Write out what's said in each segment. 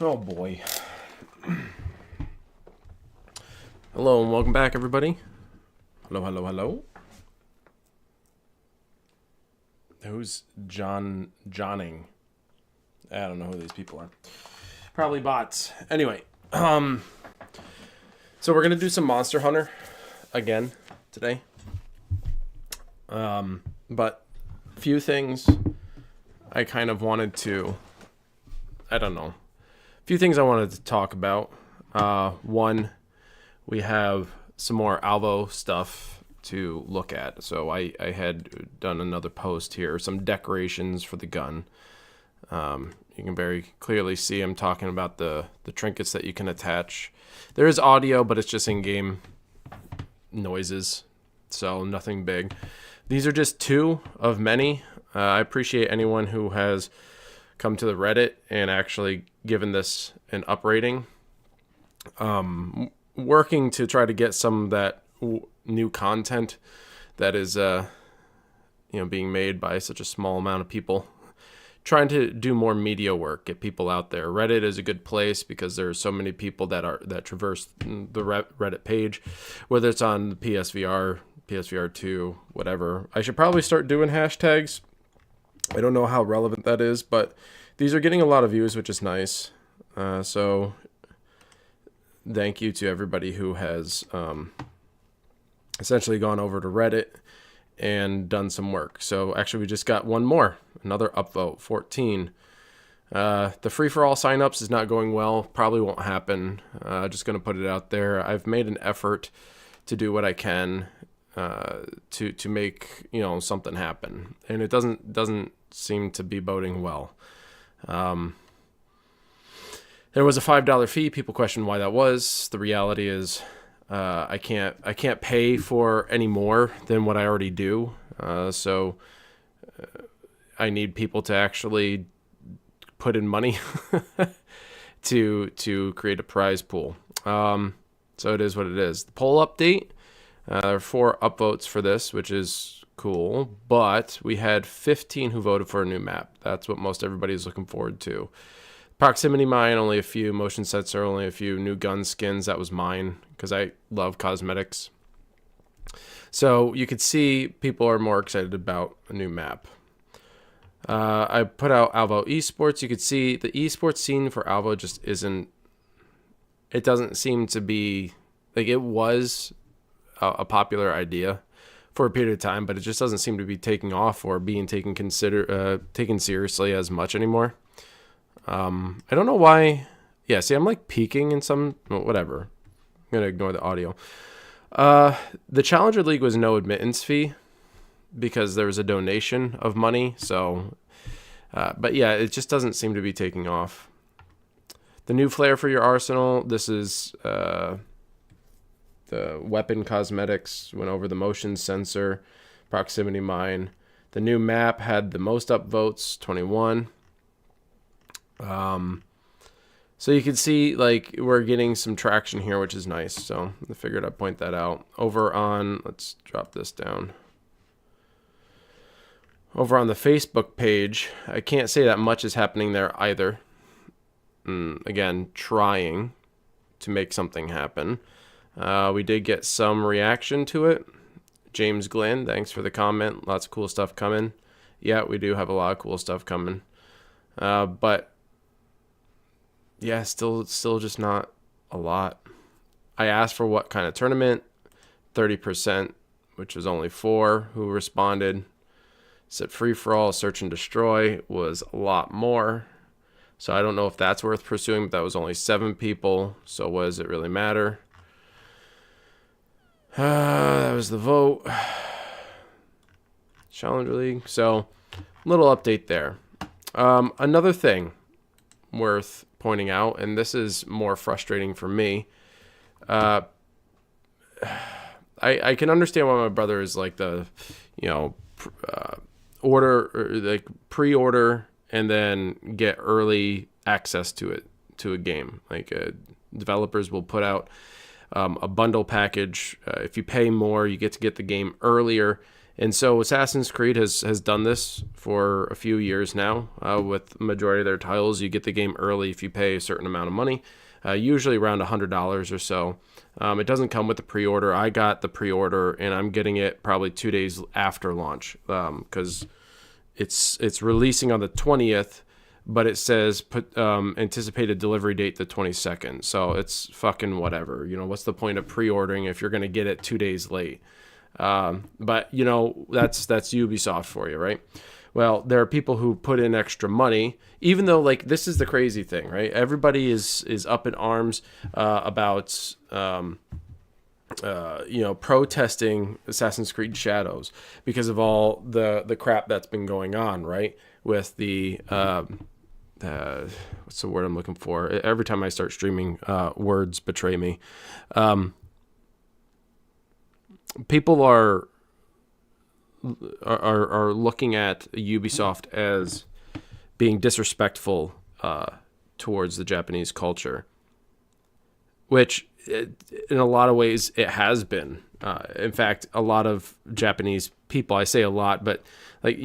Oh boy. Hello and welcome back, everybody. Hello. Who's Johnning? I don't know who these people are. Probably bots. Anyway, so we're gonna do some Monster Hunter again today. But few things I kind of wanted to. I don't know. Few things I wanted to talk about. One, we have some more Alvo stuff to look at. So I had done another post here, some decorations for the gun. You can very clearly see I'm talking about the trinkets that you can attach. There is audio, but it's just in-game noises, so nothing big. These are just two of many. I appreciate anyone who has come to the Reddit and actually given this an up rating. Working to try to get some of that new content that is being made by such a small amount of people. Trying to do more media work, get people out there. Reddit is a good place because there are so many people that traverse the Reddit page, whether it's on the PSVR, PSVR 2, whatever. I should probably start doing hashtags. I don't know how relevant that is, but these are getting a lot of views, which is nice. So thank you to everybody who has essentially gone over to Reddit and done some work. So actually we just got one more, another upvote, 14. The free-for-all signups is not going well, probably won't happen. Just going to put it out there. I've made an effort to do what I can to make something happen, and it doesn't seem to be boding well. There was a $5 fee. People question why that was. The reality is I can't pay for any more than what I already do. So I need people to actually put in money to create a prize pool. So it is what it is. The poll update. There are 4 upvotes for this, which is cool. But we had 15 who voted for a new map. That's what most everybody is looking forward to. Proximity mine, only a few. Motion sensor, only a few. New gun skins, that was mine because I love cosmetics. So you could see people are more excited about a new map. I put out Alvo Esports. You could see the esports scene for Alvo just isn't. It doesn't seem to be like it was a popular idea for a period of time, but it just doesn't seem to be taking off or being taken seriously as much anymore. I don't know why. Yeah, see, I'm like peaking in some. Whatever. I'm gonna ignore the audio. The Challenger League was no admittance fee because there was a donation of money. So, but yeah, it just doesn't seem to be taking off. The new flare for your arsenal. This is the weapon cosmetics. Went over the motion sensor, proximity mine. The new map had the most upvotes, 21. So you can see like we're getting some traction here, which is nice. So I figured I'd point that out. Over on, let's drop this down. Over on the Facebook page, I can't say that much is happening there either. Again, trying to make something happen. We did get some reaction to it. James Glenn, thanks for the comment. Lots of cool stuff coming. Yeah, we do have a lot of cool stuff coming. But yeah, still just not a lot. I asked for what kind of tournament, 30%, which was only 4 who responded. Said free for all, search and destroy was a lot more. So I don't know if that's worth pursuing, but that was only 7 people. So what does it really matter? That was the vote. Challenger League. So little update there. Another thing worth pointing out, and this is more frustrating for me. I can understand why my brother is like the, order or like pre-order and then get early access to a game. Like developers will put out a bundle package. If you pay more, you get to get the game earlier, And so Assassin's Creed has done this for a few years now. With the majority of their titles, you get the game early if you pay a certain amount of money, usually around $100 or so. It doesn't come with the pre-order. I got the pre-order, and I'm getting it probably 2 days after launch, because it's releasing on the 20th, but it says anticipated delivery date the 22nd. So it's fucking whatever. What's the point of pre-ordering if you're going to get it 2 days late? But that's Ubisoft for you, right? Well, there are people who put in extra money, even though, like, this is the crazy thing, right? Everybody is up in arms about protesting Assassin's Creed Shadows because of all the crap that's been going on, right? With the what's the word I'm looking for? Every time I start streaming, words betray me. People are looking at Ubisoft as being disrespectful towards the Japanese culture, which in a lot of ways it has been. In fact, a lot of Japanese people, I say a lot, but like,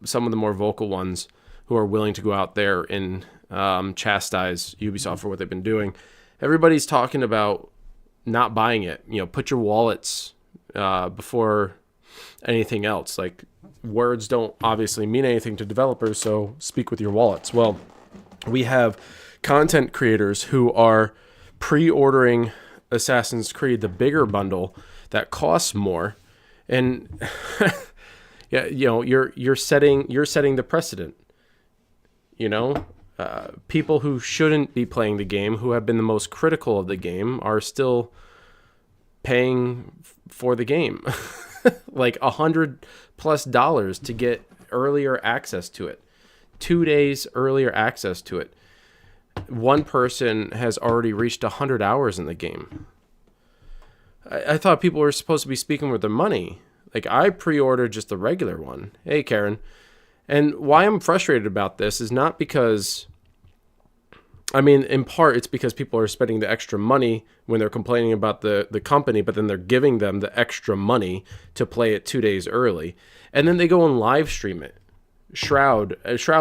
some of the more vocal ones who are willing to go out there and chastise Ubisoft for what they've been doing, everybody's talking about not buying it. Put your wallets before anything else. Like, words don't obviously mean anything to developers, so speak with your wallets. Well, we have content creators who are pre-ordering Assassin's Creed, the bigger bundle that costs more, and yeah, you're setting the precedent. People who shouldn't be playing the game, who have been the most critical of the game, are still paying for the game. Like $100+ to get earlier access to it, 2 days earlier access to it. One person has already reached 100 hours in the game. I thought people were supposed to be speaking with their money. Like, I pre-ordered just the regular one. Hey, Karen. And why I'm frustrated about this is not because, in part, it's because people are spending the extra money when they're complaining about the company, but then they're giving them the extra money to play it 2 days early. And then they go and live stream it. Shroud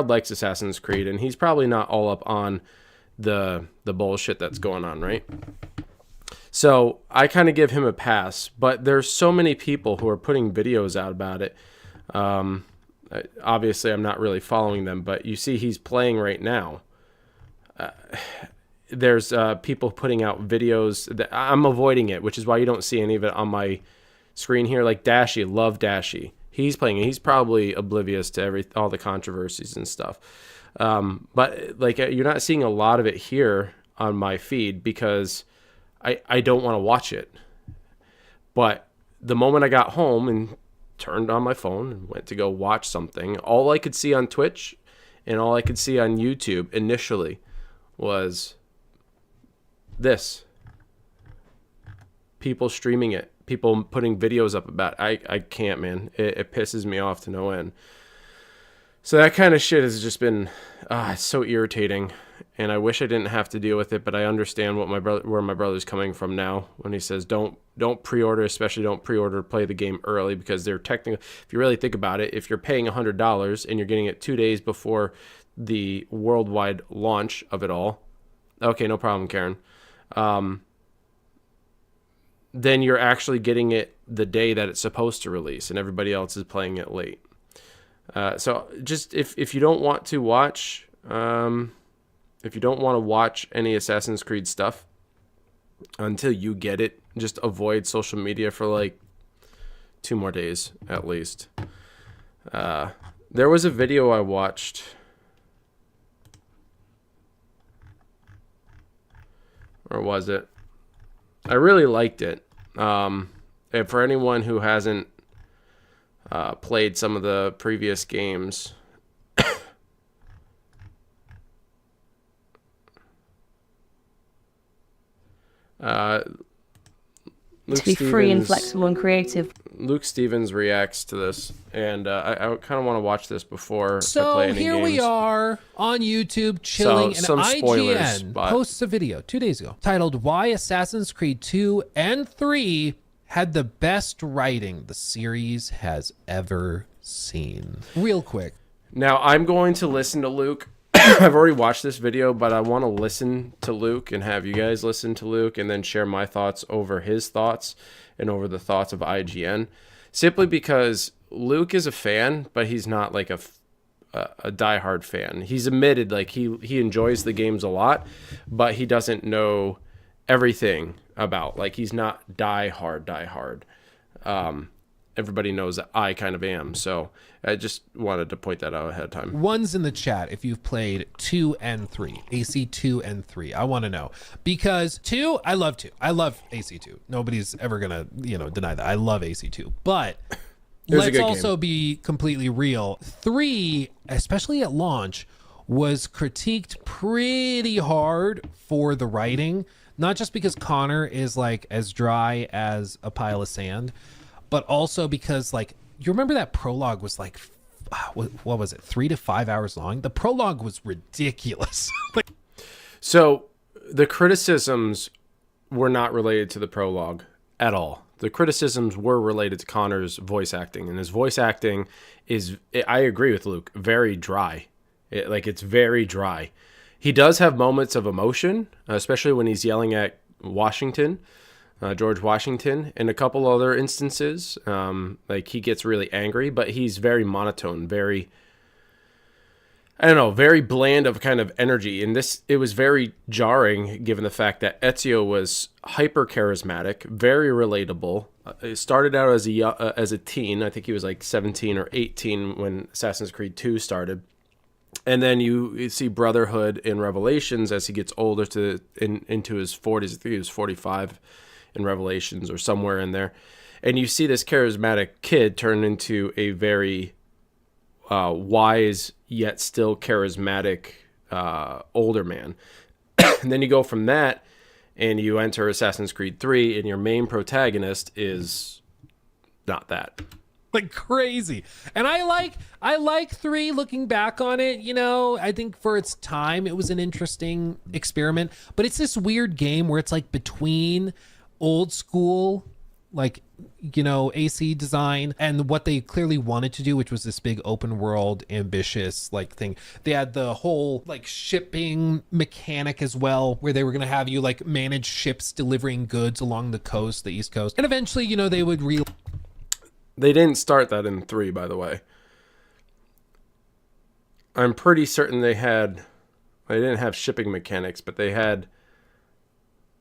likes Assassin's Creed, and he's probably not all up on the bullshit that's going on, right? So I kind of give him a pass, but there's so many people who are putting videos out about it. Obviously, I'm not really following them, but you see he's playing right now. There's people putting out videos that I'm avoiding it, which is why you don't see any of it on my screen here. Like Dashie, love Dashie. He's playing it. He's probably oblivious to all the controversies and stuff. But like, you're not seeing a lot of it here on my feed because I don't want to watch it. But the moment I got home and turned on my phone and went to go watch something, all I could see on Twitch and all I could see on YouTube initially was this. People streaming it. People putting videos up about it. I can't, man. It pisses me off to no end. So that kind of shit has just been it's so irritating, and I wish I didn't have to deal with it, but I understand where my brother's coming from now when he says don't pre-order, especially don't pre-order play the game early, because they're technically, if you really think about it, if you're paying $100 and you're getting it 2 days before the worldwide launch of it all, okay, no problem, Karen. Then you're actually getting it the day that it's supposed to release, and everybody else is playing it late. So just if you don't want to watch, any Assassin's Creed stuff until you get it, just avoid social media for like 2 more days at least. There was a video I watched. Or was it? I really liked it. And for anyone who hasn't played some of the previous games, to be free and flexible and creative. Luke Stevens reacts to this, and I kind of want to watch this before I play any games. So here we are on YouTube chilling, and IGN but posts a video 2 days ago titled "Why Assassin's Creed 2 and 3 had the best writing the series has ever seen? Real quick. Now, I'm going to listen to Luke. I've already watched this video, but I want to listen to Luke and have you guys listen to Luke and then share my thoughts over his thoughts and over the thoughts of IGN. Simply because Luke is a fan, but he's not like a diehard fan. He's admitted like he enjoys the games a lot, but he doesn't know everything about. Like, he's not diehard. Everybody knows that I kind of am. So I just wanted to point that out ahead of time. One's in the chat if you've played 2 and 3, AC2 and 3. I want to know. Because 2, I love 2. I love AC2. Nobody's ever going to, deny that. I love AC2. But let's also be completely real. 3, especially at launch, was critiqued pretty hard for the writing. Not just because Connor is like as dry as a pile of sand, but also because, like, you remember that prologue was like, what was it, 3 to 5 hours long? The prologue was ridiculous. So the criticisms were not related to the prologue at all. The criticisms were related to Connor's voice acting, and his voice acting is, I agree with Luke, very dry. It's very dry. He does have moments of emotion, especially when he's yelling at Washington. George Washington, in a couple other instances, like he gets really angry, but he's very monotone, very bland of kind of energy. And it was very jarring given the fact that Ezio was hyper charismatic, very relatable. It started out as a teen. I think he was like 17 or 18 when Assassin's Creed 2 started. And then you see Brotherhood in Revelations as he gets older into his 40s. I think he was 45 in Revelations or somewhere in there. And you see this charismatic kid turn into a very wise yet still charismatic older man. And then you go from that and you enter Assassin's Creed 3 and your main protagonist is not that. Like crazy. And I like 3 looking back on it. I think for its time it was an interesting experiment, but it's this weird game where it's like between old school, like, AC design and what they clearly wanted to do, which was this big open world, ambitious like thing. They had the whole like shipping mechanic as well, where they were going to have you like manage ships delivering goods along the coast, the East Coast. And eventually, they would They didn't start that in 3, by the way. I'm pretty certain they didn't have shipping mechanics, but they had,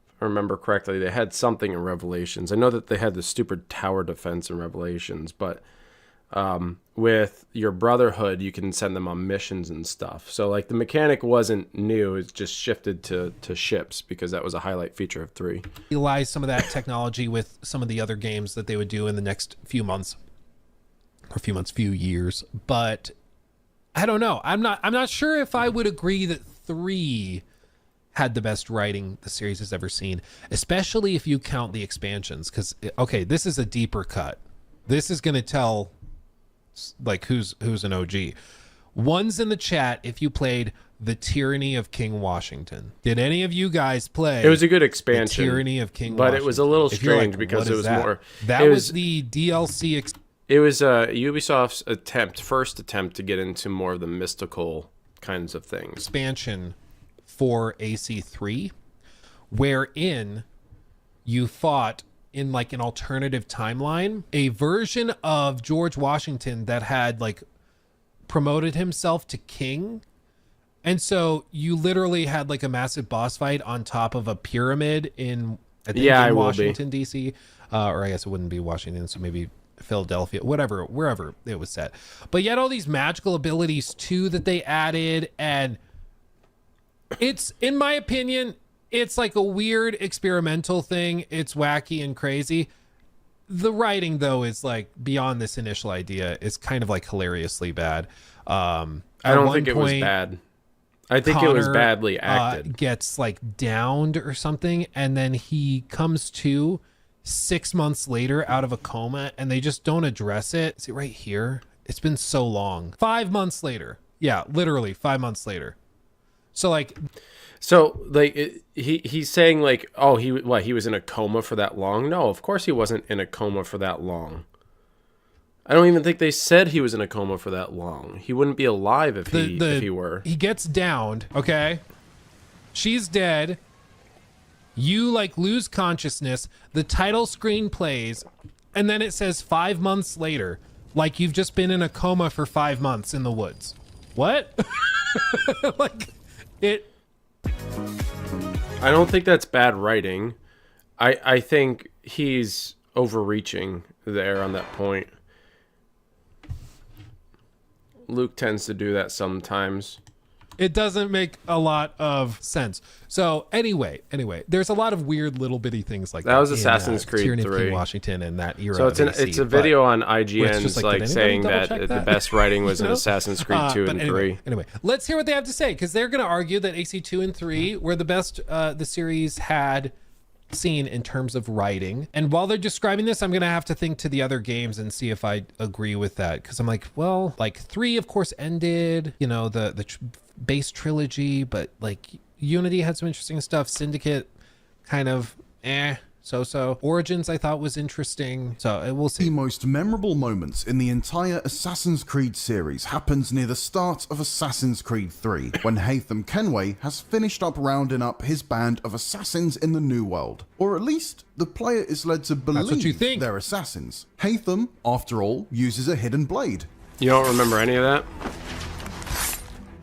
if I remember correctly, they had something in Revelations. I know that they had the stupid tower defense in Revelations, but with your Brotherhood, you can send them on missions and stuff. So like the mechanic wasn't new, it just shifted to ships because that was a highlight feature of 3. Utilize some of that technology with some of the other games that they would do in the next few months, few years. But I don't know. I'm not sure if I would agree that 3 had the best writing the series has ever seen, especially if you count the expansions. Because okay, this is a deeper cut. This is going to tell like who's an OG. One's in the chat if you played The Tyranny of King Washington. Did any of you guys play? It was a good expansion. The Tyranny of King but Washington. It was a little strange because it was that? more. That was the DLC. It was Ubisoft's first attempt to get into more of the mystical kinds of things. Expansion for AC3, wherein you fought in like an alternative timeline, a version of George Washington that had like promoted himself to king. And so you literally had like a massive boss fight on top of a pyramid in Washington, D.C. Or I guess it wouldn't be Washington, so maybe Philadelphia, wherever it was set. But you had all these magical abilities too that they added, and it's, in my opinion, it's like a weird experimental thing. It's wacky and crazy. The writing, though, is like beyond this initial idea. It's kind of like hilariously bad. I don't think it was bad. I think Connor, it was badly acted. Gets like downed or something, and then he comes to 6 months later out of a coma, and they just don't address it. See right here? It's been so long. 5 months later. Yeah, literally 5 months later. So like, he's saying like, oh, he was in a coma for that long? No, of course he wasn't in a coma for that long. I don't even think they said he was in a coma for that long. He wouldn't be alive if he were. He gets downed, okay? She's dead. You like lose consciousness. The title screen plays, and then it says 5 months later, like you've just been in a coma for 5 months in the woods. What? Like it. I don't think that's bad writing. I think he's overreaching there on that point. Luke tends to do that sometimes. It doesn't make a lot of sense. So anyway, there's a lot of weird little bitty things like that. That was Assassin's Creed Tyranny of 3. King Washington and that era. So it's a video on IGN's like saying that the best writing was in Assassin's Creed 2 and 3. Anyway, let's hear what they have to say, because they're going to argue that AC2 and 3 were the best the series had seen in terms of writing. And while they're describing this, I'm gonna have to think to the other games and see if I agree with that, because I'm like, well, like 3 of course ended, you know, the base trilogy, but like Unity had some interesting stuff. Syndicate kind of so. Origins I thought was interesting, so we'll see. The most memorable moments in the entire Assassin's Creed series happens near the start of Assassin's Creed 3, when Haytham Kenway has finished up rounding up his band of assassins in the New World. Or at least, the player is led to believe they're assassins. Haytham, after all, uses a hidden blade. You don't remember any of that?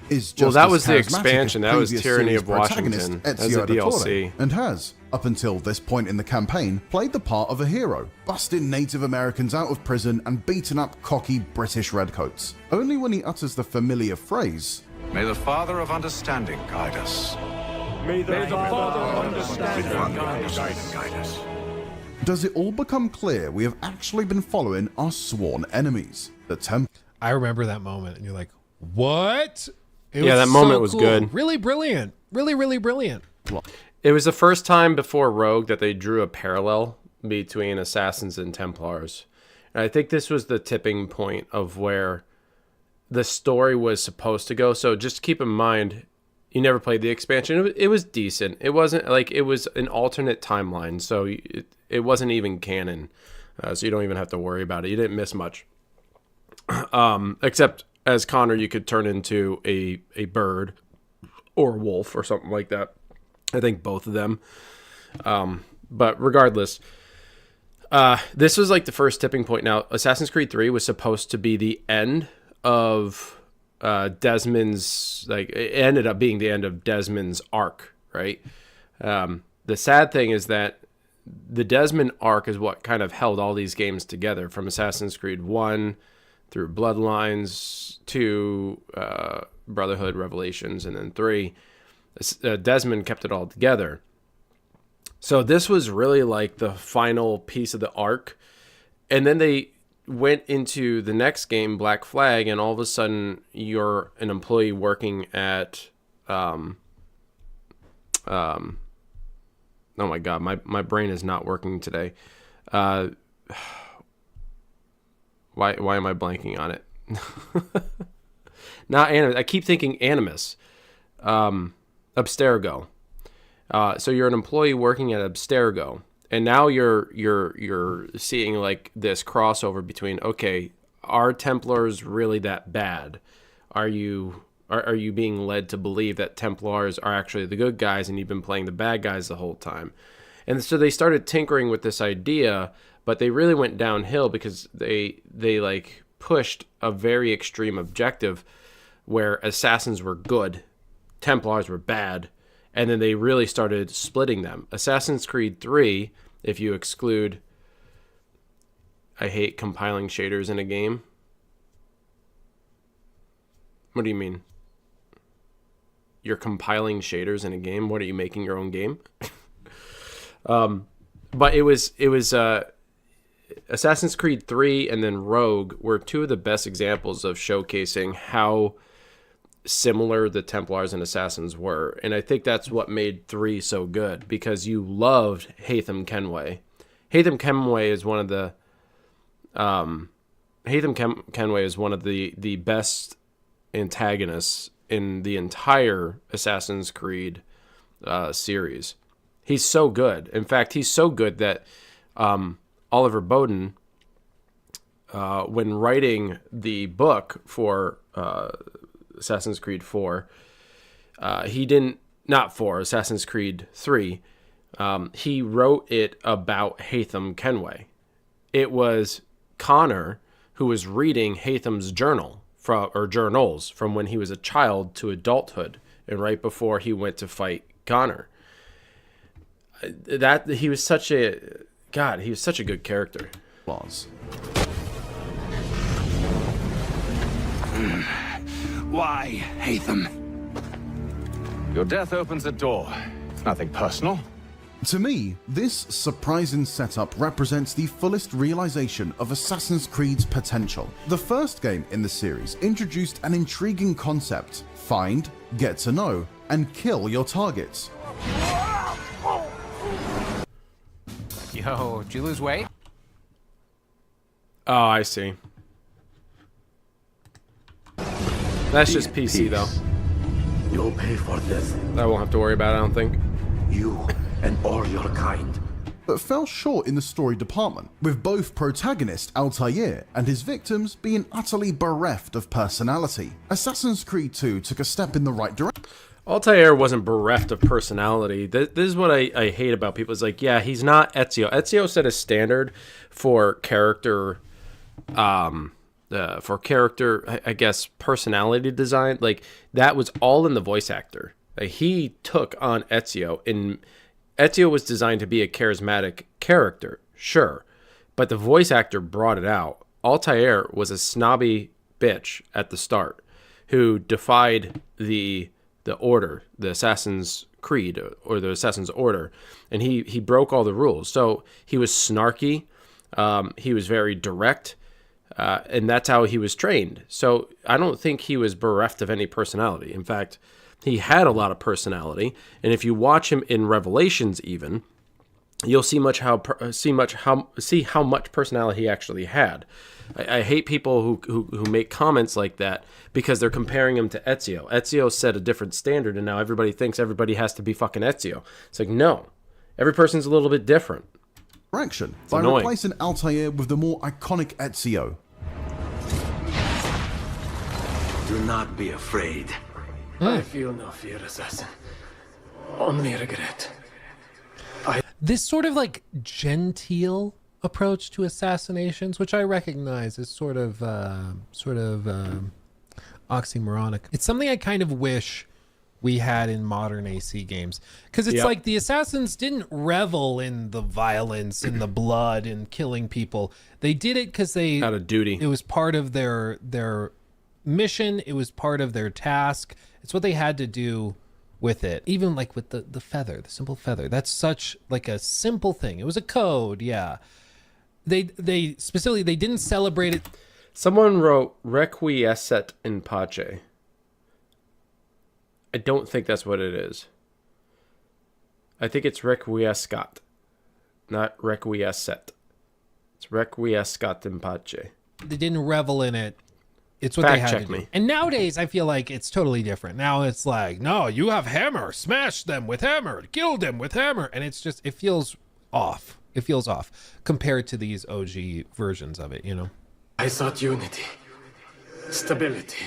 Is just that as was the charismatic expansion. as That was previous Tyranny series of Washington. protagonist As a Ezio Auditore, DLC. and has, up until this point in the campaign, played the part of a hero, busting Native Americans out of prison and beating up cocky British redcoats. Only when he utters the familiar phrase, "May the Father of Understanding guide us." May the Father of Understanding guide us. does it all become clear we have actually been following our sworn enemies, the Templars. I remember that moment, and you're like, what? That moment was good. Really brilliant. Really brilliant. It was the first time before Rogue that they drew a parallel between Assassins and Templars. And I think this was the tipping point of where the story was supposed to go. So just keep in mind, you never played the expansion. It was decent. It wasn't like, it was an alternate timeline. So it wasn't even canon. So you don't even have to worry about it. You didn't miss much. Except as Connor, you could turn into a bird or a wolf or something like that. I think both of them. But regardless, this was like the first tipping point. Now, Assassin's Creed 3 was supposed to be the end of Desmond's, like, it ended up being the end of Desmond's arc, right? The sad thing is that the Desmond arc is what kind of held all these games together, from Assassin's Creed 1 through Bloodlines to Brotherhood, Revelations, and then 3. Desmond kept it all together. So this was really like the final piece of the arc. And then they went into the next game, Black Flag, and all of a sudden you're an employee working at oh my god, my brain is not working today. Why am I blanking on it? Not Animus. I keep thinking Animus. Abstergo. So you're an employee working at Abstergo, and now you're seeing like this crossover between, okay, are Templars really that bad? Are you being led to believe that Templars are actually the good guys and you've been playing the bad guys the whole time? And so they started tinkering with this idea, but they really went downhill because they like pushed a very extreme objective where assassins were good, Templars were bad, and then they really started splitting them. Assassin's Creed 3, if you exclude, I hate compiling shaders in a game. What do you mean? You're compiling shaders in a game? What, are you making your own game? But it was Assassin's Creed 3 and then Rogue were two of the best examples of showcasing how similar the Templars and Assassins were. And I think that's what made 3 so good, because you loved Haytham Kenway. Haytham Kenway is one of the Kenway is one of the best antagonists in the entire Assassin's Creed series. He's so good. In fact, he's so good that Oliver Bowden, when writing the book for Assassin's Creed 4, Assassin's Creed 3, he wrote it about Haytham Kenway. It was Connor who was reading Haytham's journals from when he was a child to adulthood, and right before he went to fight Connor. He was such a good character. Why, Haytham? Your death opens a door. It's nothing personal. To me, this surprising setup represents the fullest realization of Assassin's Creed's potential. The first game in the series introduced an intriguing concept: find, get to know, and kill your targets. Yo, did you lose weight? Oh, I see. That's just PC, though. You'll pay for this. I won't have to worry about it, I don't think. You and all your kind. But fell short in the story department, with both protagonist Altair and his victims being utterly bereft of personality. Assassin's Creed 2 took a step in the right direction. Altair wasn't bereft of personality. This is what I hate about people. It's like, yeah, he's not Ezio. Ezio set a standard for character, I guess, personality design. Like, that was all in the voice actor. Like, he took on Ezio, and Ezio was designed to be a charismatic character, sure, but the voice actor brought it out. Altair was a snobby bitch at the start who defied the order, the Assassin's Creed, or the Assassin's Order, and he broke all the rules. So he was snarky, he was very direct, and that's how he was trained. So I don't think he was bereft of any personality. In fact, he had a lot of personality, and if you watch him in Revelations, even, you'll see how much personality he actually had. I hate people who make comments like that because they're comparing him to Ezio. Ezio set a different standard, and now everybody thinks everybody has to be fucking Ezio. It's like, no, every person's a little bit different. By replacing Altair with the more iconic Ezio. Do not be afraid. I feel no fear, assassin. Only regret. This sort of like genteel approach to assassinations, which I recognize is sort of oxymoronic. It's something I kind of wish we had in modern AC games, because it's like the assassins didn't revel in the violence and the blood and killing people. They did it because they out of duty. It was part of their mission. It was part of their task. It's what they had to do with it. Even like with the feather, the simple feather. That's such like a simple thing. It was a code, yeah. They specifically, they didn't celebrate it. Someone wrote requiescat in pace. I don't think that's what it is. I think it's requiescat, not requiescat. It's requiescat in pace. They didn't revel in it. It's what they had to do. And nowadays, I feel like it's totally different. Now it's like, no, you have hammer, smash them with hammer, kill them with hammer, and it's just, it feels off. It feels off compared to these OG versions of it, you know? I sought unity, stability,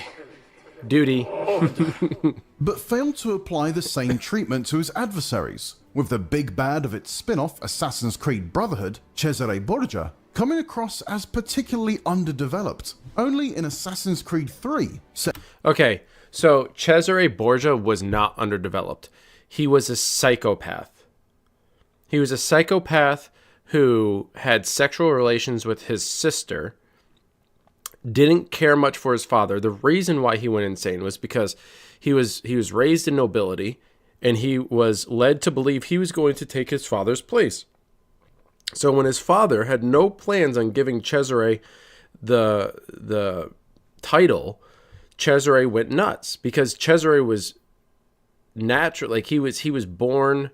duty, but failed to apply the same treatment to his adversaries, with the big bad of its spin-off Assassin's Creed Brotherhood, Cesare Borgia, coming across as particularly underdeveloped. Only in Assassin's Creed 3. Okay, so Cesare Borgia was not underdeveloped. He was a psychopath. He was a psychopath who had sexual relations with his sister, didn't care much for his father. The reason why he went insane was because he was raised in nobility, and he was led to believe he was going to take his father's place. So when his father had no plans on giving Cesare the title, Cesare went nuts, because Cesare was natural, like he was born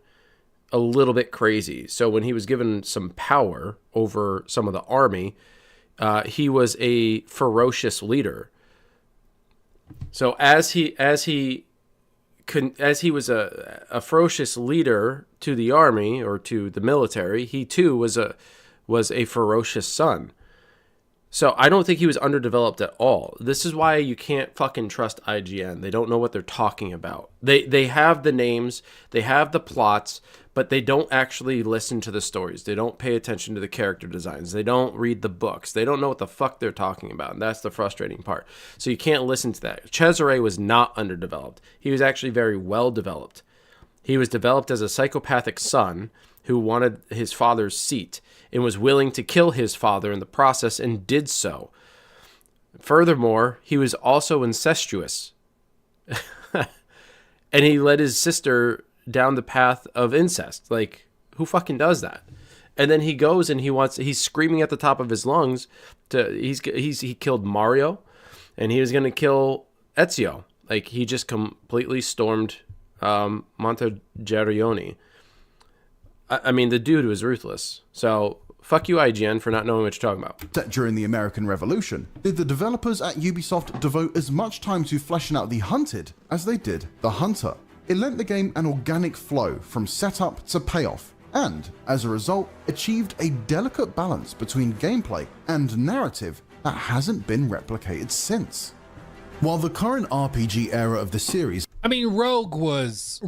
a little bit crazy. So when he was given some power over some of the army, he was a ferocious leader. So as he was a ferocious leader to the army or to the military, he too was a ferocious son. So I don't think he was underdeveloped at all. This is why you can't fucking trust IGN. They don't know what they're talking about. They have the names, they have the plots, but they don't actually listen to the stories. They don't pay attention to the character designs. They don't read the books. They don't know what the fuck they're talking about. And that's the frustrating part. So you can't listen to that. Cesare was not underdeveloped. He was actually very well developed. He was developed as a psychopathic son who wanted his father's seat and was willing to kill his father in the process and did so. Furthermore, he was also incestuous. And he led his sister down the path of incest. Like, who fucking does that? And then he goes and he's screaming at the top of his lungs he killed Mario and he was going to kill Ezio. Like, he just completely stormed Montegerioni. I mean, the dude was ruthless. So, fuck you, IGN, for not knowing what you're talking about. Set during the American Revolution, did the developers at Ubisoft devote as much time to fleshing out the hunted as they did the hunter? It lent the game an organic flow from setup to payoff, and, as a result, achieved a delicate balance between gameplay and narrative that hasn't been replicated since. While the current RPG era of the series... I mean, Rogue was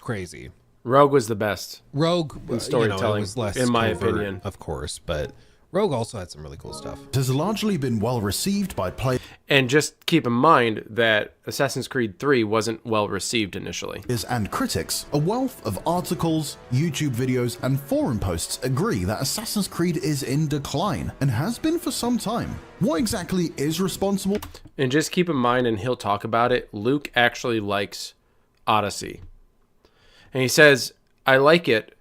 crazy. Rogue was the best. Rogue in storytelling, it was less in my covert, opinion, of course, but Rogue also had some really cool stuff. has largely been well received by players And just keep in mind that Assassin's Creed 3 wasn't well received initially. and critics. A wealth of articles, YouTube videos, and forum posts agree that Assassin's Creed is in decline and has been for some time. What exactly is responsible? And just keep in mind, and he'll talk about it, Luke actually likes Odyssey. And he says, I like it.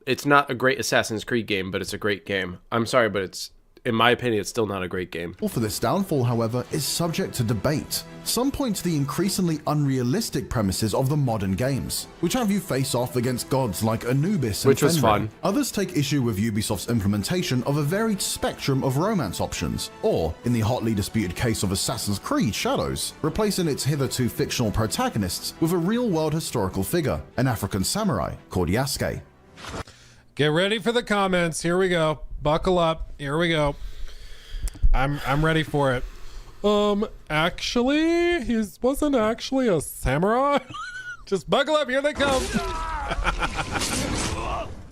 It's not a great Assassin's Creed game, but it's a great game. I'm sorry, but in my opinion, it's still not a great game. For this downfall, however, is subject to debate. Some point to the increasingly unrealistic premises of the modern games, which have you face off against gods like Anubis and Which was Fenrir. fun. Others take issue with Ubisoft's implementation of a varied spectrum of romance options, or, in the hotly disputed case of Assassin's Creed Shadows, replacing its hitherto fictional protagonists with a real-world historical figure, an African samurai called Yasuke. Get ready for the comments. Here we go. Buckle up. Here we go. I'm ready for it. Actually, he wasn't actually a samurai. Just buckle up. Here they come.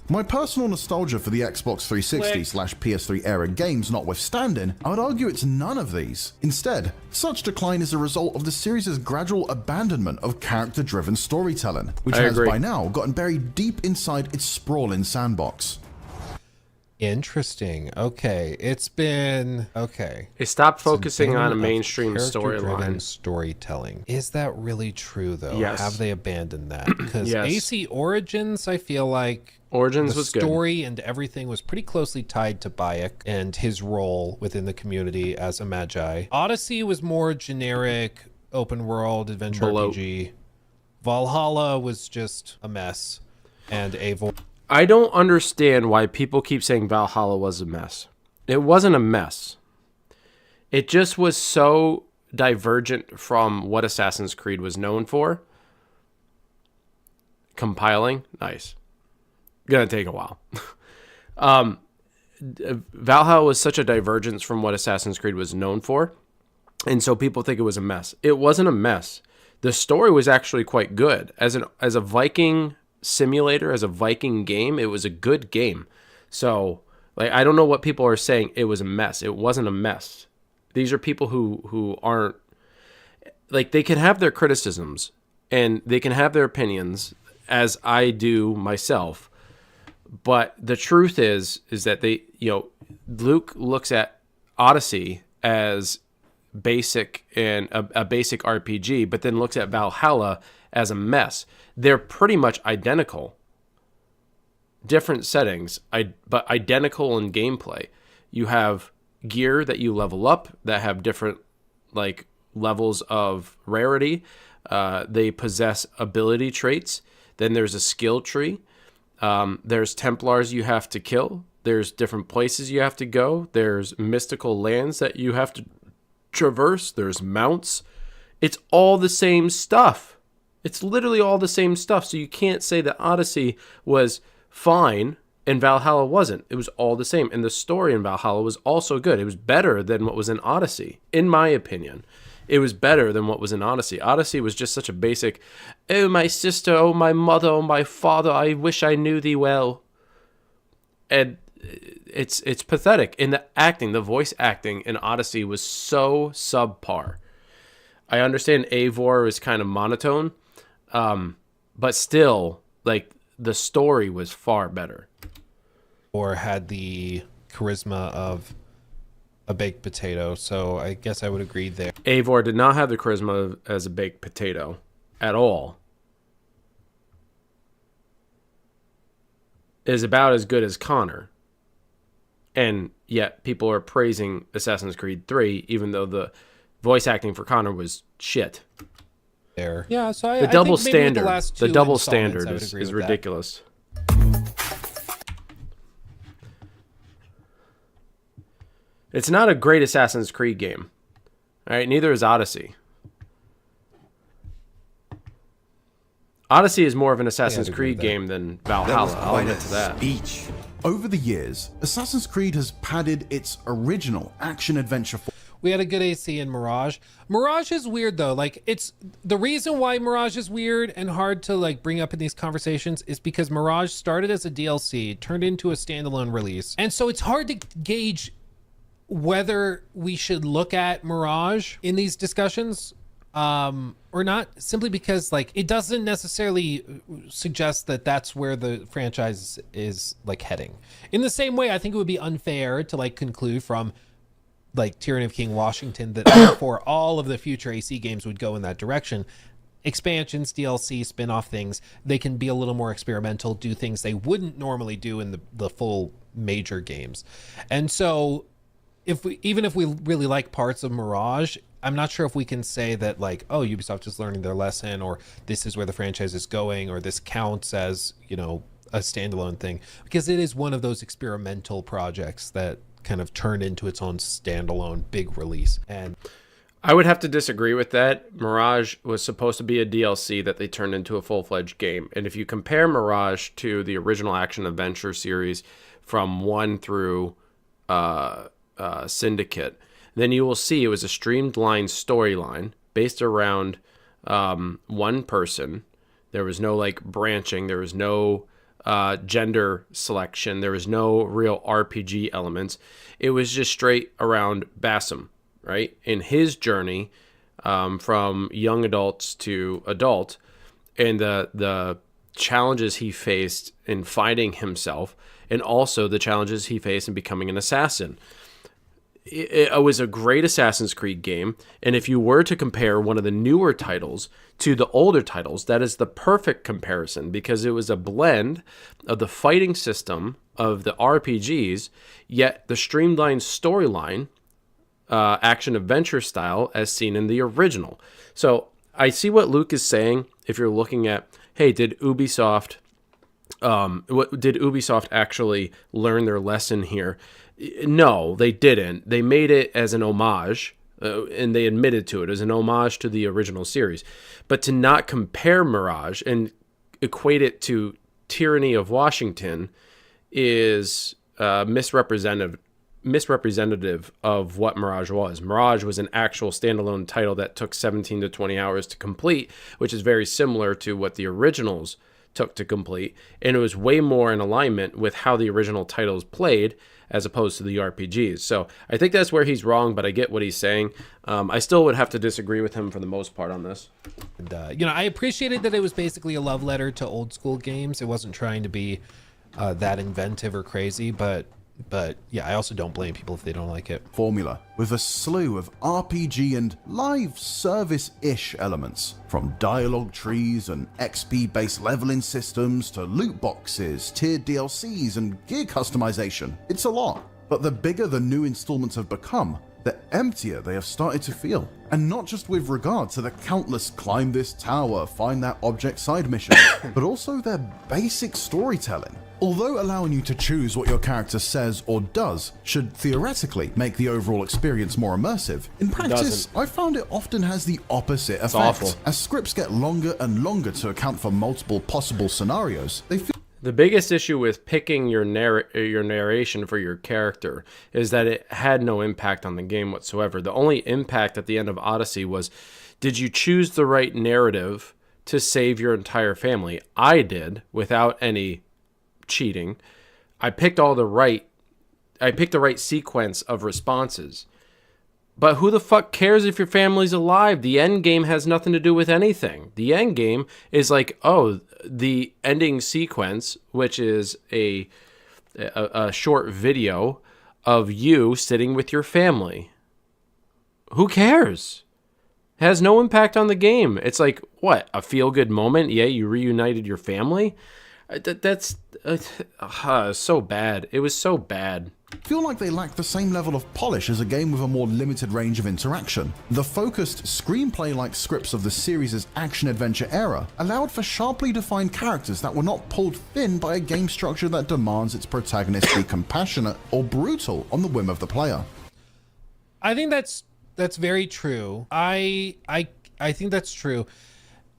My personal nostalgia for the Xbox 360/PS3 era games notwithstanding, I would argue it's none of these. Instead, such decline is a result of the series' gradual abandonment of character-driven storytelling, which has by now gotten buried deep inside its sprawling sandbox. Interesting. Okay. It's been... Okay. They stopped focusing on a mainstream character-driven storyline. storytelling. Is that really true, though? Yes. Have they abandoned that? Because Yes. AC Origins, I feel like... Origins the was good. story and everything was pretty closely tied to Bayek and his role within the community as a magi. Odyssey was more generic, open world adventure RPG. Valhalla was just a mess and a I don't understand why people keep saying Valhalla was a mess. It wasn't a mess. It just was so divergent from what Assassin's Creed was known for. Compiling, nice. Gonna take a while. Valhalla was such a divergence from what Assassin's Creed was known for, and so people think it was a mess. It wasn't a mess. The story was actually quite good. As a Viking simulator, as a Viking game, it was a good game. So, like, I don't know what people are saying. It was a mess. It wasn't a mess. These are people who aren't, like, they can have their criticisms and they can have their opinions, as I do myself. But the truth is that Luke looks at Odyssey as basic and a basic RPG, but then looks at Valhalla as a mess. They're pretty much identical. Different settings, but identical in gameplay. You have gear that you level up that have different like levels of rarity. They possess ability traits. Then there's a skill tree. There's Templars you have to kill. There's different places you have to go. There's mystical lands that you have to traverse. There's mounts. It's all the same stuff. It's literally all the same stuff. So you can't say that Odyssey was fine and Valhalla wasn't. It was all the same. And the story in Valhalla was also good. It was better than what was in Odyssey, in my opinion. It was better than what was in Odyssey. Odyssey was just such a basic, oh, my sister, oh, my mother, oh, my father, I wish I knew thee well. And it's pathetic. In the acting, the voice acting in Odyssey was so subpar. I understand Eivor is kind of monotone, but still, like, the story was far better. Or had the charisma of a baked potato, so I guess I would agree there. Eivor did not have the charisma as a baked potato at all. Is about as good as Connor. And yet people are praising Assassin's Creed 3, even though the voice acting for Connor was shit. There. Yeah, so the double think maybe standard. The double standard is ridiculous. It's not a great Assassin's Creed game. All right, neither is Odyssey. Odyssey is more of an Assassin's Creed game than Valhalla. I'll admit to that. Speech. Over the years, Assassin's Creed has padded its original action-adventure. We had a good AC in Mirage. Mirage is weird though. Like, it's the reason why Mirage is weird and hard to like bring up in these conversations is because Mirage started as a DLC, turned into a standalone release. And so it's hard to gauge whether we should look at Mirage in these discussions or not, simply because like it doesn't necessarily suggest that that's where the franchise is like heading. In the same way, I think it would be unfair to like conclude from like Tyranny of King Washington that therefore all of the future AC games would go in that direction. Expansions, DLC, spin-off things, they can be a little more experimental, do things they wouldn't normally do in the full major games. And so even if we really like parts of Mirage, I'm not sure if we can say that like, oh, Ubisoft is learning their lesson, or this is where the franchise is going, or this counts as, you know, a standalone thing, because it is one of those experimental projects that kind of turned into its own standalone big release. And I would have to disagree with that. Mirage was supposed to be a DLC that they turned into a full-fledged game. And if you compare Mirage to the original action-adventure series from 1 through Syndicate, then you will see it was a streamlined storyline based around one person. There was no like branching. There was no gender selection. There was no real RPG elements. It was just straight around Basim, right? In his journey from young adults to adult, and the challenges he faced in finding himself, and also the challenges he faced in becoming an assassin. It was a great Assassin's Creed game, and if you were to compare one of the newer titles to the older titles, that is the perfect comparison, because it was a blend of the fighting system of the RPGs, yet the streamlined storyline, action-adventure style as seen in the original. So I see what Luke is saying if you're looking at, hey, did Ubisoft actually learn their lesson here? No, they didn't. They made it as an homage, and they admitted to it as an homage to the original series. But to not compare Mirage and equate it to Tyranny of Washington is misrepresentative of what Mirage was. Mirage was an actual standalone title that took 17 to 20 hours to complete, which is very similar to what the originals took to complete, and it was way more in alignment with how the original titles played as opposed to the RPGs. So I think that's where he's wrong, but I get what he's saying. I still would have to disagree with him for the most part on this. And, I appreciated that it was basically a love letter to old school games. It wasn't trying to be that inventive or crazy, but yeah, I also don't blame people if they don't like it. Formula with a slew of RPG and live service-ish elements, from dialogue trees and XP-based leveling systems to loot boxes, tiered DLCs, and gear customization. It's a lot, but the bigger the new installments have become, the emptier they have started to feel. And not just with regard to the countless climb this tower, find that object side missions, but also their basic storytelling. Although allowing you to choose what your character says or does should theoretically make the overall experience more immersive, in practice, I found it often has the opposite effect. awful. As scripts get longer and longer to account for multiple possible scenarios, they feel The biggest issue with picking your narration for your character is that it had no impact on the game whatsoever. The only impact at the end of Odyssey was, did you choose the right narrative to save your entire family? I did, without any cheating. I picked the right sequence of responses. But who the fuck cares if your family's alive? The end game has nothing to do with anything. The end game is like, oh, the ending sequence, which is a short video of you sitting with your family. Who cares? It has no impact on the game. It's like, what, a feel-good moment? Yeah, you reunited your family? That's so bad. It was so bad. Feel like they lack the same level of polish as a game with a more limited range of interaction. The focused, screenplay-like scripts of the series' action-adventure era allowed for sharply defined characters that were not pulled thin by a game structure that demands its protagonist be compassionate or brutal on the whim of the player. I think that's very true. I think that's true.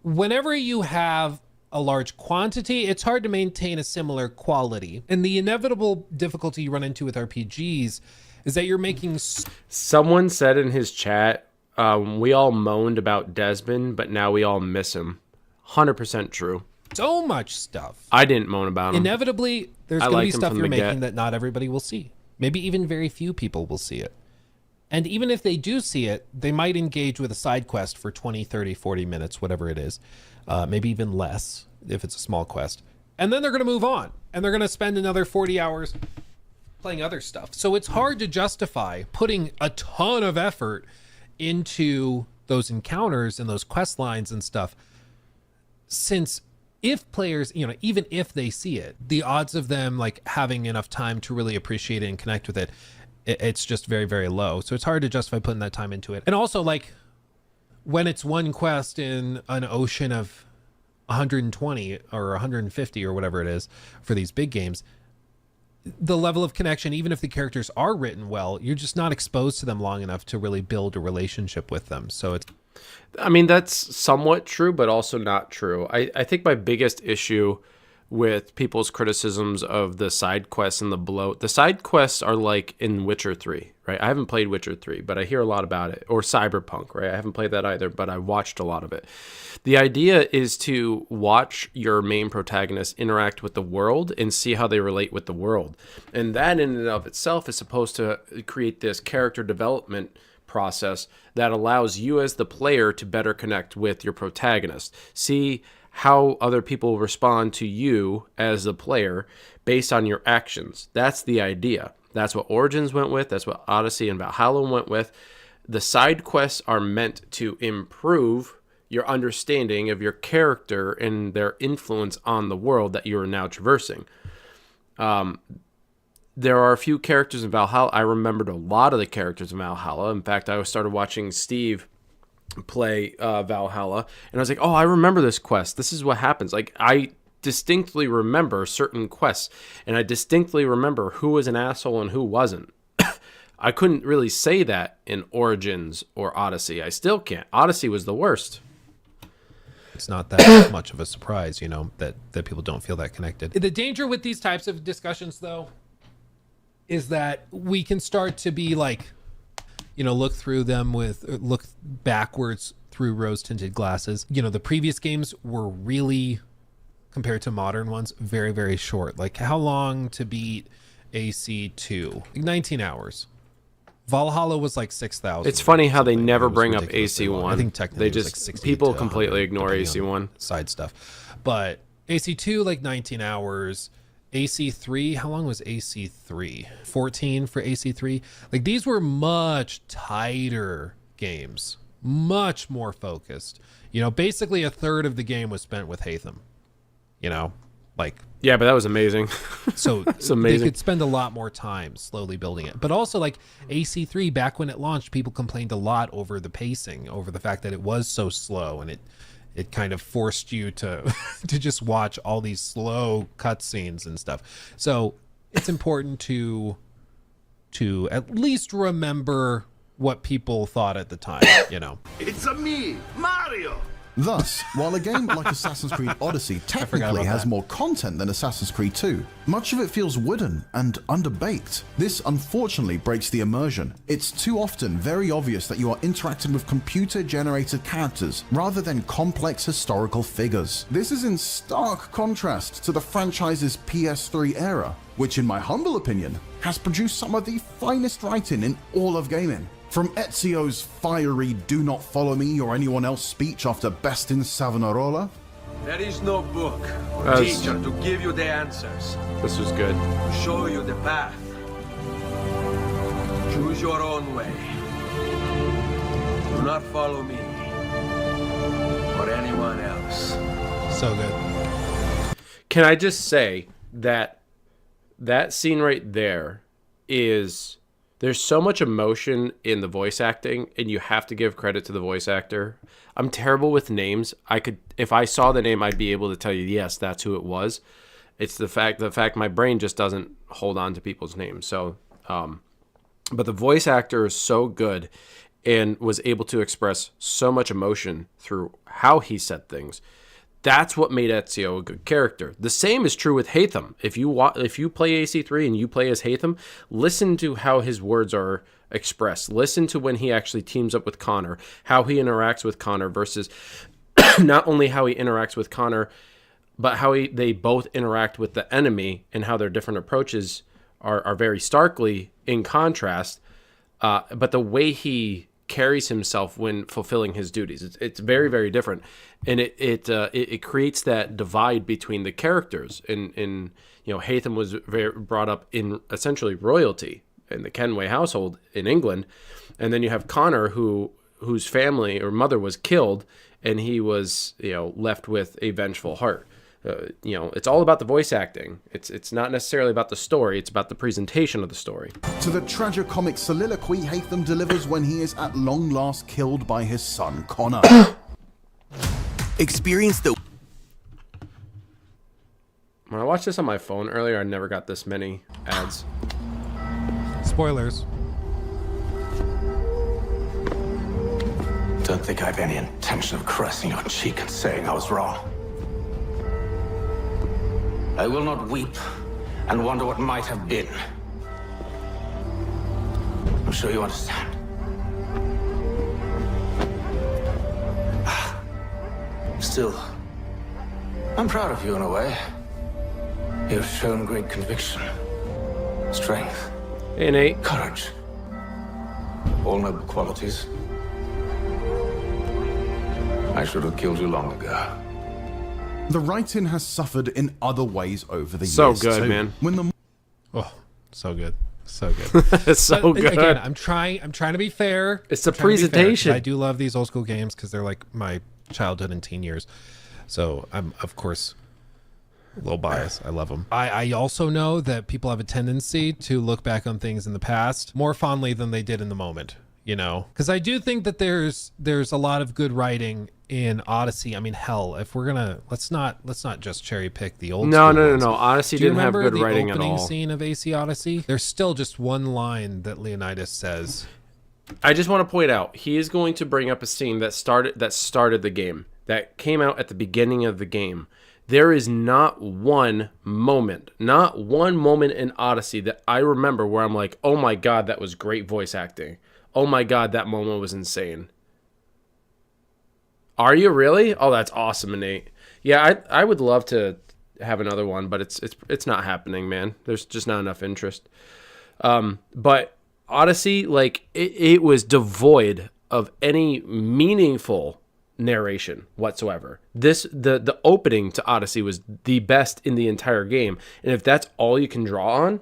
Whenever you have a large quantity, it's hard to maintain a similar quality. And the inevitable difficulty you run into with RPGs is that you're making... Someone said in his chat, we all moaned about Desmond, but now we all miss him. 100% true. so much stuff. I didn't moan about him. Inevitably, there's going to be stuff you're making that not everybody will see. Maybe even very few people will see it. And even if they do see it, they might engage with a side quest for 20, 30, 40 minutes, whatever it is. Maybe even less if it's a small quest. And then they're going to move on. And they're going to spend another 40 hours playing other stuff. So it's hard to justify putting a ton of effort into those encounters and those quest lines and stuff. Since if players, even if they see it, the odds of them like having enough time to really appreciate it and connect with it, it's just very, very low. So it's hard to justify putting that time into it. And also, like, when it's one quest in an ocean of 120 or 150 or whatever it is for these big games, the level of connection, even if the characters are written well, you're just not exposed to them long enough to really build a relationship with them. So it's... I mean, that's somewhat true, but also not true. I think my biggest issue with people's criticisms of the side quests and the bloat, the side quests are like in Witcher 3, right? I haven't played Witcher 3, but I hear a lot about it. Or Cyberpunk, right? I haven't played that either, but I watched a lot of it. The idea is to watch your main protagonist interact with the world and see how they relate with the world. And that in and of itself is supposed to create this character development process that allows you as the player to better connect with your protagonist. See how other people respond to you as the player based on your actions. That's the idea. That's what Origins went with. That's what Odyssey and Valhalla went with. The side quests are meant to improve your understanding of your character and their influence on the world that you are now traversing. There are a few characters in Valhalla. I remembered a lot of the characters in Valhalla. In fact, I started watching Steve play Valhalla, and I was like, oh, I remember this quest. This is what happens. Like, I distinctly remember certain quests, and I distinctly remember who was an asshole and who wasn't. I couldn't really say that in Origins or Odyssey. I still can't. Odyssey was the worst. It's not that much of a surprise, that people don't feel that connected. The danger with these types of discussions, though, is that we can start to be like, look backwards through rose-tinted glasses. The previous games were really, compared to modern ones, very, very short. Like, how long to beat AC2? 19 hours. Valhalla was like 6,000. It's funny how they never bring up AC1. I think technically they just just people completely ignore AC1 side stuff. But AC2 like 19 hours. AC3, how long was AC3? 14 for AC3. Like, these were much tighter games, much more focused. Basically a third of the game was spent with Haytham. Like, Yeah, but that was amazing. so It's amazing. they could spend a lot more time slowly building it. But also, like, AC3, back when it launched, people complained a lot over the pacing, over the fact that it was so slow, and it kind of forced you to to just watch all these slow cutscenes and stuff. So it's important to at least remember what people thought at the time, you know. It's a me, Mario. Thus, while a game like Assassin's Creed Odyssey technically about has that. more content than Assassin's Creed 2, much of it feels wooden and underbaked. This unfortunately breaks the immersion. It's too often very obvious that you are interacting with computer-generated characters rather than complex historical figures. This is in stark contrast to the franchise's PS3 era, which in my humble opinion, has produced some of the finest writing in all of gaming. From Ezio's fiery "do not follow me or anyone else" speech after besting Savonarola, There is no book or That's- teacher to give you the answers, This was good. show you the path. Choose your own way. Do not follow me or anyone else. So good. Can I just say that that scene right there is, there's so much emotion in the voice acting, and you have to give credit to the voice actor. I'm terrible with names. I could, if I saw the name, I'd be able to tell you, yes, that's who it was. It's the fact my brain just doesn't hold on to people's names. So, but the voice actor is so good and was able to express so much emotion through how he said things. That's what made Ezio a good character. The same is true with Haytham. If you play AC3 and you play as Haytham, listen to how his words are expressed. Listen to when he actually teams up with Connor, how he interacts with Connor versus not only how he interacts with Connor, but how they both interact with the enemy and how their different approaches are very starkly in contrast. But the way he carries himself when fulfilling his duties, it's very, very different, and it creates that divide between the characters. In Haytham was brought up in essentially royalty in the Kenway household in England, and then you have Connor whose family or mother was killed, and he was left with a vengeful heart. It's all about the voice acting. It's not necessarily about the story. It's about the presentation of the story. to the tragicomic soliloquy Haytham delivers when he is at long last killed by his son Connor. Experience the When I watched this on my phone earlier, I never got this many ads. Spoilers. Don't think I have any intention of caressing your cheek and saying I was wrong. I will not weep and wonder what might have been. I'm sure you understand. Still, I'm proud of you in a way. You've shown great conviction, strength, Hey, Nate. courage. All noble qualities. I should have killed you long ago. The writing has suffered in other ways over the So years good, too. man. When the Oh, so good. So good. It's so But, good. Again, I'm trying to be fair. It's the I'm trying to be fair, 'cause presentation. I do love these old school games because they're like my childhood and teen years. So I'm, of course, a little biased. I love them. I also know that people have a tendency to look back on things in the past more fondly than they did in the moment, because I do think that there's a lot of good writing in Odyssey. I mean, hell, if we're gonna let's not just cherry pick the old No, school no, no, ones. no. Odyssey Do you didn't have remember good the writing at opening all. scene of AC Odyssey? There's still just one line that Leonidas says. I just want to point out, he is going to bring up a scene that started the game, that came out at the beginning of the game. There is not one moment in Odyssey that I remember where I'm like, oh my God, that was great voice acting. Oh my God, that moment was insane. Are you really? Oh, that's awesome, Nate. Yeah, I would love to have another one, but it's not happening, man. There's just not enough interest. But Odyssey, like, it was devoid of any meaningful narration whatsoever. The opening to Odyssey was the best in the entire game, and if that's all you can draw on,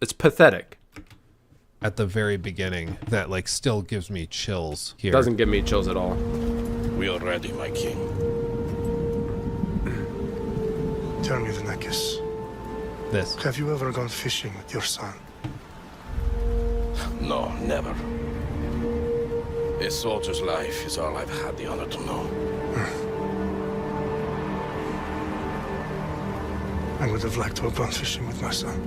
it's pathetic. At the very beginning, that like still gives me chills here. Doesn't give me chills at all. We are ready, my king. Tell me, Venekis, This. have you ever gone fishing with your son? No, never. A soldier's life is all I've had the honor to know. I would have liked to have gone fishing with my son.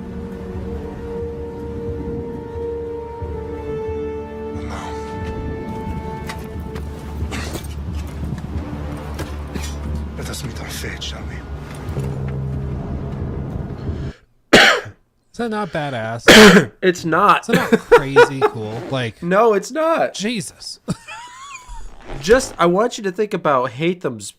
But no. Let us meet our fate, shall we? Is that not badass? It's not. Is that not crazy cool? Like, No, it's not. Jesus. Just, I want you to think about Hatham's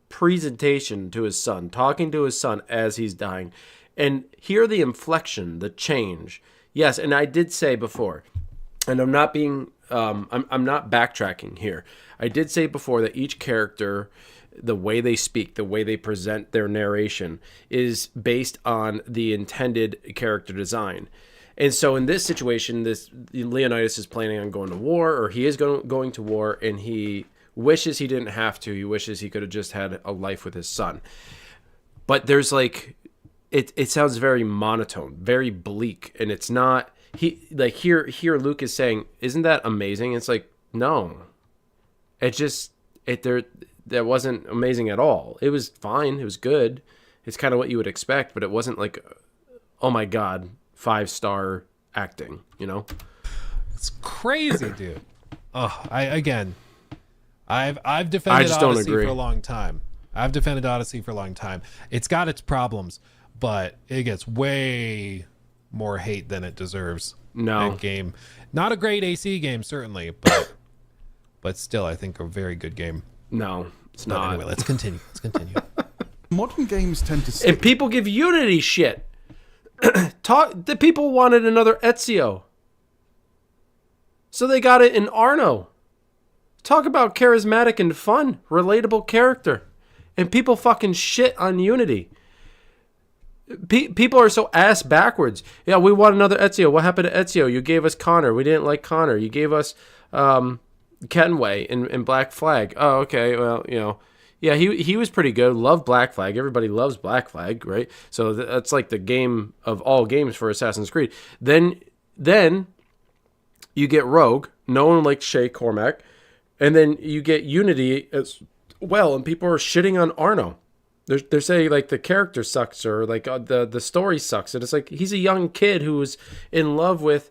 presentation to his son, talking to his son as he's dying, and hear the inflection, the change. Yes, and I did say before, and I'm not being, I'm not backtracking here. I did say before that each character, the way they speak, the way they present their narration, is based on the intended character design. And so in this situation, this Leonidas is planning on going to war, or he is going to war, and he wishes he didn't have to. He wishes he could have just had a life with his son. But there's like, it sounds very monotone, very bleak, and it's not. He like here Luke is saying, "Isn't that amazing?" It's like, no, that wasn't amazing at all. It was fine. It was good. It's kind of what you would expect, but it wasn't like, oh my God, 5-star acting, you know? It's crazy, dude. Oh, I've defended just don't Odyssey agree. for a long time. I've defended Odyssey for a long time. It's got its problems, but it gets way more hate than it deserves. No. That game. Not a great AC game, certainly, but still, I think a very good game. No, it's But not. anyway, let's continue. Modern games tend to And stick people give Unity shit. The people wanted another Ezio, so they got it in Arno. Talk about charismatic and fun, relatable character, and people fucking shit on Unity. People are so ass backwards. Yeah, we want another Ezio. What happened to Ezio? You gave us Connor. We didn't like Connor. You gave us Kenway in Black Flag. Oh, okay. Well, you know, yeah, he was pretty good. Love Black Flag. Everybody loves Black Flag, right? So that's like the game of all games for Assassin's Creed. Then you get Rogue. No one likes Shay Cormac, and then you get Unity as well, and people are shitting on Arno. They're saying like the character sucks, or like the story sucks, and it's like he's a young kid who's in love with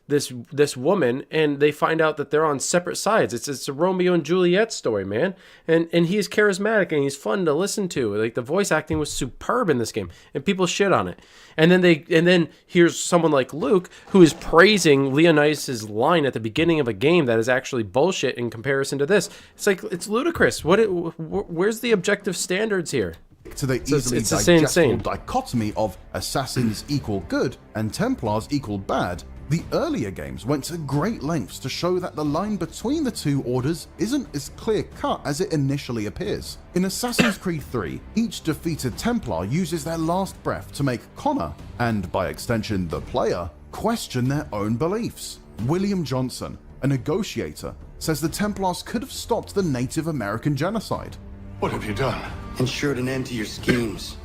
this woman, and they find out that they're on separate sides. It's a Romeo and Juliet story, man. And he's charismatic and he's fun to listen to. Like the voice acting was superb in this game, and people shit on it. And then here's someone like Luke who is praising Leonidas' line at the beginning of a game that is actually bullshit in comparison to this. It's like it's ludicrous. Where's the objective standards here? to the easily it's digestible insane. dichotomy of assassins equal good and Templars equal bad. The earlier games went to great lengths to show that the line between the two orders isn't as clear-cut as it initially appears. In Assassin's Creed 3, each defeated Templar uses their last breath to make Connor, and by extension the player, question their own beliefs. William Johnson, a negotiator, says the Templars could have stopped the Native American genocide. What have you done? Ensured an end to your schemes.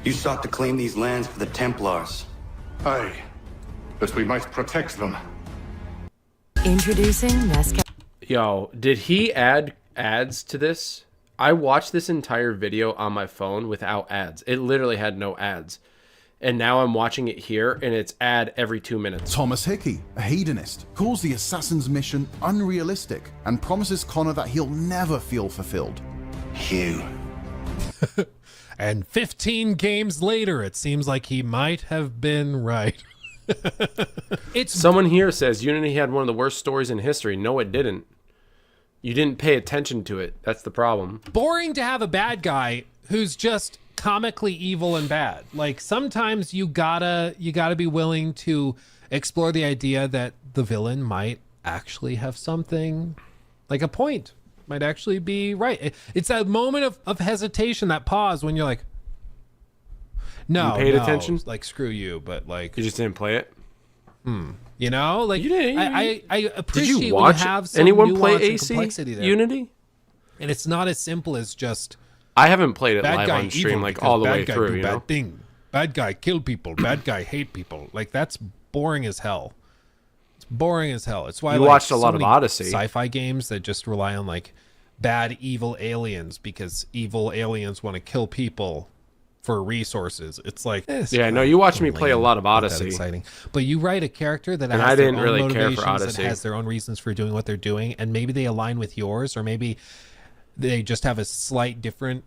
You sought to claim these lands for the Templars. Aye, that we might protect them. Introducing Nesca. Yo, did he add ads to this? I watched this entire video on my phone without ads. It literally had no ads. And now I'm watching it here, and it's ad every 2 minutes. Thomas Hickey, a hedonist, calls the assassin's mission unrealistic and promises Connor that he'll never feel fulfilled. Hugh. And 15 games later, it seems like he might have been right. Someone here says Unity had one of the worst stories in history. No, it didn't. You didn't pay attention to it. That's the problem. Boring to have a bad guy who's just comically evil and bad. Like sometimes you gotta be willing to explore the idea that the villain might actually have something, like a point, might actually be right. It's that moment of hesitation, that pause when you're like, no, you paid attention? Like screw you, but like You just didn't play it? you know, like You didn't. I appreciate Did you when watch you have some anyone nuance play and AC complexity there. Unity? And it's not as simple as just I haven't played it Bad live guy on stream evil like because all the bad way guy through. do You bad know, thing. Bad guy kill people. Bad guy hate people. Like that's boring as hell. It's boring as hell. It's why you like, watched a so lot of many Odyssey. sci-fi games that just rely on like bad evil aliens because evil aliens want to kill people for resources. It's like Yeah, no, you watched me play a lot of not that Odyssey. exciting. But you write a character that And has I their didn't own really care for motivations, Odyssey. that has their own reasons for doing what they're doing, and maybe they align with yours, or maybe they just have a slight different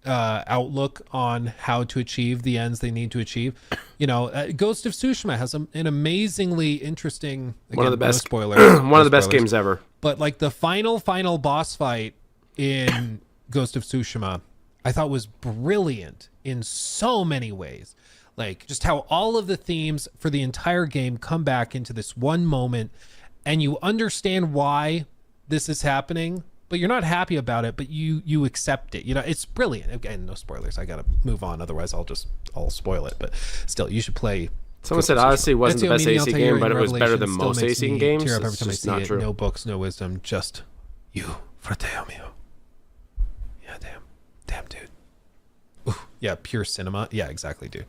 outlook on how to achieve the ends they need to achieve. You know, Ghost of Tsushima has an amazingly interesting, again, One of the best no spoilers, one no of the best spoilers, games ever. but like the final boss fight in Ghost of Tsushima, I thought was brilliant in so many ways. Like just how all of the themes for the entire game come back into this one moment, and you understand why this is happening, but you're not happy about it, but you accept it. You know, it's brilliant. Again, no spoilers. I gotta move on, otherwise I'll spoil it. But still, you should play. Someone said Odyssey wasn't the best Ezio, meaning, AC I'll tell you, game, but in it was better than Revelation most still makes AC me games. tear up every It's time I just see not it. true. No books, no wisdom, just you, fratello mio. Yeah, damn, dude. Ooh, yeah, pure cinema. Yeah, exactly, dude.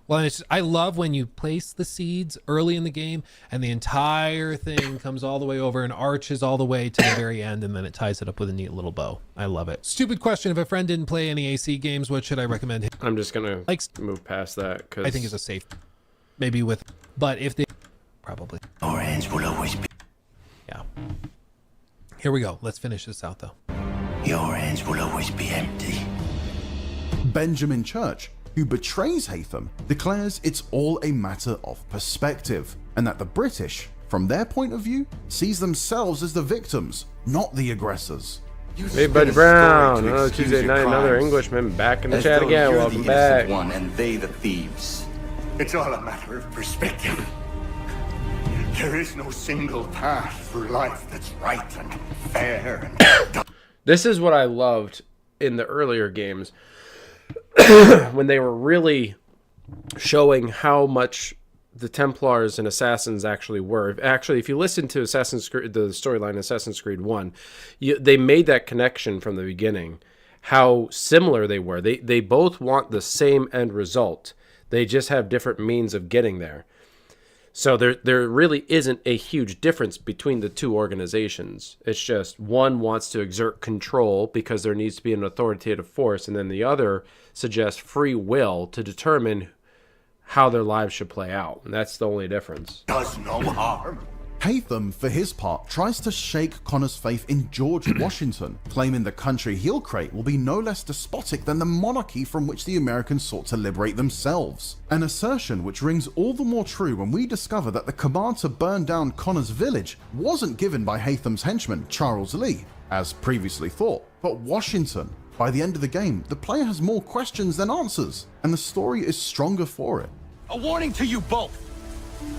Well, and I love when you place the seeds early in the game and the entire thing comes all the way over and arches all the way to the very end, and then it ties it up with a neat little bow. I love it. Stupid question. If a friend didn't play any AC games, what should I recommend him? I'm just gonna Like, move past that because I think it's a safe, maybe with, but if they, probably. Our ends will always be. Yeah. Here we go. Let's finish this out, though. Your ends will always be empty. Benjamin Church, who betrays Haytham, declares it's all a matter of perspective, and that the British, from their point of view, sees themselves as the victims, not the aggressors. Hey, Buddy Brown, another Tuesday night, another Englishman back in the chat again. Welcome back. One and they the thieves. It's all a matter of perspective. There is no single path through life that's right and fair and This is what I loved in the earlier games when they were really showing how much the Templars and Assassins actually were. Actually, if you listen to Assassin's Creed, the storyline Assassin's Creed 1, they made that connection from the beginning, how similar they were. They both want the same end result. They just have different means of getting there. So there really isn't a huge difference between the two organizations. It's just one wants to exert control because there needs to be an authoritative force, and then the other suggests free will to determine how their lives should play out. And that's the only difference. does no harm. Haytham, for his part, tries to shake Connor's faith in George Washington, claiming the country he'll create will be no less despotic than the monarchy from which the Americans sought to liberate themselves. An assertion which rings all the more true when we discover that the command to burn down Connor's village wasn't given by Haytham's henchman, Charles Lee, as previously thought, but Washington. By the end of the game, the player has more questions than answers, and the story is stronger for it. A warning to you both.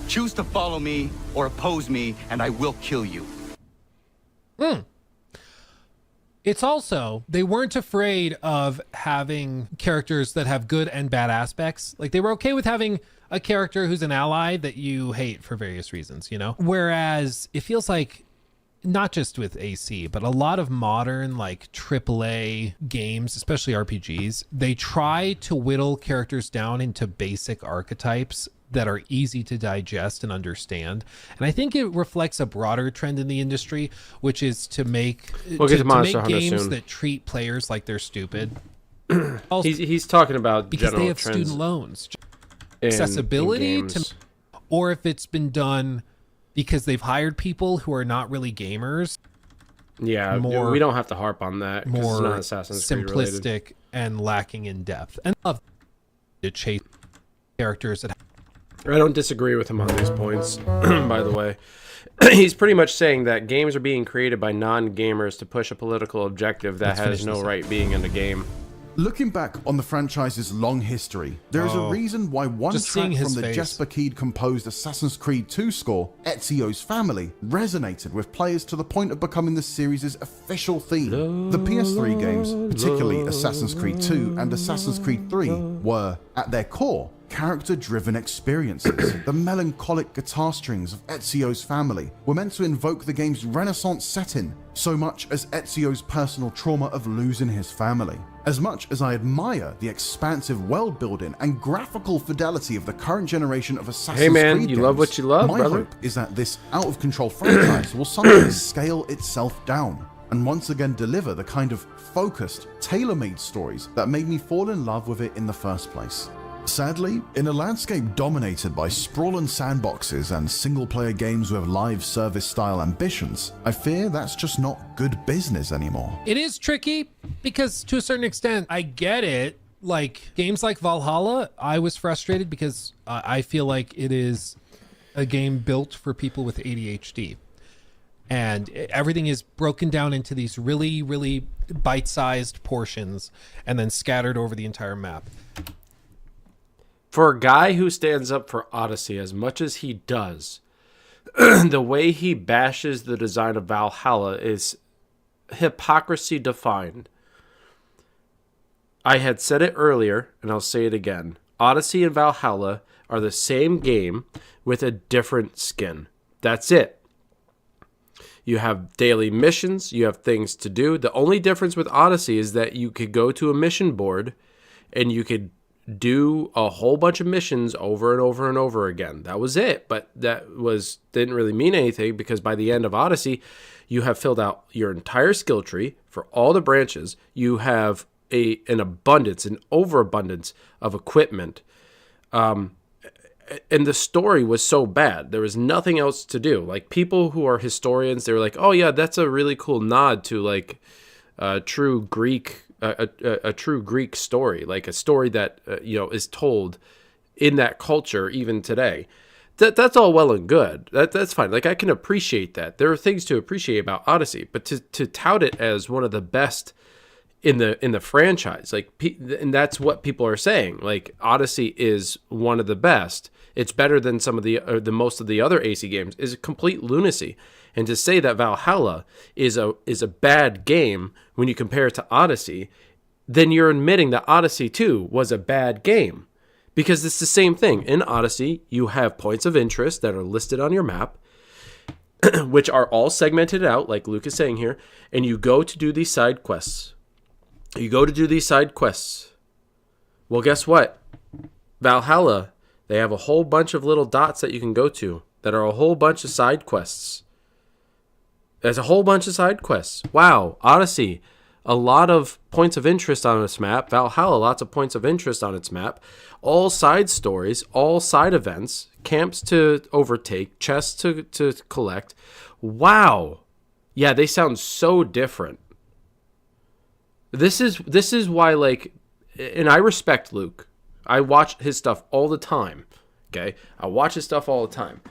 Choose to follow me or oppose me, and I will kill you. It's also, they weren't afraid of having characters that have good and bad aspects. Like, they were okay with having a character who's an ally that you hate for various reasons, you know? Whereas it feels like, not just with AC, but a lot of modern, like, AAA games, especially RPGs, they try to whittle characters down into basic archetypes that are easy to digest and understand. And I think it reflects a broader trend in the industry, which is to make, We'll get to to Monster make Hunter games soon. that treat players like they're stupid. He's talking about Because general they have trends student loans. in Accessibility games. to, or if it's been done because they've hired people who are not really gamers, Yeah, more- we don't have to harp on that because it's more not Assassin's Creed related. simplistic and lacking in depth. And love to chase characters that I don't disagree with him on these points, by the way. He's pretty much saying that games are being created by non-gamers to push a political objective that Let's finish has no this up. right being in the game. Looking back on the franchise's long history, there is a reason why one Just track seeing his from the face. Jesper Kede composed Assassin's Creed 2 score, Ezio's Family, resonated with players to the point of becoming the series' official theme. The PS3 games, particularly Assassin's Creed 2 and Assassin's Creed 3, were, at their core, character-driven experiences. The melancholic guitar strings of Ezio's family were meant to invoke the game's Renaissance setting, so much as Ezio's personal trauma of losing his family. As much as I admire the expansive world building and graphical fidelity of the current generation of Assassin's Hey man, Creed you games, love what you love, my brother. hope is that this out-of-control franchise will someday scale itself down and once again deliver the kind of focused, tailor-made stories that made me fall in love with it in the first place. Sadly, in a landscape dominated by sprawling sandboxes and single-player games with live service-style ambitions, I fear that's just not good business anymore. It is tricky because to a certain extent, I get it. Like games like Valhalla, I was frustrated because I feel like it is a game built for people with ADHD. And everything is broken down into these really, really bite-sized portions and then scattered over the entire map. For a guy who stands up for Odyssey as much as he does, the way he bashes the design of Valhalla is hypocrisy defined. I had said it earlier, and I'll say it again. Odyssey and Valhalla are the same game with a different skin. That's it. You have daily missions, you have things to do. The only difference with Odyssey is that you could go to a mission board and you could do a whole bunch of missions over and over and over again. That was it, but didn't really mean anything because by the end of Odyssey, you have filled out your entire skill tree for all the branches. You have an abundance, an overabundance of equipment. And the story was so bad. There was nothing else to do. Like people who are historians, they were like, "Oh yeah, that's a really cool nod to like a true Greek story, like a story that is told in that culture even today." That's all well and good. That's fine. Like I can appreciate that. There are things to appreciate about Odyssey, but to tout it as one of the best in the franchise, and that's what people are saying. Like Odyssey is one of the best. It's better than some of the most of the other AC games. Is complete lunacy. And to say that Valhalla is a bad game when you compare it to Odyssey, then you're admitting that Odyssey 2 was a bad game. Because it's the same thing. In Odyssey, you have points of interest that are listed on your map, which are all segmented out, like Luke is saying here, and you go to do these side quests. Well, guess what? Valhalla, they have a whole bunch of little dots that you can go to that are a whole bunch of side quests. There's a whole bunch of side quests. Wow, Odyssey, a lot of points of interest on its map. Valhalla, lots of points of interest on its map. All side stories, all side events, camps to overtake, chests to collect. Wow. Yeah, they sound so different. This is why, like, and I respect Luke. I watch his stuff all the time. Okay, I watch his stuff all the time.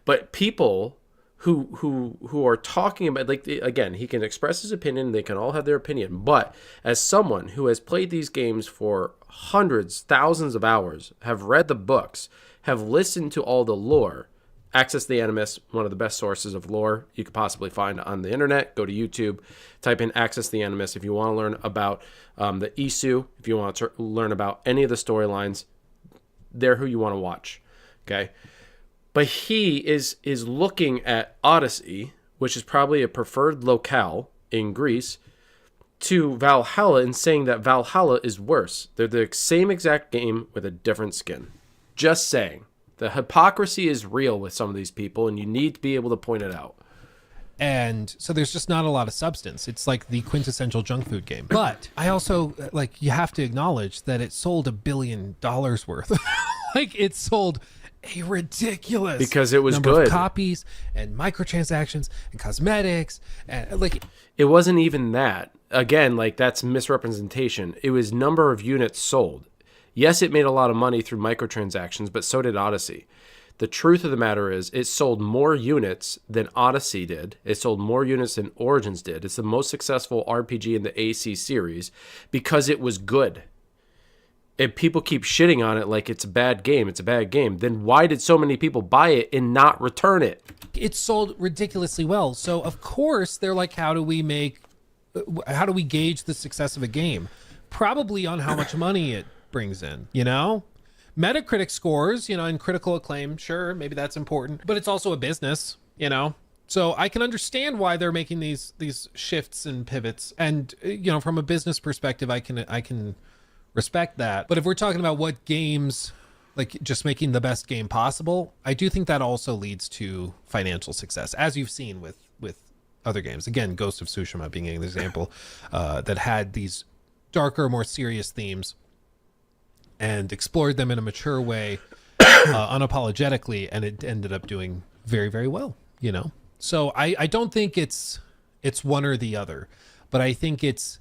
But people who are talking about, like, again, he can express his opinion. They can all have their opinion. But as someone who has played these games for hundreds, thousands of hours, have read the books, have listened to all the lore, Access the Animus, one of the best sources of lore you could possibly find on the internet. Go to YouTube, type in Access the Animus if you want to learn about the Isu, if you want to learn about any of the storylines. They're who you want to watch, okay? But he is looking at Odyssey, which is probably a preferred locale in Greece, to Valhalla and saying that Valhalla is worse. They're the same exact game with a different skin. Just saying. The hypocrisy is real with some of these people, and you need to be able to point it out. And so there's just not a lot of substance. It's like the quintessential junk food game. But I also, like, you have to acknowledge that it sold $1 billion worth. Like, it sold a ridiculous because it was number good of copies and microtransactions and cosmetics, and like it wasn't even that. Again, like, that's misrepresentation. It was number of units sold. Yes, it made a lot of money through microtransactions, but so did Odyssey. The truth of the matter is it sold more units than Odyssey did. It sold more units than Origins did. It's the most successful RPG in the AC series because it was good. And people keep shitting on it like it's a bad game. It's a bad game. Then why did so many people buy it and not return it? It sold ridiculously well. So, of course, they're like, how do we gauge the success of a game? Probably on how much money it brings in, you know? Metacritic scores, and critical acclaim, sure, maybe that's important, but it's also a business, So I can understand why they're making these shifts and pivots, and from a business perspective, I can respect that. But if we're talking about what games, like just making the best game possible, I do think that also leads to financial success, as you've seen with other games. Again, Ghost of Tsushima being an example that had these darker, more serious themes and explored them in a mature way, unapologetically, and it ended up doing very, very well, So I don't think it's one or the other, but I think it's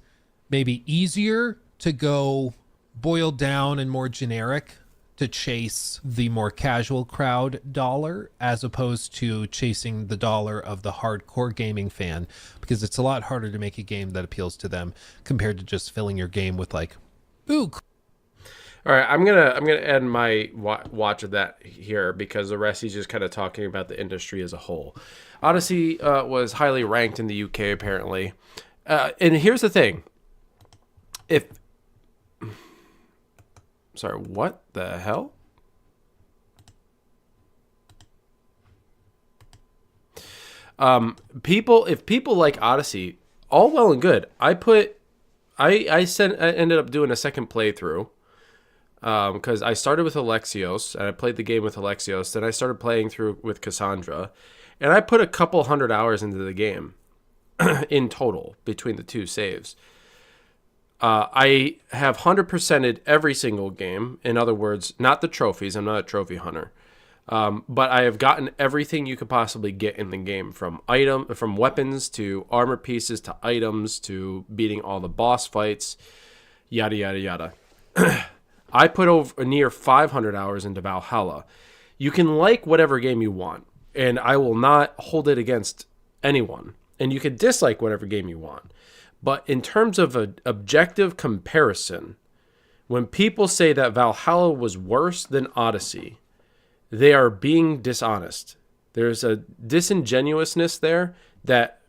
maybe easier to go boiled down and more generic to chase the more casual crowd dollar, as opposed to chasing the dollar of the hardcore gaming fan, because it's a lot harder to make a game that appeals to them compared to just filling your game with like, ooh. All right, I'm gonna add my watch of that here, because the rest he's just kind of talking about the industry as a whole. Odyssey was highly ranked in the UK apparently, and here's the thing: sorry, what the hell? If people like Odyssey, all well and good. I ended up doing a second playthrough. Because I started with Alexios, and I played the game with Alexios, then I started playing through with Cassandra, and I put a couple 100 hours into the game in total between the two saves. I have 100%ed every single game. In other words, not the trophies. I'm not a trophy hunter. But I have gotten everything you could possibly get in the game, from weapons to armor pieces to items to beating all the boss fights, yada, yada, yada. I put over near 500 hours into Valhalla. You can like whatever game you want, and I will not hold it against anyone. And you can dislike whatever game you want. But in terms of an objective comparison, when people say that Valhalla was worse than Odyssey, they are being dishonest. There's a disingenuousness there that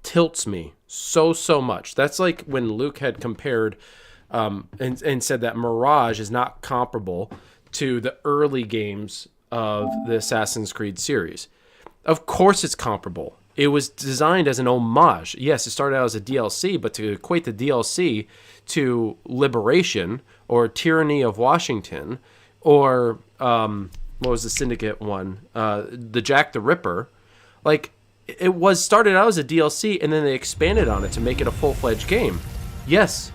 tilts me so much. That's like when Luke had compared and said that Mirage is not comparable to the early games of the Assassin's Creed series. Of course it's comparable. It was designed as an homage. Yes, it started out as a DLC, but to equate the DLC to Liberation or Tyranny of Washington or what was the Syndicate one? The Jack the Ripper. Like, it was started out as a DLC, and then they expanded on it to make it a full-fledged game. Yes,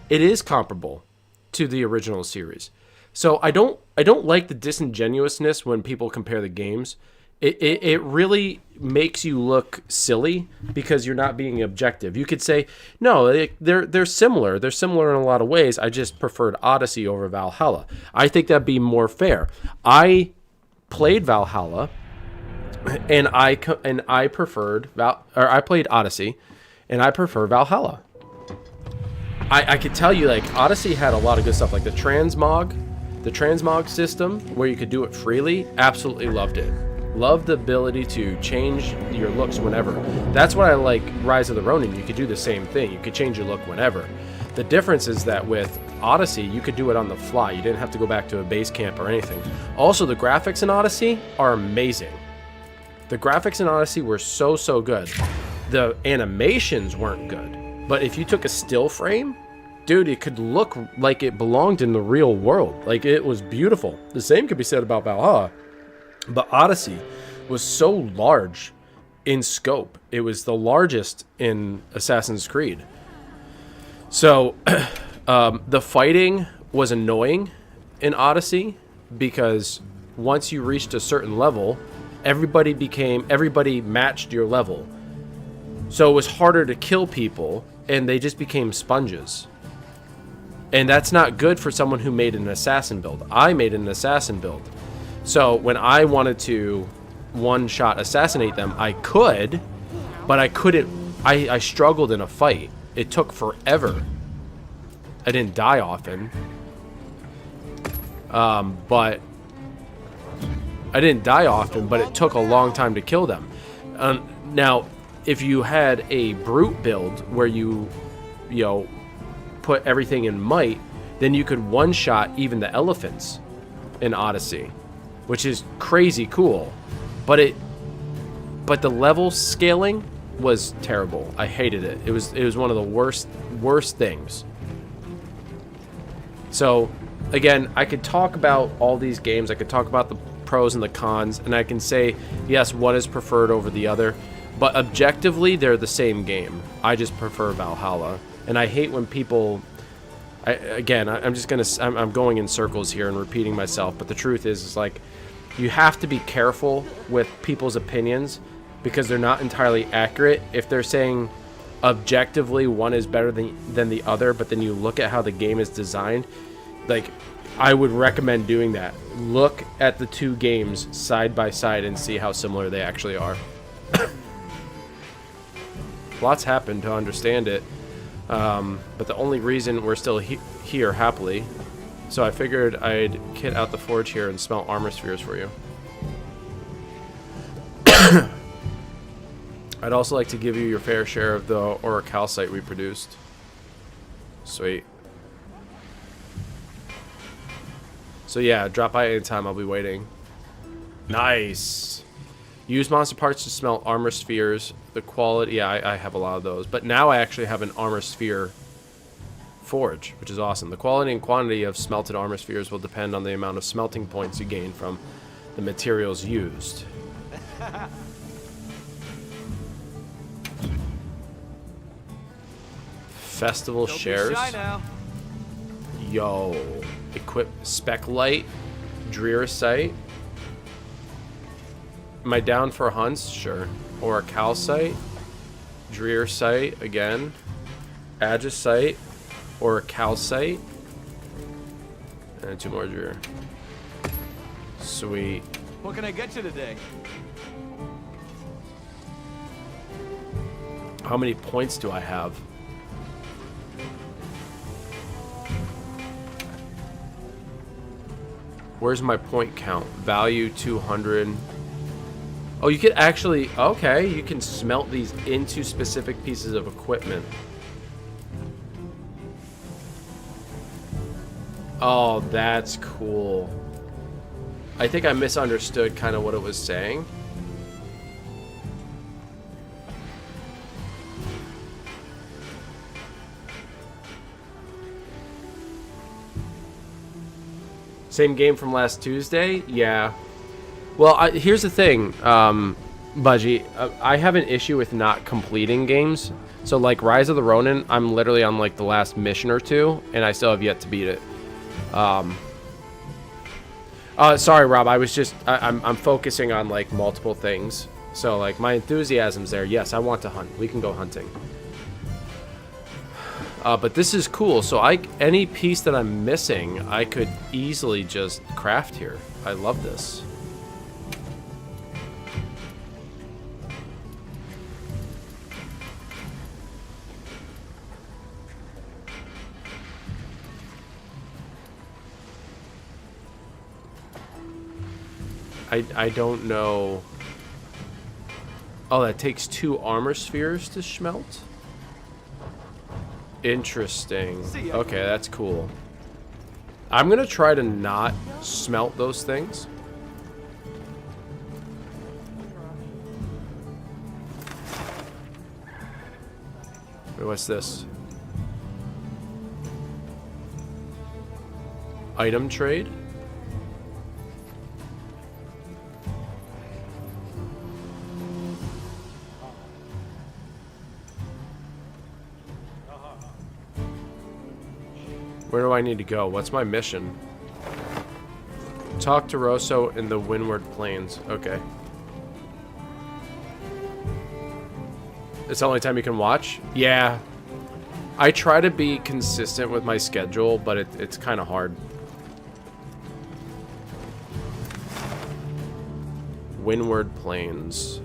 it is comparable to the original series. So I don't like the disingenuousness when people compare the games. It really makes you look silly because you're not being objective. You could say, no, they're similar. They're similar in a lot of ways. I just preferred Odyssey over Valhalla. I think that'd be more fair. I played Valhalla, and I played Odyssey, and I prefer Valhalla. I could tell you, like, Odyssey had a lot of good stuff, like the transmog system where you could do it freely. Absolutely loved it. Loved the ability to change your looks whenever. That's what I like Rise of the Ronin. You could do the same thing. You could change your look whenever. The difference is that with Odyssey, you could do it on the fly. You didn't have to go back to a base camp or anything. Also, the graphics in Odyssey are amazing. The graphics in Odyssey were so good. The animations weren't good. But if you took a still frame, dude, it could look like it belonged in the real world. Like, it was beautiful. The same could be said about Valhalla. But Odyssey was so large in scope. It was the largest in Assassin's Creed. So, the fighting was annoying in Odyssey because once you reached a certain level, everybody matched your level. So it was harder to kill people, and they just became sponges. And that's not good for someone who made an assassin build. I made an assassin build. So when I wanted to one-shot assassinate them, I could, but I couldn't. I struggled in a fight. It took forever. I didn't die often. But it took a long time to kill them. Now, if you had a brute build where you put everything in might, then you could one-shot even the elephants. in Odyssey, which is crazy cool. But the level scaling was terrible. I hated it. It was one of the worst things. So again, I could talk about all these games. I could talk about the pros and the cons, and I can say yes, one is preferred over the other, but objectively they're the same game. I just prefer Valhalla, and I hate when people. I'm going in circles here and repeating myself, but the truth is like, you have to be careful with people's opinions because they're not entirely accurate. If they're saying objectively one is better than the other, but then you look at how the game is designed, like, I would recommend doing that. Look at the two games side by side and see how similar they actually are. Lots happened to understand it. But the only reason we're still here happily, so I figured I'd kit out the forge here and smelt armor spheres for you. I'd also like to give you your fair share of the orichalcite we produced. Sweet. So yeah, drop by anytime, I'll be waiting. Nice. Use monster parts to smelt armor spheres. The quality, yeah, I have a lot of those. But now I actually have an armor sphere forge, which is awesome. The quality and quantity of smelted armor spheres will depend on the amount of smelting points you gain from the materials used. Festival shares. Yo. Equip spec light. Drearicite. Am I down for hunts? Sure. Orichalcite. Drearicite again. Agisite. Orichalcite. And 2 more Drear. Sweet. What can I get you today? How many points do I have? Where's my point count? Value 200. Oh, you could actually... Okay, you can smelt these into specific pieces of equipment. Oh, that's cool. I think I misunderstood kind of what it was saying. Same game from last Tuesday? Yeah. Well, here's the thing, Budgie. I have an issue with not completing games. So, like, Rise of the Ronin, I'm literally on, like, the last mission or two, and I still have yet to beat it. Sorry, Rob. I was just... I'm focusing on, like, multiple things. So, like, my enthusiasm's there. Yes, I want to hunt. We can go hunting. But this is cool. So any piece that I'm missing, I could easily just craft here. I love this. I don't know. Oh, that takes 2 armor spheres to smelt? Interesting. Okay, that's cool. I'm gonna try to not smelt those things. Wait, what's this? Item trade? Where do I need to go? What's my mission? Talk to Rosso in the Windward Plains. Okay. It's the only time you can watch? Yeah. I try to be consistent with my schedule, but it's kind of hard. Windward Plains.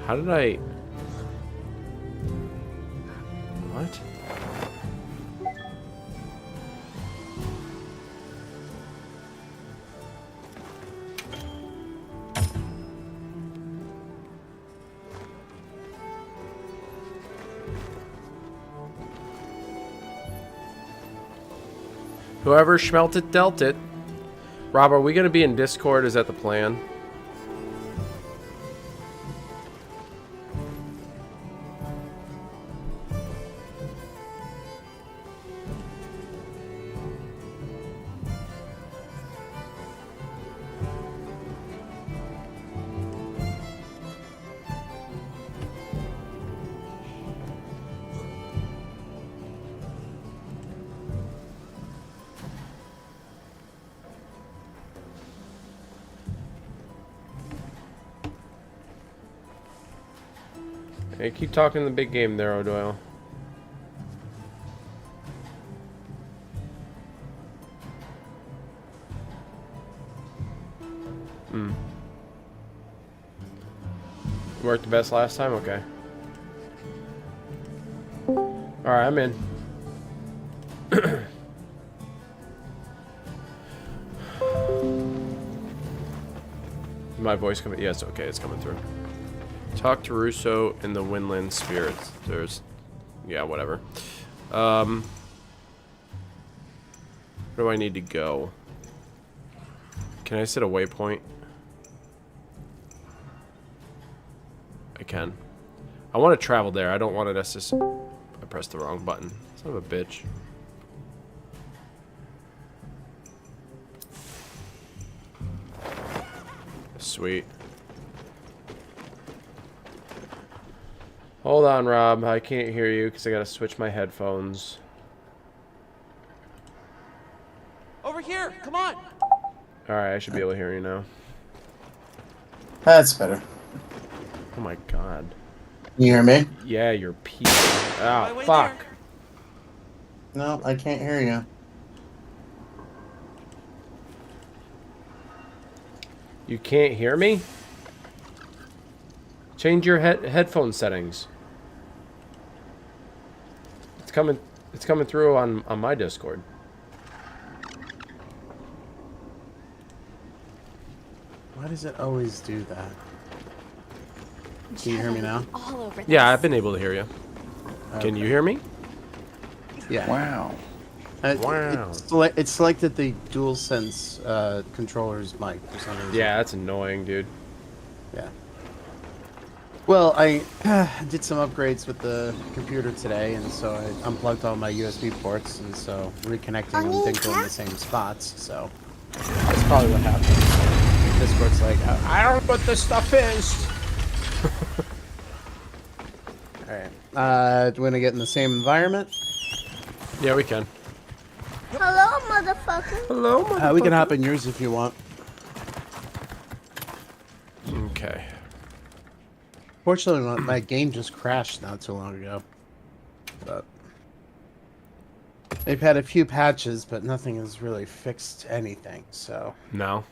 How did I... What? Whoever smelt it, dealt it. Rob, are we going to be in Discord? Is that the plan? Hey, keep talking the big game there, O'Doyle. Worked the best last time? Okay. Alright, I'm in. My voice coming? Yes, okay, it's coming through. Talk to Russo in the Winland Spirits. There's... yeah, whatever. Where do I need to go? Can I set a waypoint? I can. I want to travel there. I don't want it to... I pressed the wrong button. Son of a bitch. Sweet. Hold on, Rob. I can't hear you because I gotta switch my headphones. Over here! Come on! Alright, I should be able to hear you now. That's better. Oh my god. You hear me? Yeah, you're piece. Ah, fuck. No, I can't hear you. You can't hear me? Change your headphone settings. It's coming through on my Discord. Why does it always do that? Can you hear me now? Yeah, I've been able to hear you. Okay. Can you hear me? Yeah. Wow. Wow. It's selected the DualSense controller's mic for some reason. Yeah, that's annoying, dude. Yeah. Well, I did some upgrades with the computer today, and so I unplugged all my USB ports, and so reconnecting them didn't go in the same spots, so that's probably what happened. Discord's like, I don't know what this stuff is. Alright. Do we want to get in the same environment? Yeah, we can. Hello, motherfucker. Hello, motherfucker. We can hop in yours if you want. Okay. Fortunately, my game just crashed not too long ago. But they've had a few patches, but nothing has really fixed anything, so... No?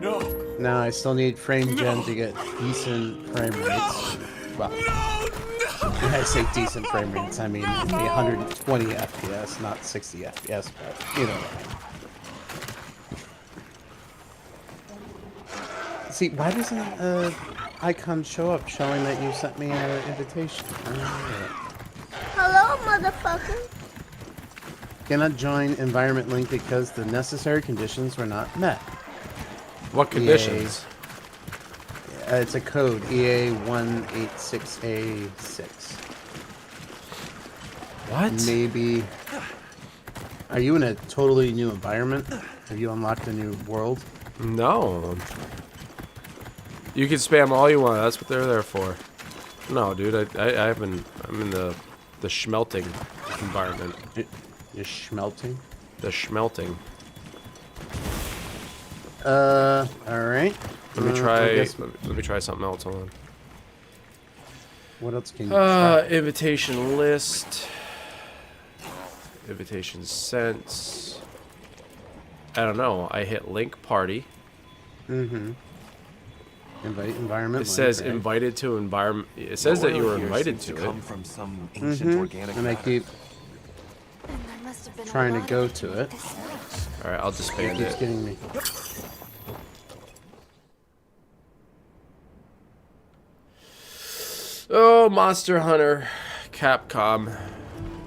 No. No, I still need frame gen to get decent frame rates. Well, when I say decent frame rates, I mean 120 FPS, not 60 FPS, but you know what I mean. See, why doesn't an icon show up showing that you sent me an invitation? Hello, motherfucker. Cannot join environment link because the necessary conditions were not met. What conditions? It's a code, EA186A6. What? Maybe... Are you in a totally new environment? Have you unlocked a new world? No. You can spam all you want. That's what they're there for. No, dude. I haven't... I'm in the schmelting environment. You're schmelting? The schmelting. Alright. Let me try. Let me try something else. Hold on. What else can you try? Invitation list. Invitation sent. I don't know. I hit link party. Mm-hmm. Invite environment. It says invited to environment. It says that you were invited to it. Come from some ancient organic and I keep trying to go to it. All right, I'll disband it. It keeps getting me. Oh, Monster Hunter, Capcom.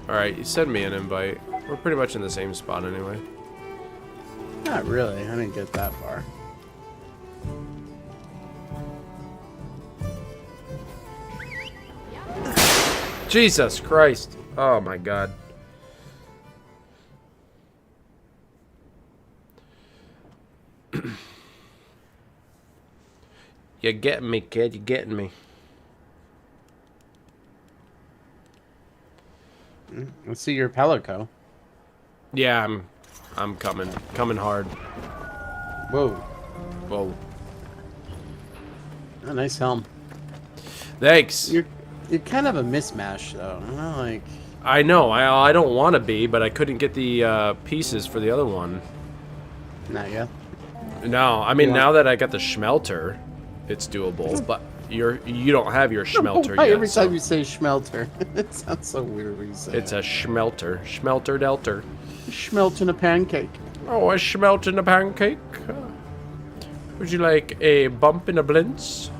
All right, you send me an invite. We're pretty much in the same spot anyway. Not really. I didn't get that far. Jesus Christ. Oh my god. You're getting me, kid. You're getting me. Let's see your Pelico. Yeah, I'm coming. Coming hard. Whoa. Whoa. Oh, nice helm. Thanks. You're kind of a mismatch, though. You know, like. I know. I don't want to be, but I couldn't get the pieces for the other one. Not yet. No, I mean now that I got the Schmelter, it's doable. But you don't have your Schmelter yet. Every time you say Schmelter, it sounds so weird when you say it's a Schmelter. Schmelter Delter. Schmelting a pancake. Oh, a Schmelting a pancake. Would you like a bump in a blintz?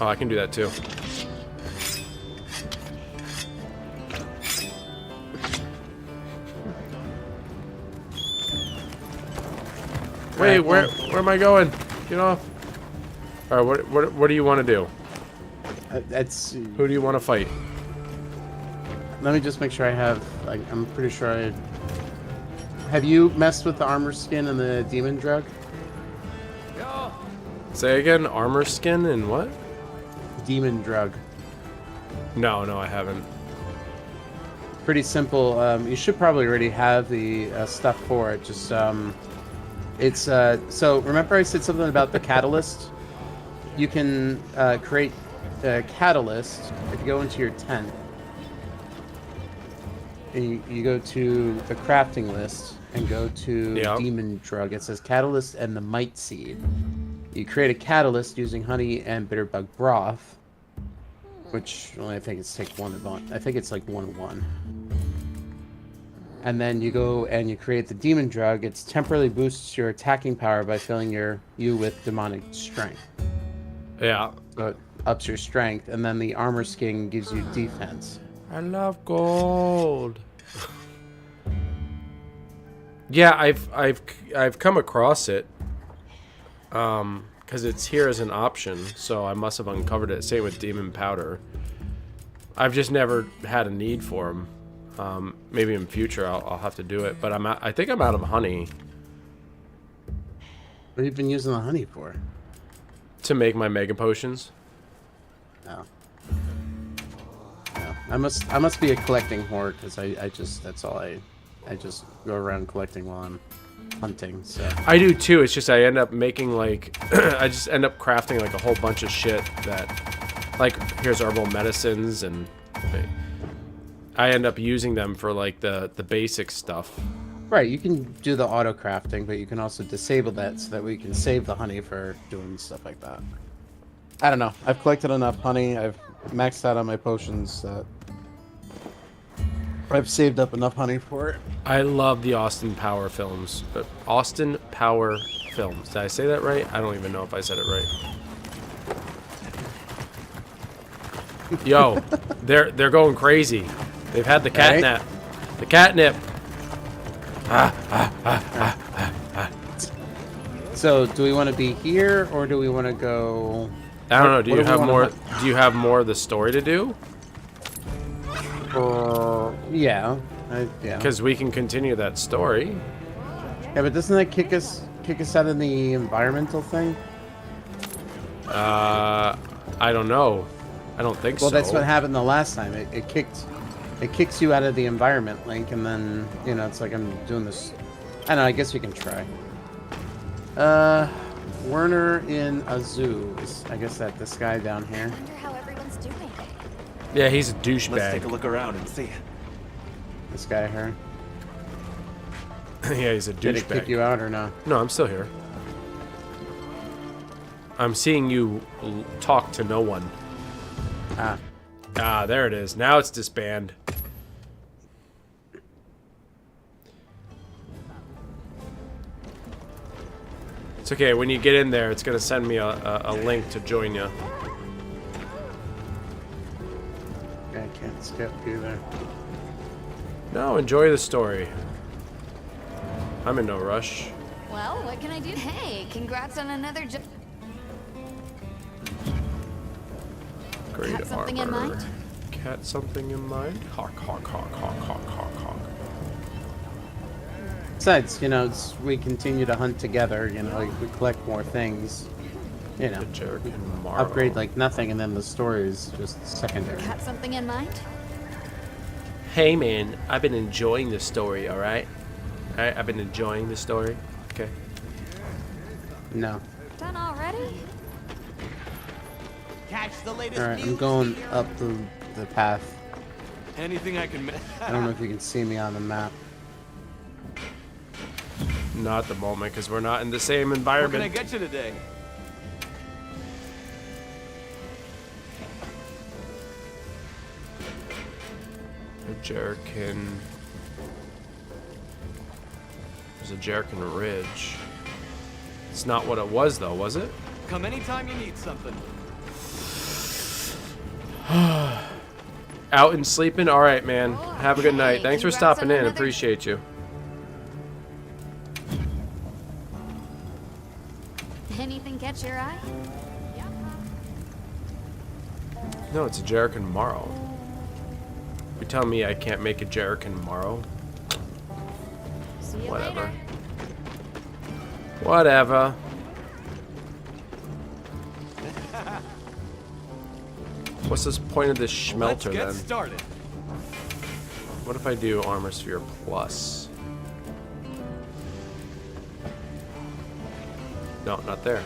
Oh, I can do that too. Wait, where am I going? Get off. All right, what do you want to do? Who do you want to fight? Let me just make sure I have. I'm pretty sure I. Have you messed with the armor skin and the demon drug? Say again, armor skin and what? Demon drug. No, I haven't. Pretty simple. You should probably already have the stuff for it. Just it's so remember I said something about the catalyst. You can create a catalyst if you go into your tent. And you go to the crafting list and go to demon drug. It says catalyst and the might seed. You create a catalyst using honey and bitterbug broth, which I think it's take 1 of 1. I think it's like 1-1. And then you go and you create the demon drug. It temporarily boosts your attacking power by filling you with demonic strength. Yeah. So it ups your strength, and then the armor skin gives you defense. I love gold. Yeah, I've come across it. Because it's here as an option, so I must have uncovered it. Same with demon powder. I've just never had a need for them. Maybe in future I'll have to do it, but I think I'm out of honey. What have you been using the honey for? To make my mega potions. No. I must be a collecting whore because I just that's all I just go around collecting while I'm hunting. So I do too. It's just I end up making like I just end up crafting like a whole bunch of shit that like here's herbal medicines and I end up using them for like the basic stuff. Right, you can do the auto crafting, but you can also disable that so that we can save the honey for doing stuff like that. I don't know. I've collected enough honey. I've maxed out on my potions that I've saved up enough honey for it. I love the Austin Power films. Austin Power films. Did I say that right? I don't even know if I said it right. Yo, they're going crazy. They've had the catnip. Right? The catnip. So, do we want to be here or do we want to go? I don't know. Do you have more? Do you have more of the story to do? Yeah. Yeah. Because we can continue that story. Yeah, but doesn't that kick us out of the environmental thing? I don't know. I don't think so. Well, that's what happened the last time. It kicks you out of the environment link, and then it's like I'm doing this. I don't know. I guess we can try. Werner in Azu. I guess this guy down here. I wonder how everyone's doing. Yeah, he's a douchebag. Let's take a look around and see. This guy here. Yeah, he's a douchebag. Did it kick you out or no? No, I'm still here. I'm seeing you talk to no one. Ah, there it is. Now it's disband. It's okay. When you get in there, it's gonna send me a link to join you. I can't skip either. No, enjoy the story. I'm in no rush. Well, what can I do? Hey, congrats on another job. Great Got something in armor. mind? Cat something in mind? Hawk, hawk, hawk, hawk, hawk, hawk, hawk. Besides, you know, we continue to hunt together. You know, we collect more things. You know, upgrade like nothing, and then the story is just secondary. Got something in mind? Hey man, I've been enjoying the story, alright? Alright, I've been enjoying the story. Okay. No. Done already? Catch the latest Alright, I'm news going here. up the path. Anything I can. I don't know if you can see me on the map. Not at the moment, because we're not in the same What environment. can I get you today? Jerkin. There's a Jerkin Ridge. It's not what it was, though, was it? Come anytime you need something. Out and sleeping? Alright, man. Have a good night. hey, Thanks for congrats stopping on in. another- Appreciate you. Anything catch your eye? No, it's a Jerkin Morrow. You're telling me I can't make a Jerkin Morrow? See you Whatever. later. Whatever. What's this point of this schmelter Let's get then? started. What if I do Armor Sphere Plus? No, not there.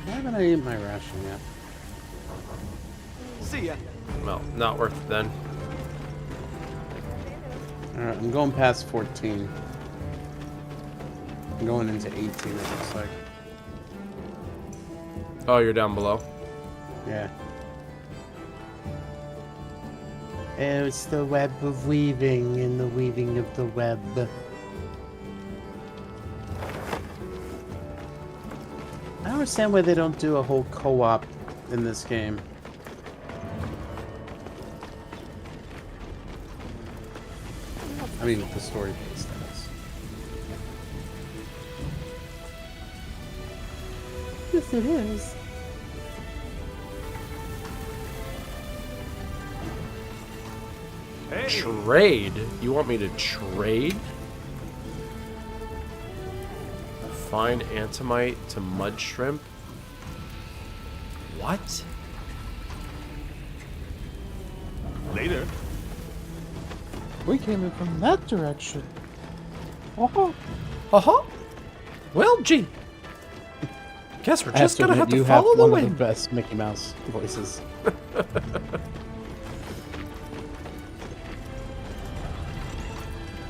Why haven't I eaten my ration yet? See ya. Well, not worth it then. Alright, I'm going past 14. I'm going into 18, it looks like. Oh, you're down below. Yeah. Oh, it's the web of weaving and the weaving of the web. I don't understand why they don't do a whole co-op in this game. I mean, the story-based, that is. Yes, it is. Hey. Trade? You want me to trade? Find Antimite to Mud Shrimp? What? Later. We came in from that direction. Oh, Well, gee. Guess we're I have just gonna admit, have to you follow have the one of wind. the best Mickey Mouse voices.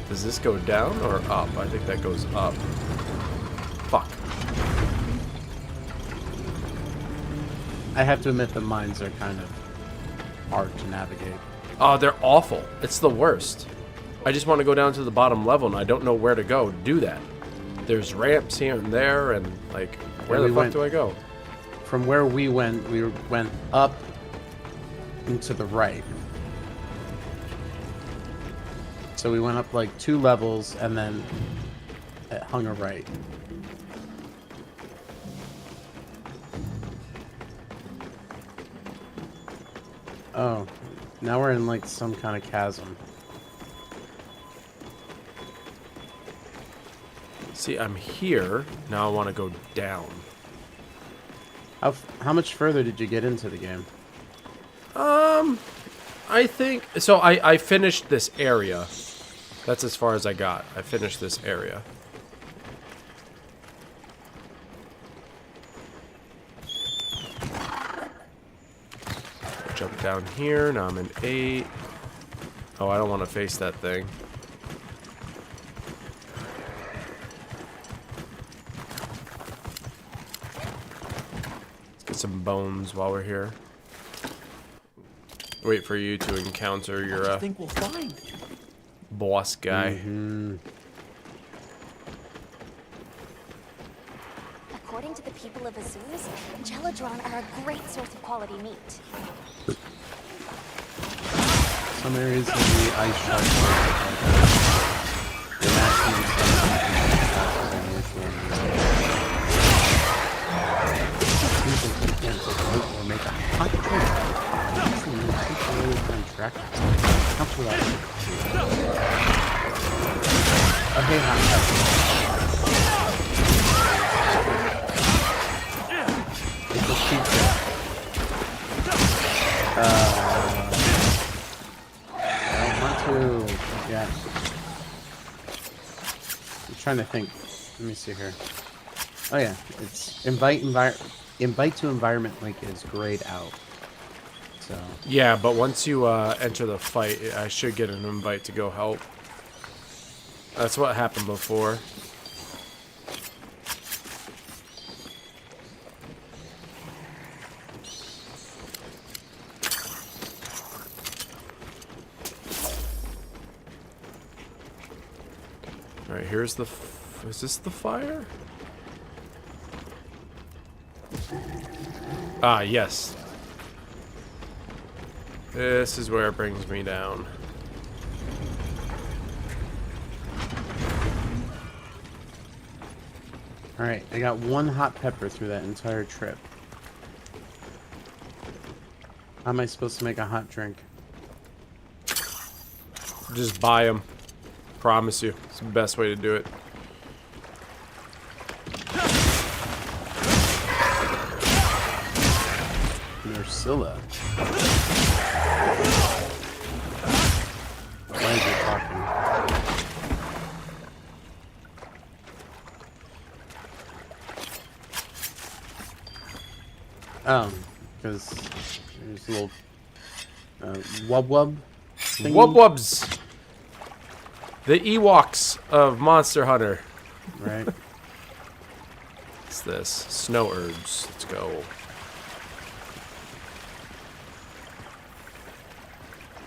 Does this go down or up? I think that goes up. Fuck. I have to admit the mines are kind of hard to navigate. Oh, they're awful. It's the worst. I just want to go down to the bottom level and I don't know where to go to do that. There's ramps here and there and like, where the fuck do I go? From where we went up and to the right. So we went up like 2 levels and then it hung a right. Oh, now we're in like some kind of chasm. See, I'm here. Now I want to go down. How much further did you get into the game? I think so. I finished this area. That's as far as I got. I finished this area. Jump down here. Now I'm in 8. Oh, I don't want to face that thing. Let's get some bones while we're here. Wait for you to encounter your I think we'll find. boss guy. According according to the people of Azuz, Geladron are a great source of quality meat. Some areas of the ice shelf the maximum or make a hot drink. Okay, hot pepper. It's a pizza. I don't want to. Yeah. I'm trying to think. Let me see here. Oh yeah, it's invite to environment link is grayed out. So. Yeah, but once you enter the fight, I should get an invite to go help. That's what happened before. All right, here's the. Is this the fire? Ah, yes. This is where it brings me down. Alright, I got one hot pepper through that entire trip. How am I supposed to make a hot drink? Just buy them. Promise you. It's the best way to do it. Ursula. Why is he talking? Oh, because there's a little wub thingy. Wub-wubs! The Ewoks of Monster Hunter. Right. What's this? Snow herbs. Let's go.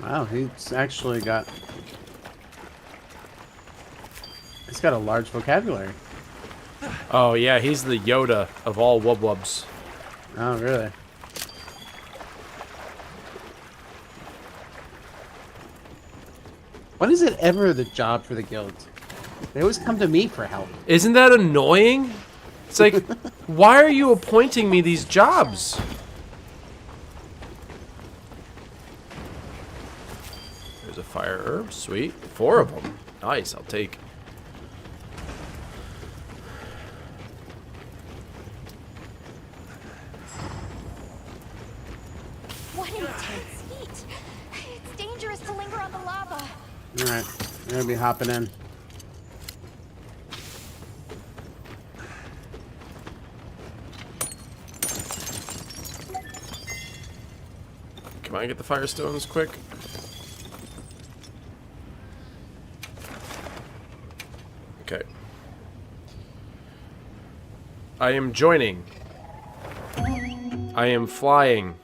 Wow, he's actually got... He's got a large vocabulary. Oh, yeah, he's the Yoda of all wub-wubs. Oh, really? When is it ever the job for the guild? They always come to me for help. Isn't that annoying? It's like, why are you appointing me these jobs? There's a fire herb. Sweet. 4 of them. Nice, I'll take. What intense heat! It's dangerous to linger on the lava. Alright, I'm gonna be hopping in. Can I get the firestones quick? Okay. I am joining. I am flying.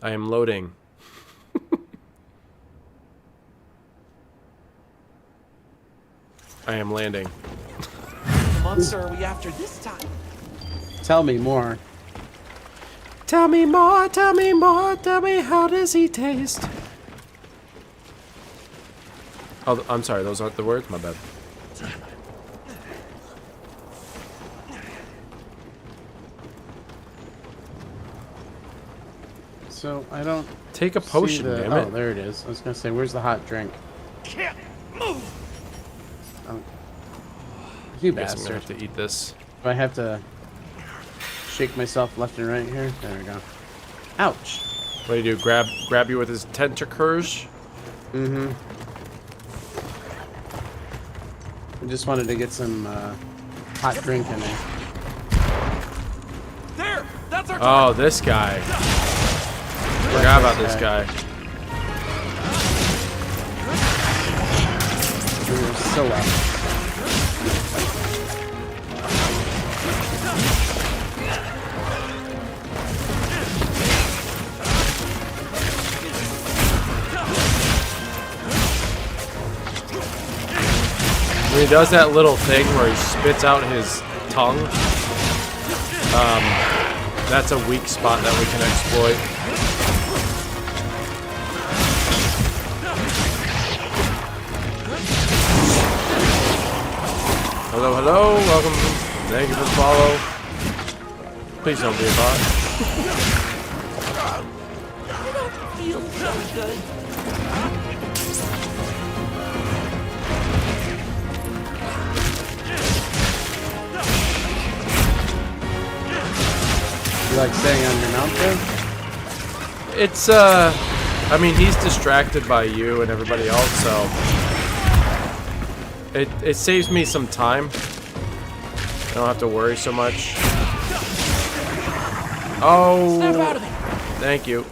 I am loading. I am landing. What monster are we after this time? Tell me more. Tell me more, tell me more, tell me how does he taste? Oh, I'm sorry, those aren't the words? My bad. So, I don't... Take a potion, damn it. Oh, there it is. I was gonna say, where's the hot drink? Can't move! Oh. You I guess I'm bastard. gonna have to eat this. Do I have to shake myself left and right here? There we go. Ouch. What do you do? Grab you with his tentacles? Mm-hmm. I just wanted to get some hot drink in there. There! That's our Oh, this guy. Forgot about this guy. Ursula. he does that little thing where he spits out his tongue, that's a weak spot that we can exploit. Hello, hello, welcome. Thank you for the follow. Please don't be a bot. Feel so good. You like staying on your mount there? It's, I mean, he's distracted by you and everybody else, so it saves me some time. I don't have to worry so much. Oh, thank you.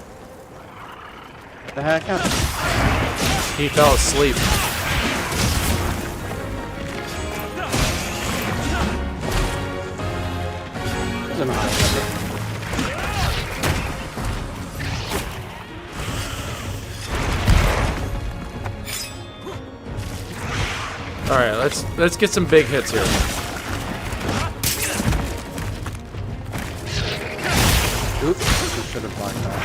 The heck happened? He fell asleep. Doesn't matter. All right, let's get some big hits here. Oops, we should have blocked that.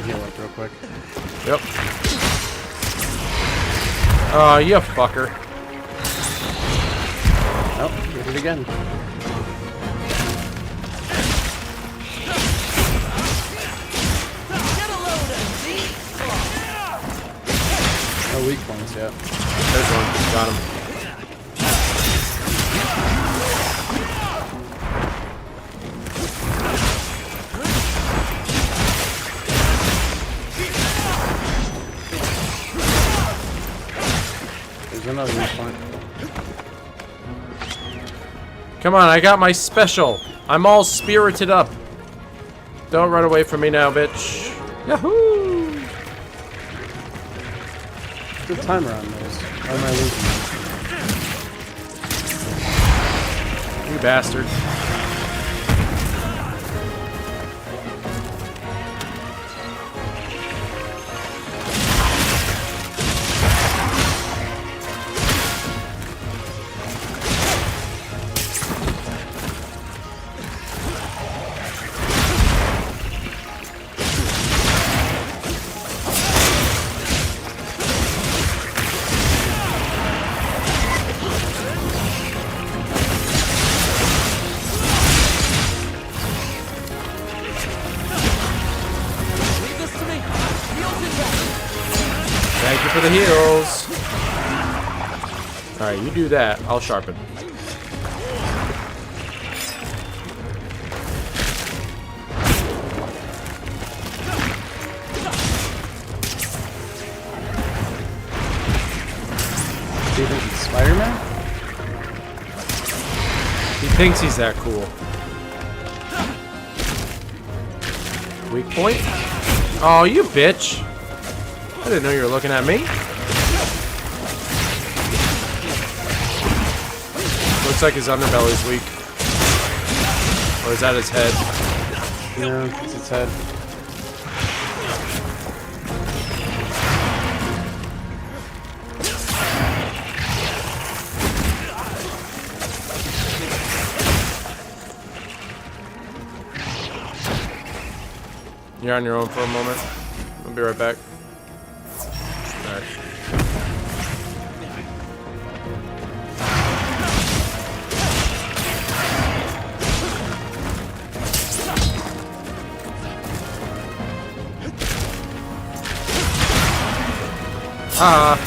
Heal up real quick. Yep. Oh, you fucker. Oh, did it again. No weak points yet. There's one. Got him. Another weak point. Come on, I got my special. I'm all spirited up. Don't run away from me now, bitch. Yahoo! Good timer on those. Why am I losing? You bastard. Thank you for the heals. Alright, you do that. I'll sharpen. Do you think he's Spider-Man? He thinks he's that cool. Weak point? Oh, you bitch. I didn't know you were looking at me. Looks like his underbelly's weak. Or is that his head? No, it's its head. You're on your own for a moment. I'll be right back. Alright.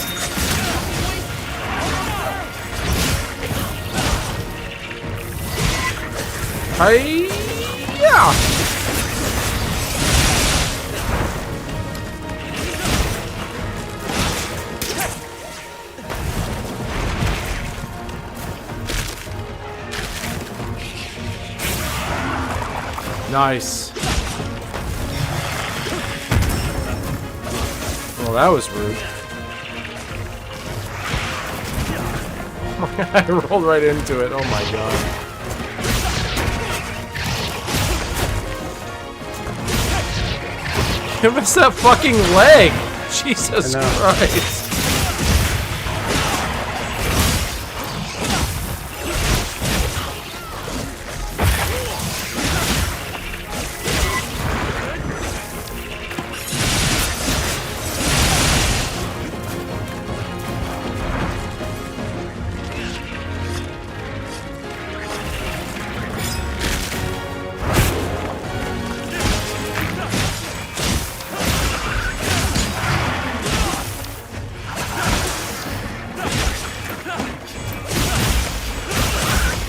Hi-ya! Nice. Well, that was rude. my god, I rolled right into it. Oh my god. Give us that fucking leg! Jesus Christ.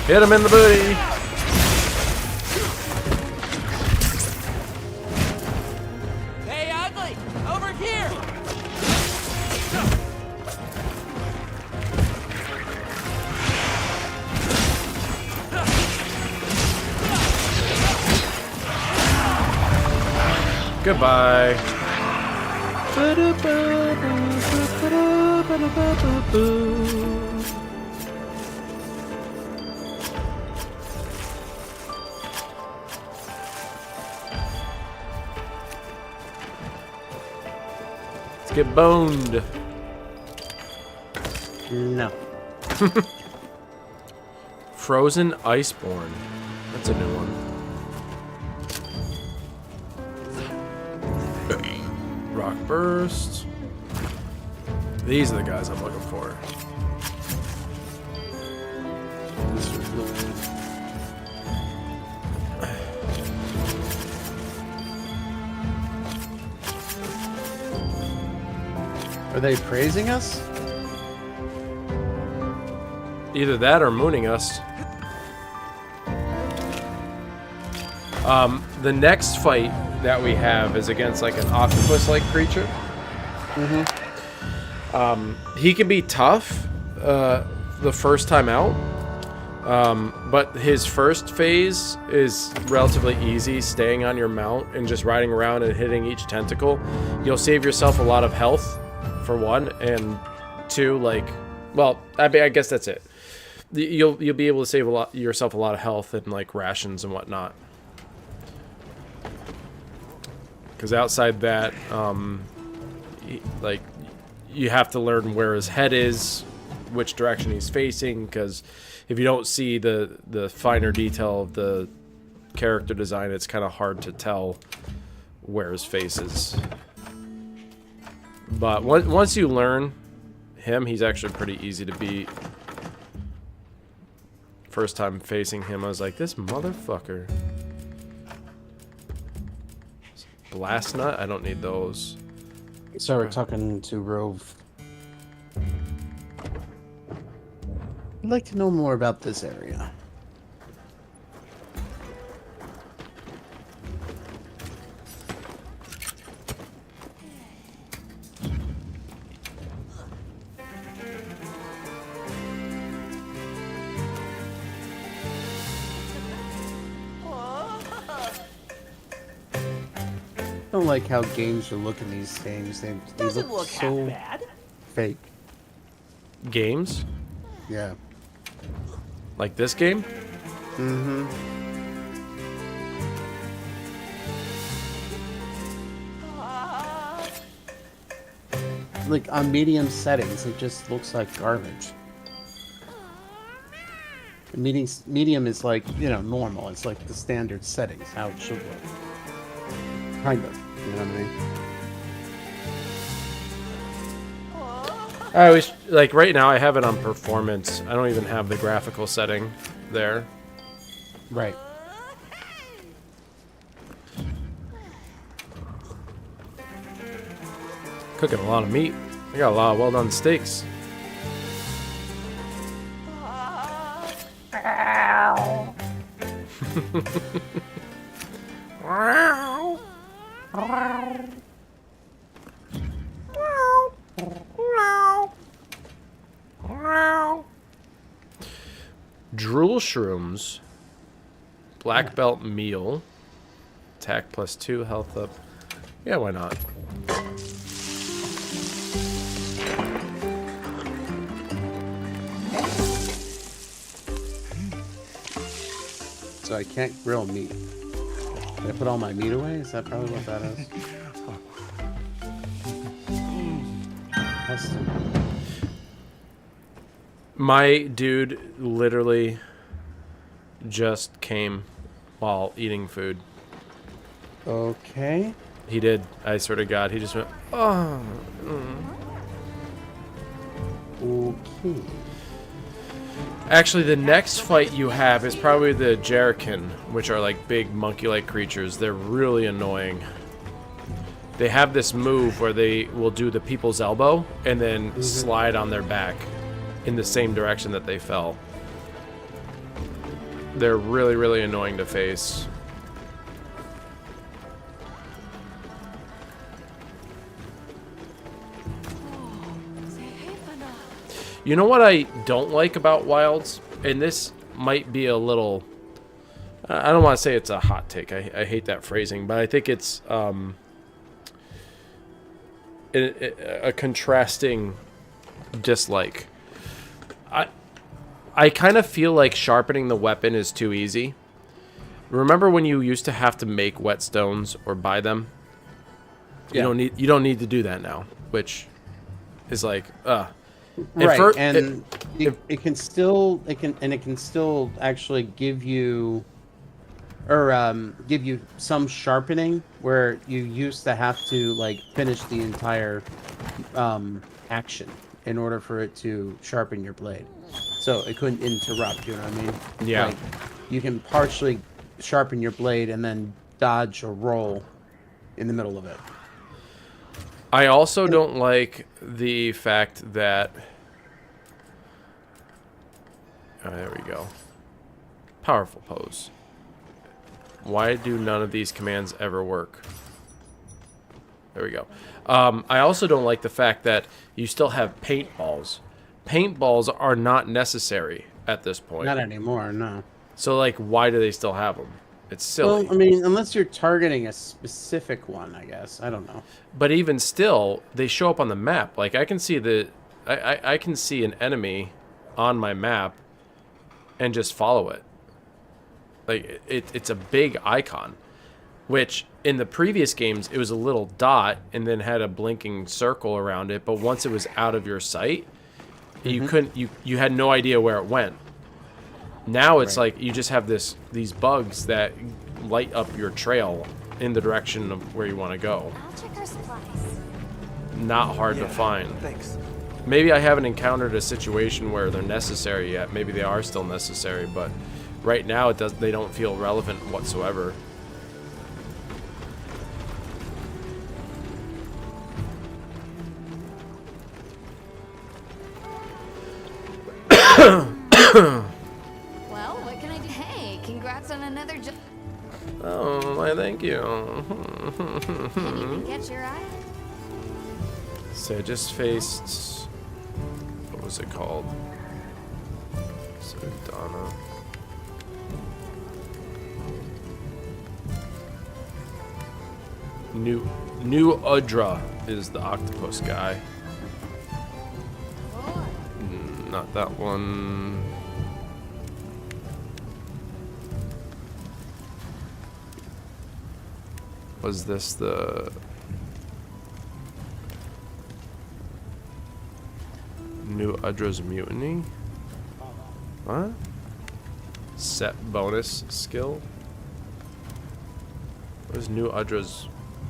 Hit him in the booty. Hey, Ugly! Over here! Goodbye. Let's get boned. No. Frozen Iceborne. That's a new one. Rock Burst. These are the guys I'm looking for. Are they praising us? Either that or mooning us. The next fight that we have is against like an octopus-like creature. He can be tough the first time out, but his first phase is relatively easy, staying on your mount and just riding around and hitting each tentacle. You'll save yourself a lot of health, for one, and two, like, well, I guess that's it. You'll be able to save yourself a lot of health and like rations and whatnot. Because outside that, like, you have to learn where his head is, which direction he's facing, because if you don't see the finer detail of the character design, it's kind of hard to tell where his face is. But once you learn him, he's actually pretty easy to beat. First time facing him, I was like, this motherfucker. Blast Nut? I don't need those. So we're talking to Rove. I'd like to know more about this area. I don't like how games are looking these games. They Doesn't look so half bad. fake. Games? Yeah. Like this game? Mm-hmm. Like on medium settings, it just looks like garbage. Medium is like, you know, normal. It's like the standard settings, how it should look. Kind of, you know what I mean? I always, like, right now I have it on performance. I don't even have the graphical setting there. Right. Cooking a lot of meat. I got a lot of well done steaks. Drool shrooms. Black belt meal. Attack +2, health up. Yeah, why not? so I can't grill meat. Did I put all my meat away? Is that probably what that is? My dude literally just came while eating food. Okay. He did. I swear to God, he just went, oh. Okay. Actually, the next fight you have is probably the Jerrican, which are like big monkey-like creatures. They're really annoying. They have this move where they will do the people's elbow and then slide on their back in the same direction that they fell. They're really, really annoying to face. You know what I don't like about Wilds? And this might be a little... I don't want to say it's a hot take. I hate that phrasing. But I think it's a contrasting dislike. I kind of feel like sharpening the weapon is too easy. Remember when you used to have to make whetstones or buy them? You don't need to do that now, which is like Right, and it can still actually give you some sharpening where you used to have to like finish the entire action in order for it to sharpen your blade. So it couldn't interrupt, you know what I mean? Yeah. Like, you can partially sharpen your blade and then dodge or roll in the middle of it. I also don't like the fact that... Oh, there we go. Powerful pose. Why do none of these commands ever work? There we go. I also don't like the fact that you still have paintballs. Paintballs are not necessary at this point. Not anymore, no. So, like, why do they still have them? It's silly. Well, I mean, unless you're targeting a specific one, I guess. I don't know. But even still, they show up on the map. Like, I can see I can see an enemy on my map and just follow it. Like, it's a big icon. Which, in the previous games, it was a little dot and then had a blinking circle around it. But once it was out of your sight, you couldn't... You had no idea where it went. Now it's like you just have these bugs that light up your trail in the direction of where you want to go. I'll check our supplies. Not hard to find. Thanks. Maybe I haven't encountered a situation where they're necessary yet. Maybe they are still necessary, but right now they don't feel relevant whatsoever. Well, what can I do? Hey, congrats on another job. Oh, why thank you. Anything catch your eye? So I just faced... What was it called? So Donna. New Udra is the octopus guy. Not that one. Was this the... New Udra's Mutiny? What? Set bonus skill? What is New Udra's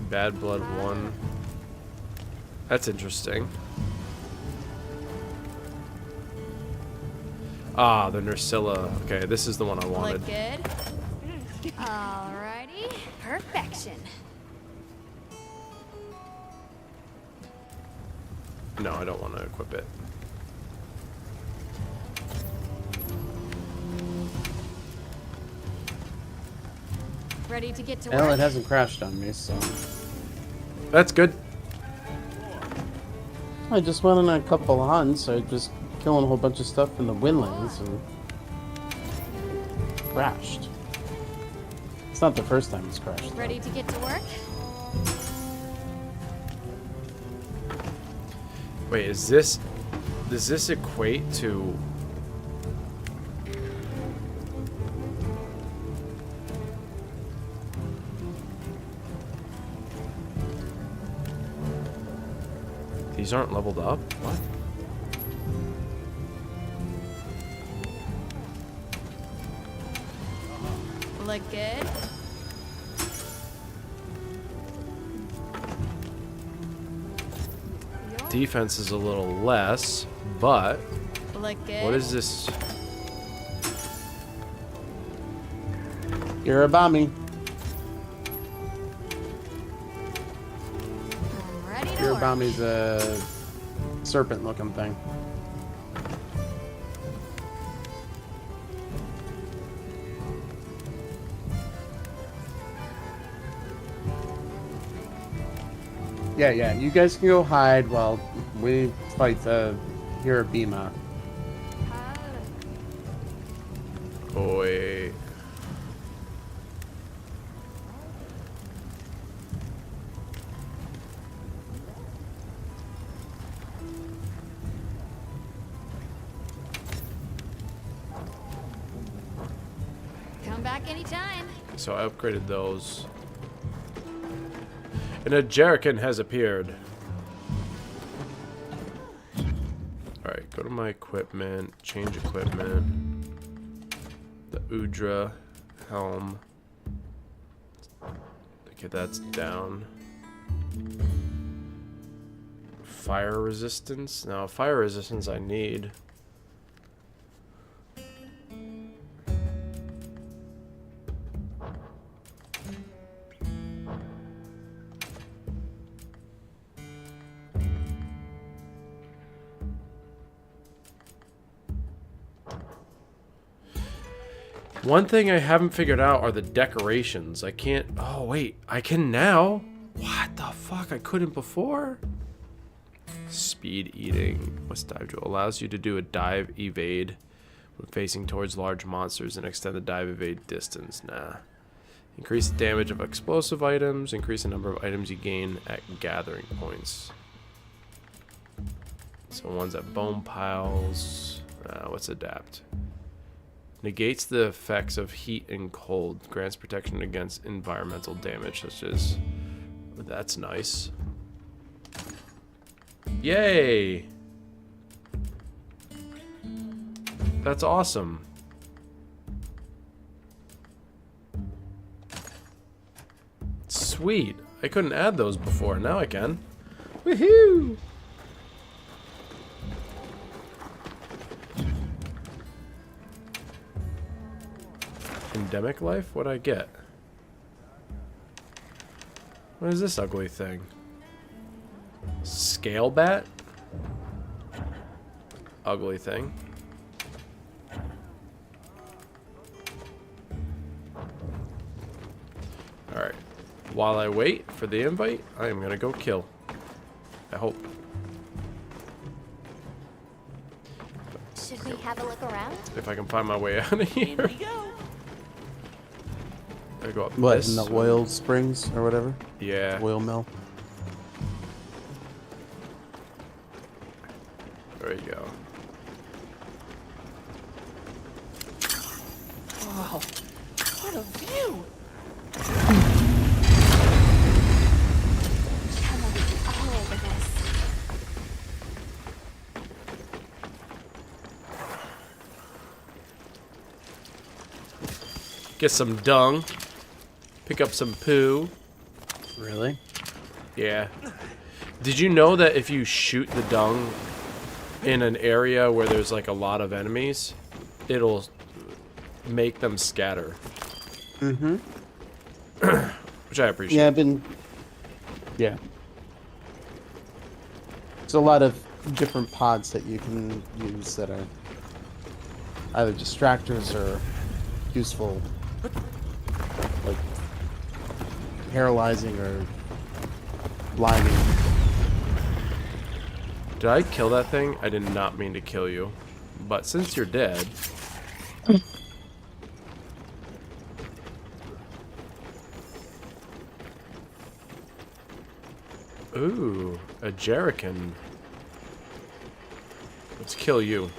Bad Blood 1? That's interesting. Ah, the Nursilla. Okay, this is the one I wanted. Look good. Alrighty. Perfection. No, I don't want to equip it. Ready to get to Well, work? it hasn't crashed on me, so... That's good. I just went on a couple of hunts. I just killing a whole bunch of stuff in the Windlands and crashed. It's not the first time it's crashed. Ready to get to work? Wait, is this... Does this equate to... These aren't leveled up? What? Look good. Defense is a little less, but Look good. what is this? Irabami. I'm ready to work. Irabami's a serpent-looking thing. Yeah, you guys can go hide while we fight the Hirabima. Boy. Come back anytime. So I upgraded those. And a Jerrican has appeared. Alright, go to my equipment, change equipment. The Udra helm. Okay, that's down. Fire resistance? No, fire resistance I need. One thing I haven't figured out are the decorations. I can't... Oh, wait. I can now? What the fuck? I couldn't before? Speed eating. What's dive drill? Allows you to do a dive evade when facing towards large monsters and extend the dive evade distance. Nah. Increase the damage of explosive items. Increase the number of items you gain at gathering points. So one's at bone piles. What's adapt? Negates the effects of heat and cold. Grants protection against environmental damage, such as... That's nice. Yay! That's awesome. Sweet. I couldn't add those before. Now I can. Woohoo! Endemic life? What'd I get? What is this ugly thing? Scale bat? Ugly thing. Alright. While I wait for the invite, I am gonna go kill. I hope. Should we have a look around? If I can find my way out of here. I go up What, this in the way. oil springs or whatever? Yeah. Oil mill. There you go. Wow, what a view! Come on, all over this. Get some dung. Pick up some poo. Really? Yeah. Did you know that if you shoot the dung in an area where there's like a lot of enemies, it'll make them scatter? Mm-hmm. Which I appreciate. Yeah, Yeah. There's a lot of different pods that you can use that are either distractors or useful, like paralyzing or blinding. Did I kill that thing? I did not mean to kill you. But since you're dead... Ooh, a Jerrican. Let's kill you.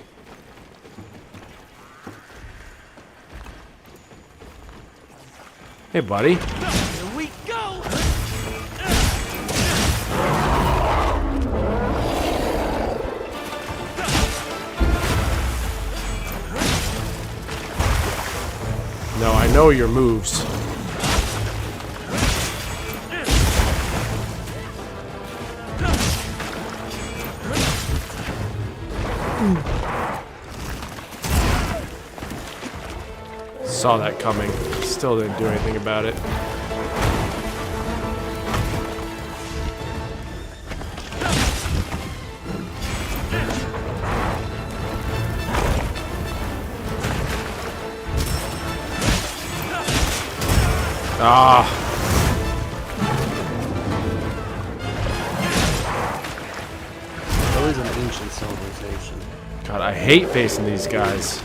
Hey, buddy. Here we go! know your moves. Saw that coming. Still didn't do anything about it. Ah. Always an ancient civilization. God, I hate facing these guys.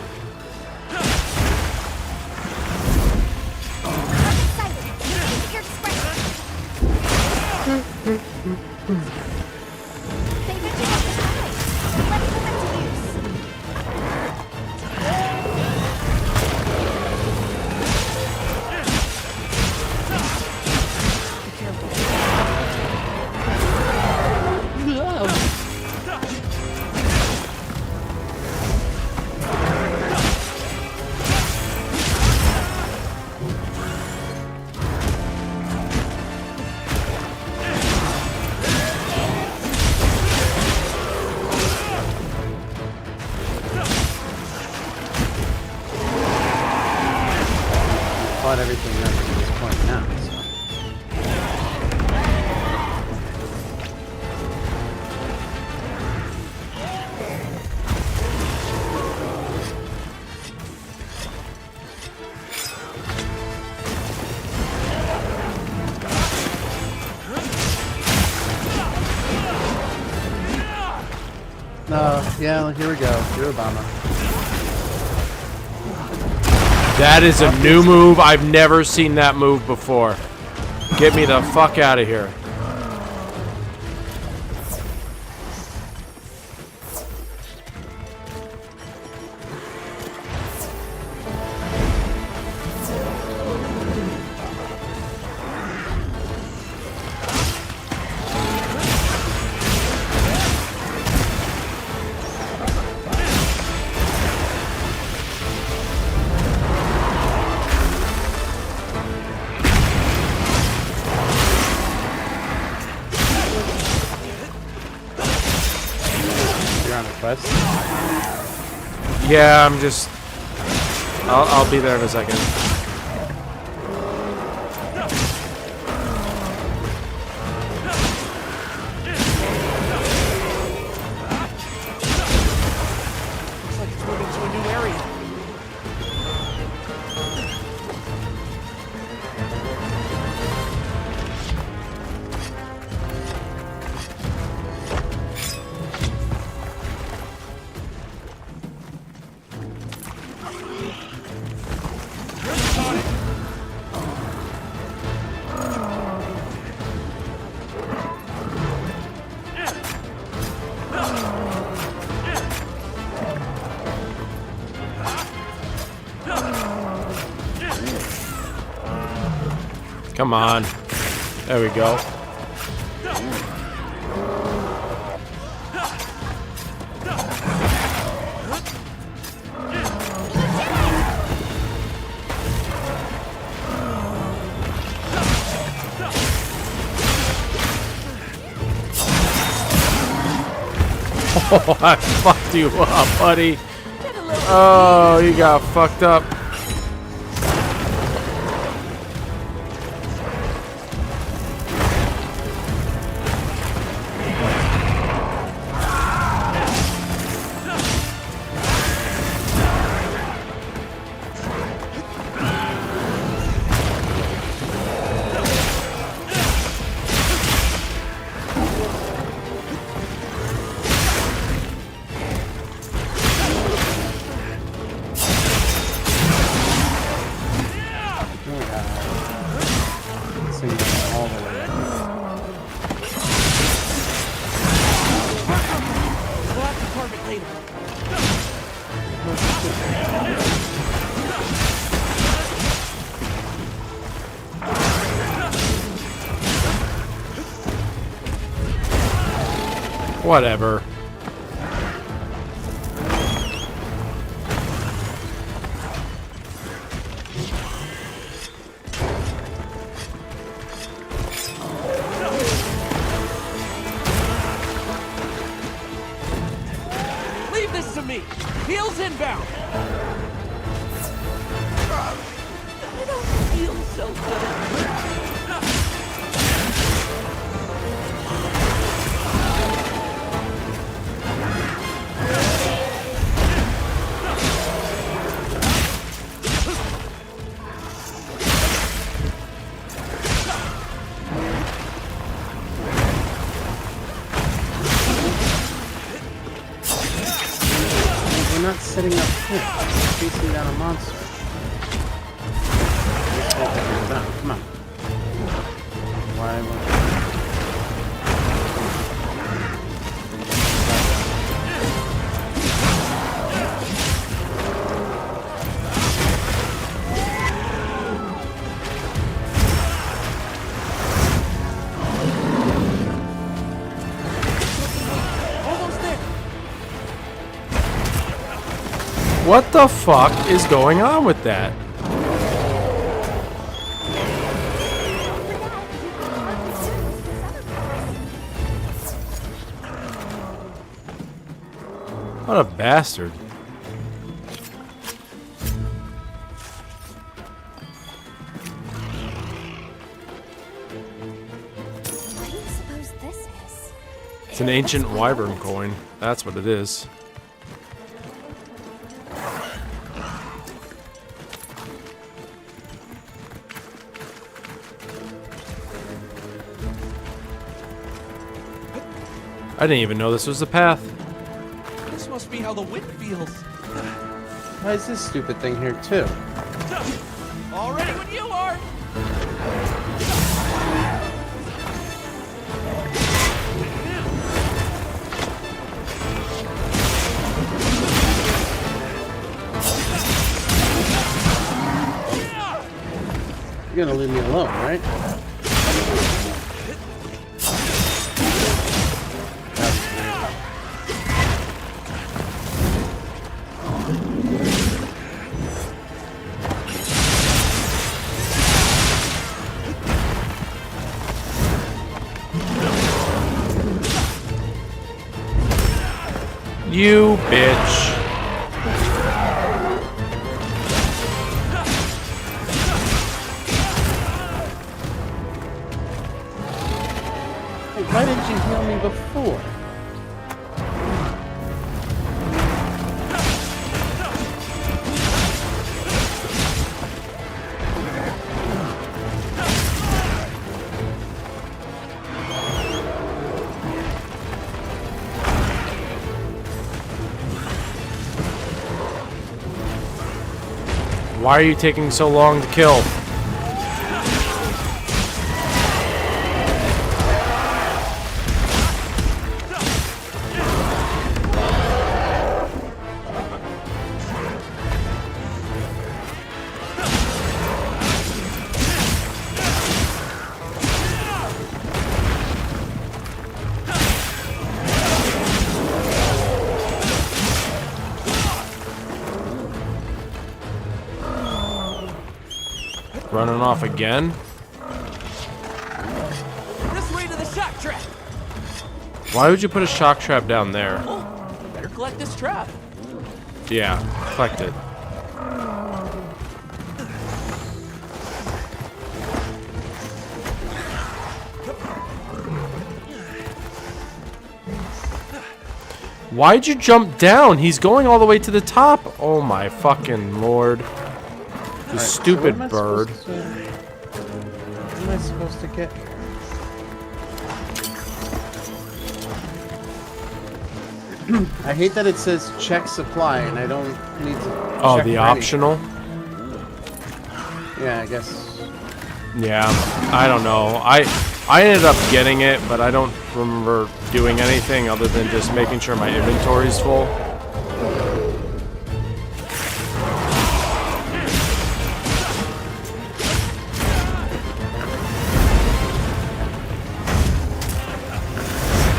Fought everything up to this point now. No, yeah, here we go. You're Obama. That is a new move. I've never seen that move before. Get me the fuck out of here. Yeah, I'm just... I'll be there in a second. Looks like it's moving to a new area. Come on. There we go. Oh, I fucked you up, buddy. Oh, you got fucked up. Whatever. inbound. I don't feel so good. We're not setting up here. We're chasing down a monster. Let's take that man down. Come on. Why won't What the fuck is going on with that? What a bastard. What do you suppose this is? It's an ancient wyvern coin. That's what it is. I didn't even know this was the path. This must be how the wind feels. Why is this stupid thing here too? All ready when you are. You're gonna leave me alone, right? You bitch. Hey, why didn't you heal me before? Why are you taking so long to kill? Running off again? This way to the shock trap. Why would you put a shock trap down there? Oh, better collect this trap. Yeah, collect it. Why'd you jump down? He's going all the way to the top. Oh my fucking lord. You Right, stupid so bird. What am I supposed to get here? I hate that it says check supply and I don't need to Oh, check the for optional? anything. Yeah, I guess. Yeah, I don't know. I ended up getting it, but I don't remember doing anything other than just making sure my inventory's full.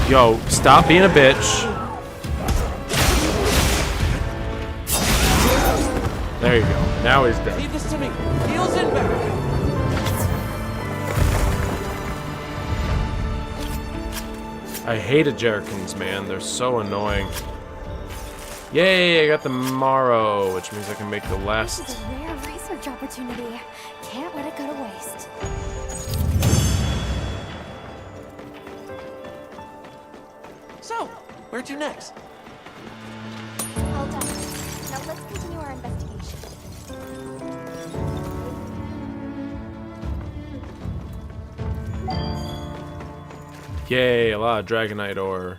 Yo, stop being a bitch. There you go. Now he's dead. Leave this to me. Heels inbound. I hate Jerkins, man. They're so annoying. Yay, I got the Morrow, which means I can make the last. This is a rare research opportunity. Can't let it go to waste. So, where to next? All done. Now let's continue our investigation. Yay, a lot of Dragonite ore.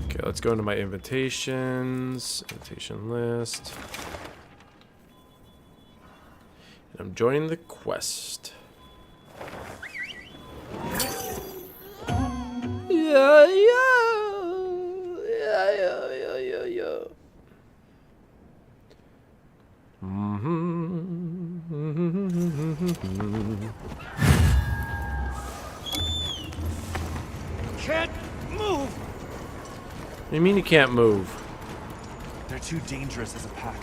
Okay, let's go into my invitations. Invitation list. And I'm joining the quest. Yeah. Can't move! What do you mean you can't move? They're too dangerous as a pack.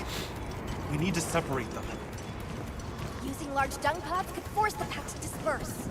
We need to separate them. Using large dung pods could force the pack to disperse.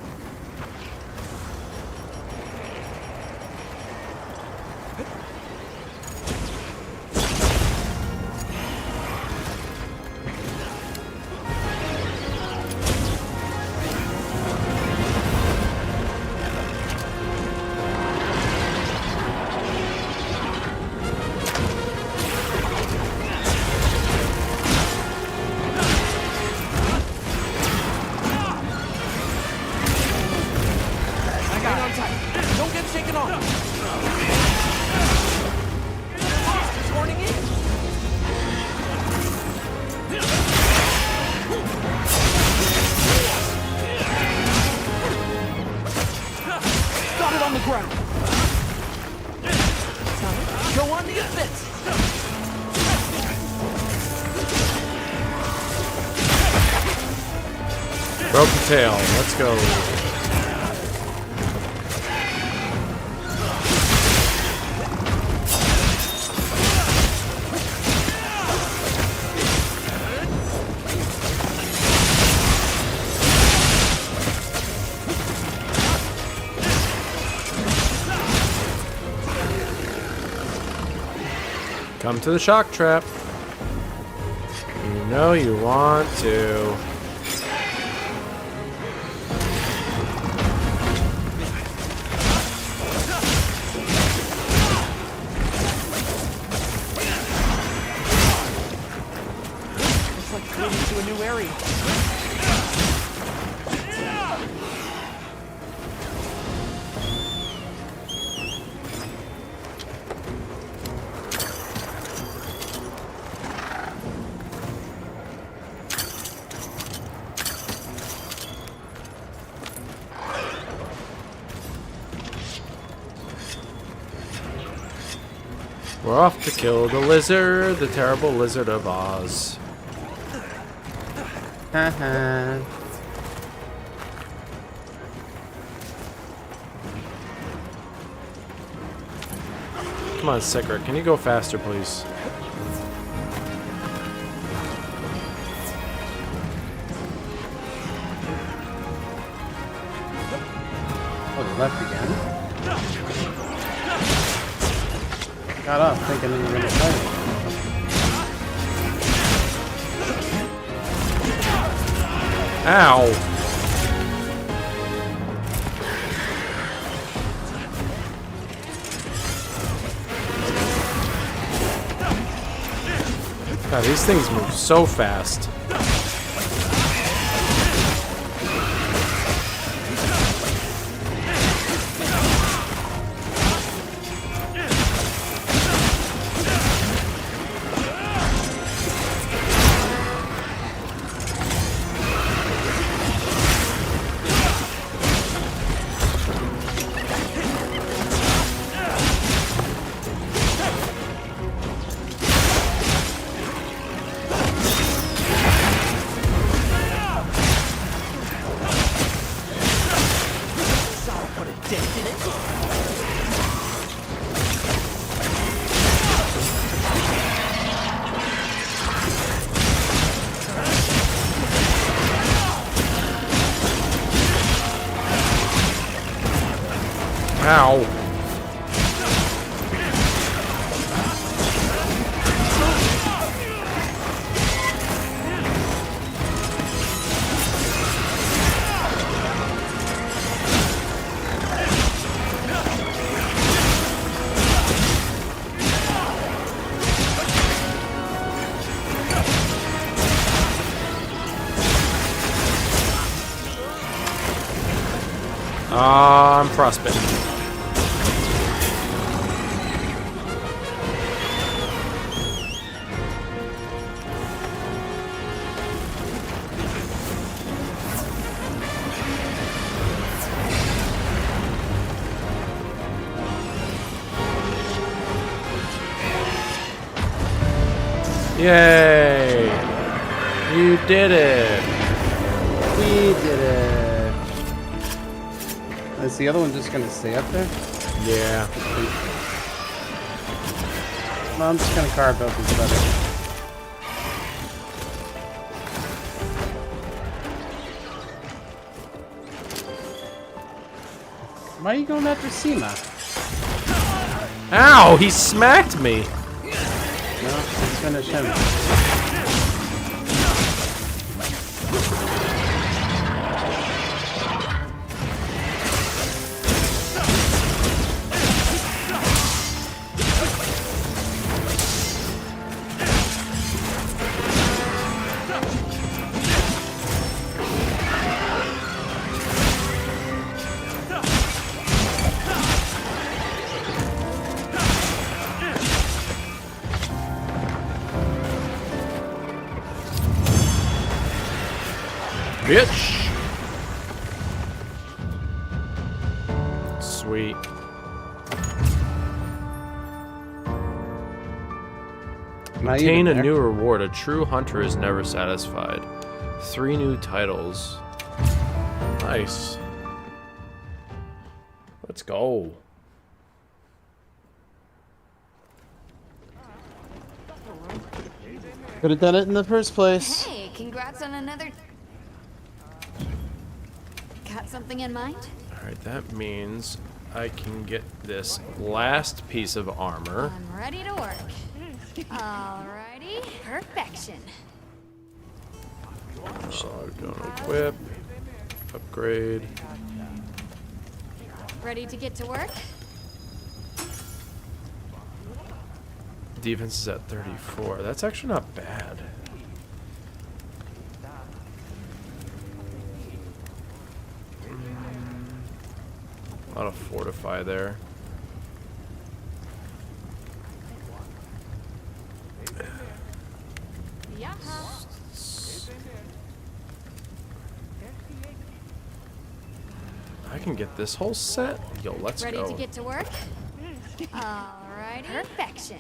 Hang on tight. Don't get shaken off. Monsters horning in. Got it on the ground. Go on the offense. Broken tail. Let's go. Come to the shock trap. You know you want to. Looks like leading to a new area. We're off to kill the lizard, the terrible lizard of Oz. Haha. Come on, Secret, can you go faster, please? Oh, they left again? Got up thinking we were gonna fight. Ow! God, these things move so fast. Ow. I'm frostbitten. Yay! You did it! We did it. Is the other one just gonna stay up there? Yeah. No, I'm just gonna carve up his better. Why are you going after Seema? Ow! He smacked me! No, let's finish him. Bitch! Sweet. Obtain a new reward. A true hunter is never satisfied. 3 new titles. Nice. Let's go. Could have done it in the first place. Hey, congrats on another... Got something in mind? Alright, that means I can get this last piece of armor. I'm ready to work. Alrighty, perfection. So I'm gonna equip, upgrade. Ready to get to work? Defense is at 34. That's actually not bad. A lot of fortify there. Yeah. I can get this whole set. Yo, let's Ready go. to get to work? Alrighty. Perfection.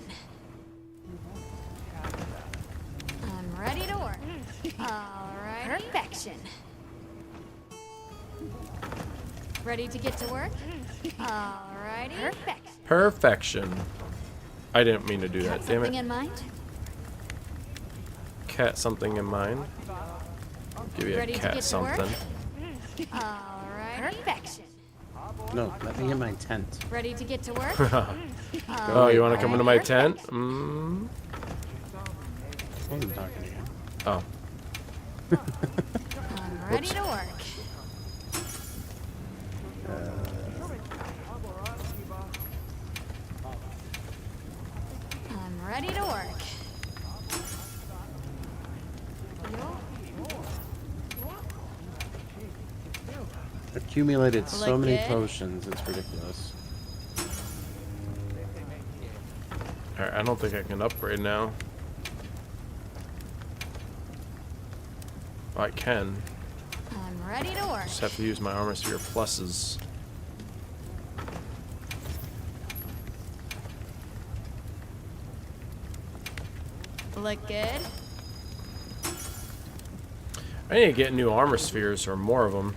I'm ready to work. Alrighty. Perfection. Ready to get to work? Alrighty. Perfection. Perfection. I didn't mean to do that. Damn Something it. in mind? Cat something in mind. Give you a Ready to cat get to work? something. Alrighty. Perfection. No, let me get my tent. Ready to get to work? Oh, you want to come into my tent? Mm. I wasn't talking to you. Oh. I'm ready to work. I'm ready to work. Accumulated so Look many good. potions, it's ridiculous. Alright, I don't think I can upgrade now. Oh, I can. I'm ready to work. Just have to use my armor sphere pluses. Look good. I need to get new armor spheres or more of them.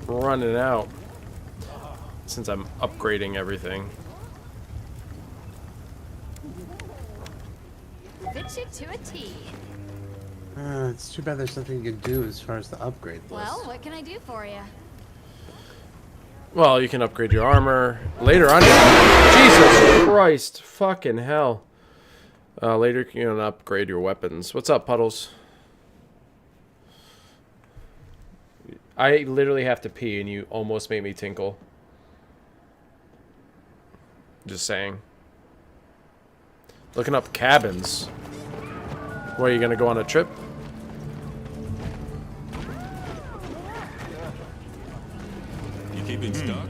Running out. Since I'm upgrading everything. Fit you to a T. It's too bad there's nothing you can do as far as the upgrade list. Well, what can I do for you? Well, you can upgrade your armor later on. Jesus Christ, fucking hell. Later you can upgrade your weapons. What's up, Puddles? I literally have to pee and you almost made me tinkle. Just saying. Looking up cabins. What, are you gonna go on a trip? Keeping stuck?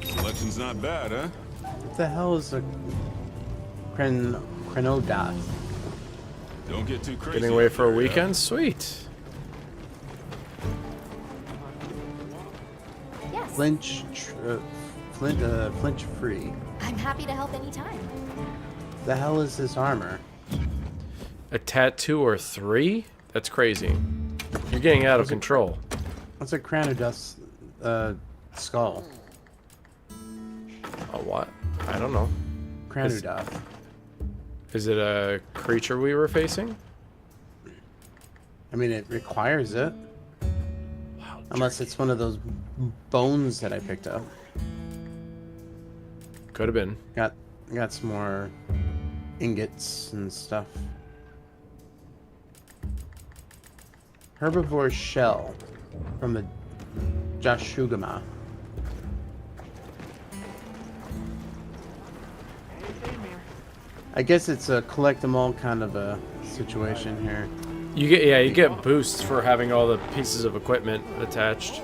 Selection's not bad, huh? What the hell is a Crenodath? Don't get too crazy. Getting away for a weekend? Sweet. Yes. Flinch free. I'm happy to help anytime. The hell is this armor? A tattoo or 3? That's crazy. You're getting out of control. What's a Crenodath's skull? A what? I don't know. Crenodath. Is it a creature we were facing? I mean, it requires it. Unless it's one of those bones that I picked up. Could have been. Got some more ingots and stuff. Herbivore shell from the Jashugama. I guess it's a collect them all kind of a situation here. You get boosts for having all the pieces of equipment attached.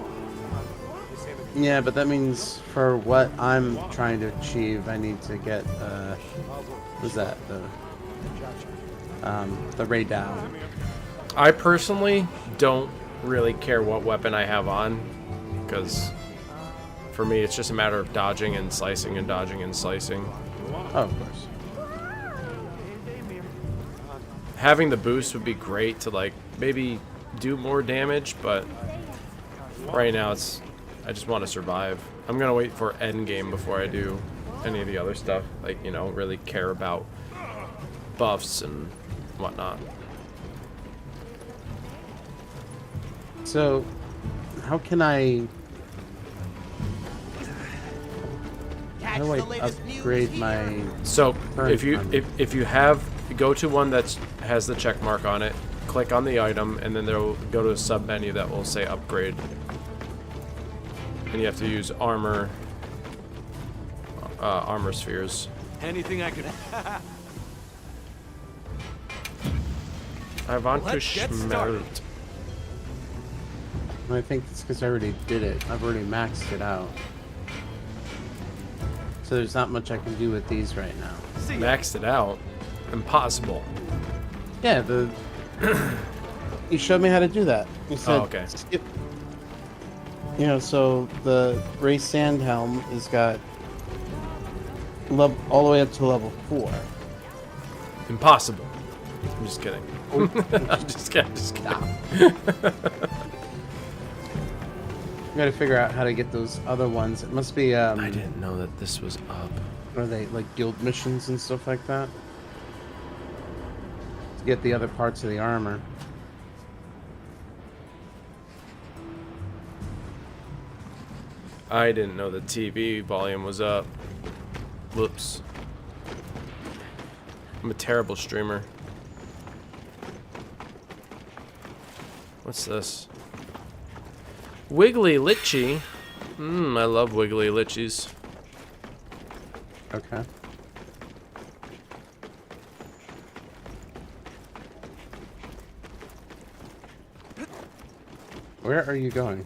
Yeah, but that means for what I'm trying to achieve, I need to get what's that? The Raydao. I personally don't really care what weapon I have on, because for me it's just a matter of dodging and slicing and dodging and slicing. Oh, of course. Having the boost would be great to like maybe do more damage, but right now I just want to survive. I'm gonna wait for endgame before I do any of the other stuff, like, you know, really care about buffs and whatnot. So, how can I... How do I upgrade my... So, if you have... Go to one that has the check mark on it, click on the item, and then they'll go to a sub-menu that will say upgrade. And you have to use armor spheres. Anything I could... I want to smelt. I think it's because I already did it. I've already maxed it out. So there's not much I can do with these right now. Maxed it out? Impossible. Yeah, you showed me how to do that. You said, oh, okay. Skip. You know, so the Ray Sandhelm has got all the way up to level 4. Impossible. I'm just kidding. just kidding. You gotta figure out how to get those other ones. It must be. I didn't know that this was up. Are they like guild missions and stuff like that? To get the other parts of the armor. I didn't know the TV volume was up. Whoops. I'm a terrible streamer. What's this? Wiggly Litchi. I love Wiggly Litchis. Okay. Where are you going?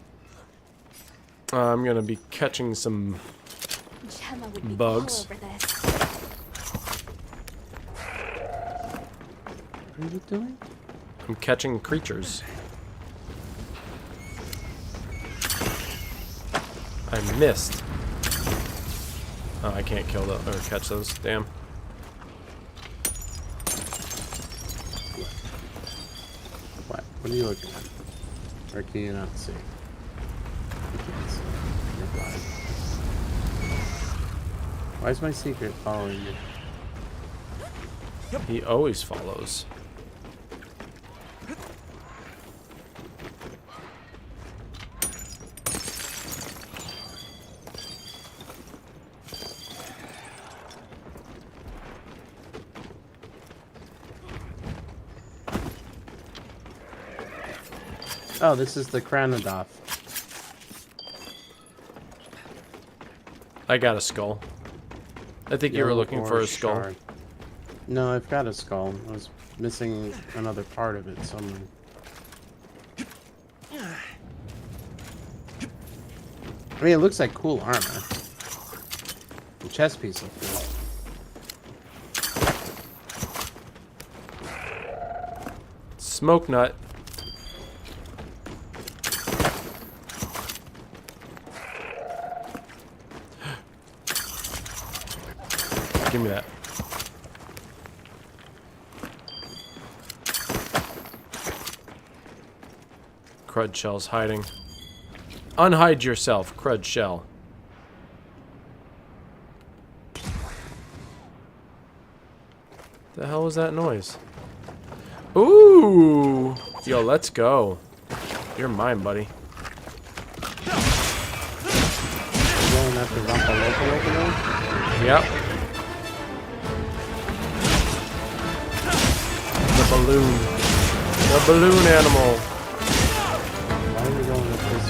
I'm gonna be catching some Gemma would be bugs. all over this. What are you doing? I'm catching creatures. I missed. Oh, I can't kill those or catch those. Damn. What? What are you looking at? Or can you not see? You can't see. You're blind. Why is my secret following me? He always follows. Oh, this is the Cranodoth. I got a skull. I think you were looking for a skull. Shard. No, I've got a skull. I was missing another part of it somewhere. I mean, it looks like cool armor. The chest piece looks good. Smoke nut. Give me that. Crud shell's hiding. Unhide yourself, crud shell. The hell was that noise? Ooh! Yo, let's go. You're mine, buddy. Going after Rumpa. Yep. The balloon. The balloon animal. Why are we going with this?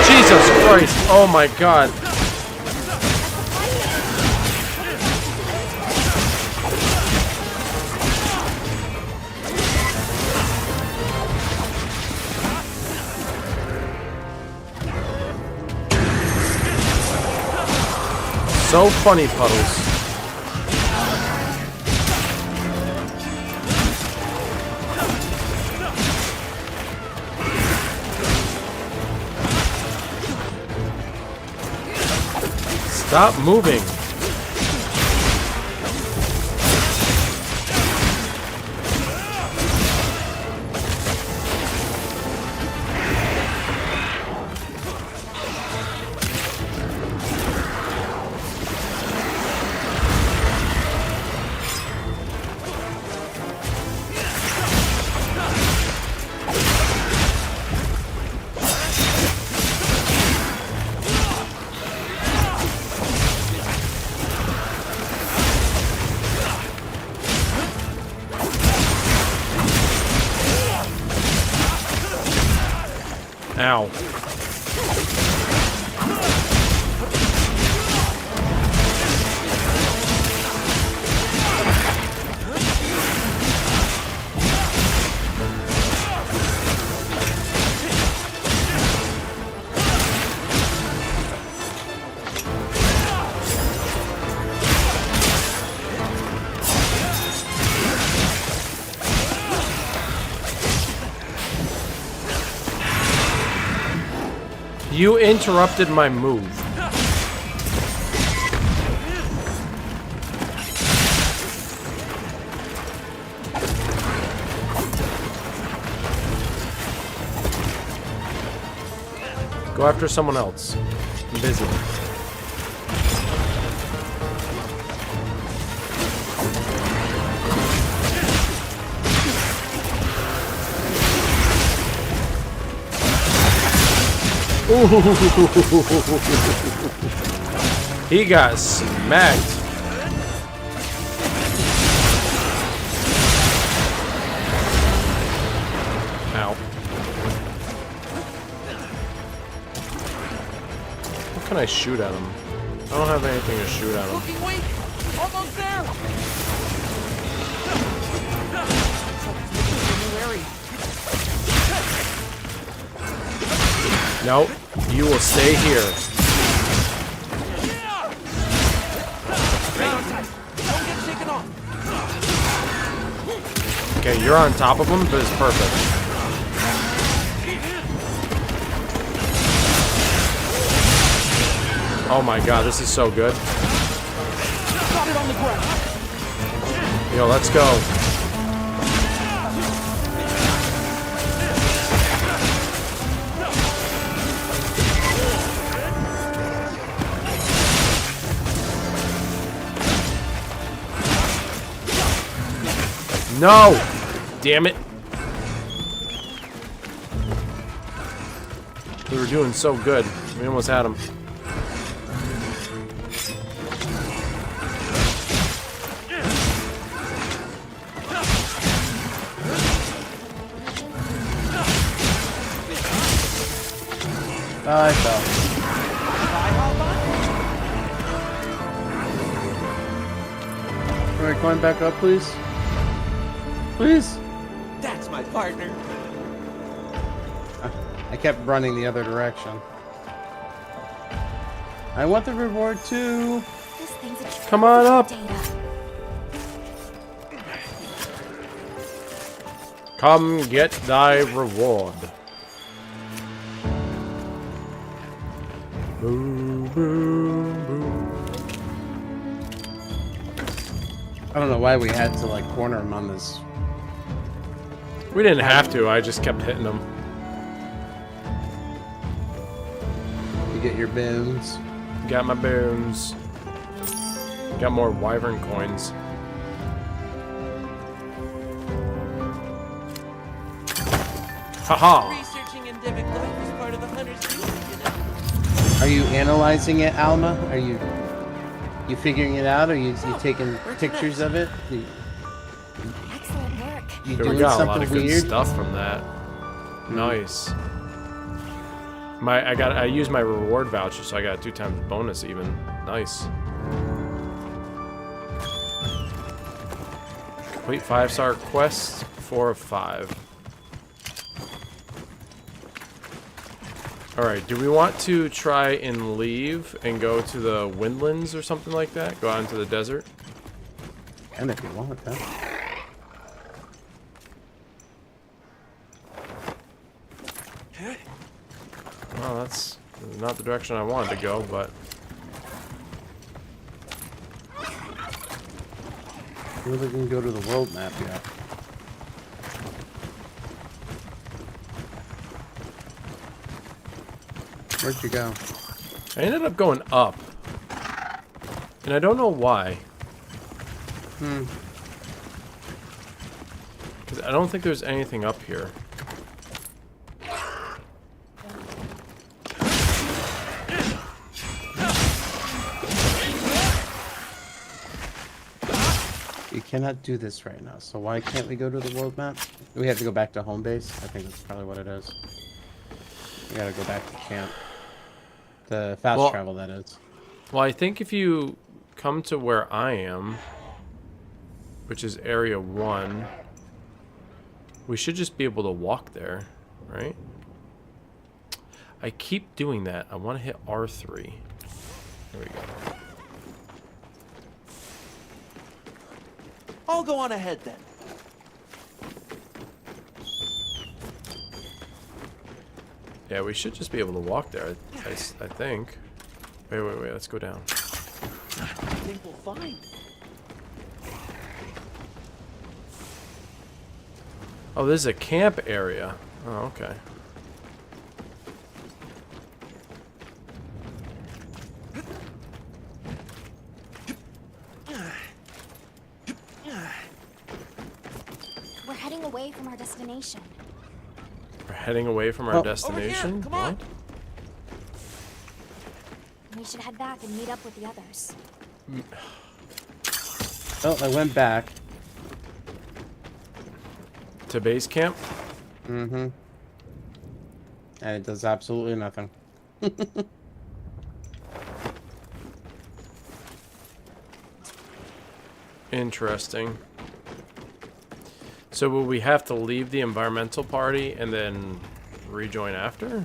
Jesus Christ! Oh my God! So funny, Puddles. Stop moving. Ow. You interrupted my move. Go after someone else. I'm busy. He got smacked. Ow. What can I shoot at him? I don't have anything to shoot at him. Looking weak. Almost there. Nope. You will stay here. Okay, you're on top of him, but it's perfect. Oh my God, this is so good. Yo, let's go. No! Damn it. We were doing so good. We almost had him. I fell. Alright, climb back up, please. Please. That's my partner. I kept running the other direction. I want the reward too. This thing's a Come on up. data. Come get thy reward. Boo, boo, boo. I don't know why we had to like corner him on this. We didn't have to. I just kept hitting them. You get your bins. Got my boons. Got more wyvern coins. Haha. Researching endemic life is part of the hunter's duty, you know. Are you analyzing it, Alma? Are you figuring it out? Are you taking pictures of it? Excellent work. You Dude, doing we got a something lot of good weird? stuff from that. Nice. I used my reward voucher, so I got 2 times bonus even. Nice. Complete 5-star quests, 4 of 5. Alright, do we want to try and leave and go to the Windlands or something like that? Go out into the desert? And if you want that. Well, that's not the direction I wanted to go, but... I don't think we can go to the world map yet. Where'd you go? I ended up going up. And I don't know why. Because I don't think there's anything up here. You cannot do this right now, so why can't we go to the world map? We have to go back to home base? I think that's probably what it is. We gotta go back to camp. The fast travel, that is. Well, I think if you come to where I am, which is area 1, we should just be able to walk there, right? I keep doing that. I want to hit R3. There we go. I'll go on ahead then. Yeah, we should just be able to walk there, I think. Wait, let's go down. I think we'll find. Oh, this is a camp area. Oh, okay. We're heading away from our destination. We're heading away from our destination? Come on. What? We should head back and meet up with the others. Oh, I went back. To base camp? Mm-hmm. And it does absolutely nothing. Interesting. So will we have to leave the environmental party and then rejoin after?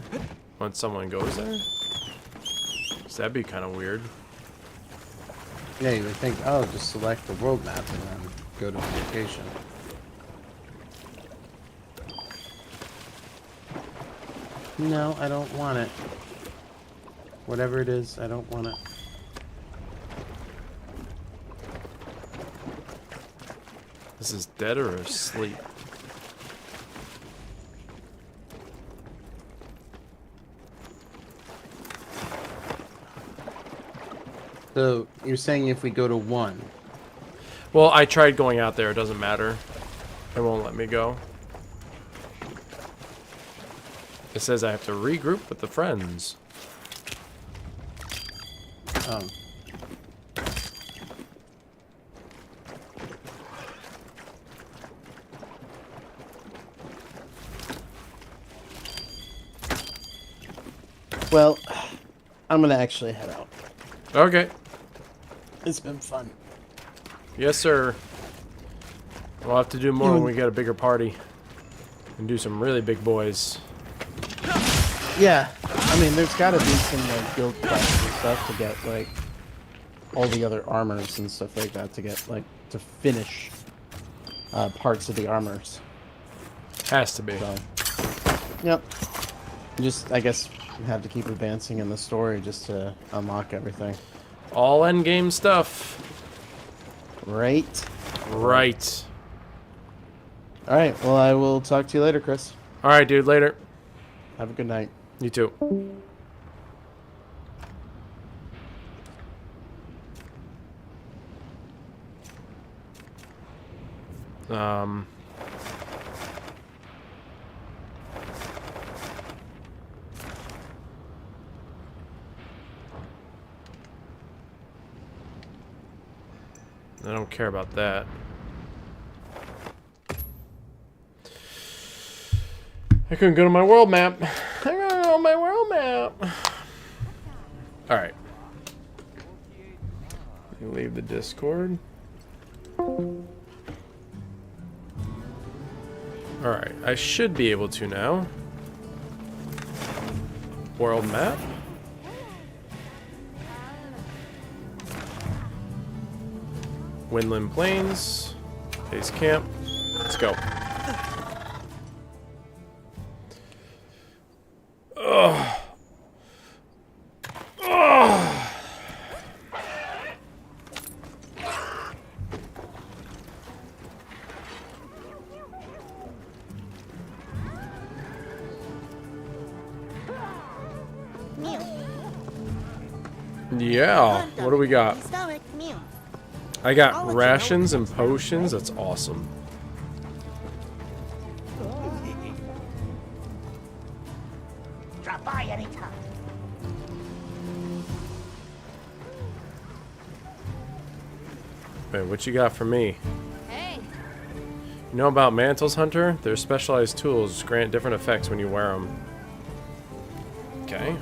Once someone goes there? 'Cause that'd be kind of weird. Yeah, you would think, oh, just select the world map and then go to the location. No, I don't want it. Whatever it is, I don't want it. This is dead or asleep? So, you're saying if we go to 1? Well, I tried going out there. It doesn't matter. It won't let me go. It says I have to regroup with the friends. Oh. Well, I'm gonna actually head out. Okay. It's been fun. Yes, sir. We'll have to do more when we get a bigger party. And do some really big boys. Yeah. I mean, there's gotta be some, like, guild quests and stuff to get, like, all the other armors and stuff like that to get, like, to finish parts of the armors. Has to be. So, yep. Just, I guess, have to keep advancing in the story just to unlock everything. All endgame stuff. Right? Right. Alright, well, I will talk to you later, Chris. Alright, dude, later. Have a good night. You too. I don't care about that. I couldn't go to my world map. I gotta go to my world map. Alright. Leave the Discord. Alright, I should be able to now. World map. Windland Plains. Base camp. Let's go. Ugh. Ugh. Yeah, what do we got? I got rations and potions. That's awesome. Drop by anytime. Wait, what you got for me? Hey. You know about mantles, Hunter? Their specialized tools grant different effects when you wear them. Okay.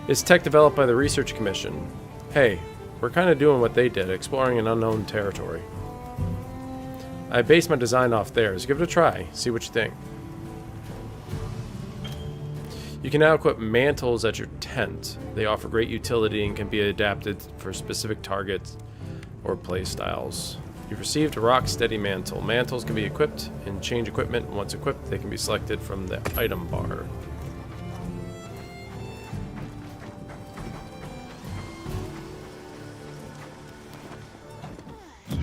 It's tech developed by the Research Commission. Hey, we're kind of doing what they did, exploring an unknown territory. I based my design off theirs. Give it a try. See what you think. You can now equip mantles at your tent. They offer great utility and can be adapted for specific targets or play styles. You've received a rock-steady mantle. Mantles can be equipped and change equipment. Once equipped, they can be selected from the item bar.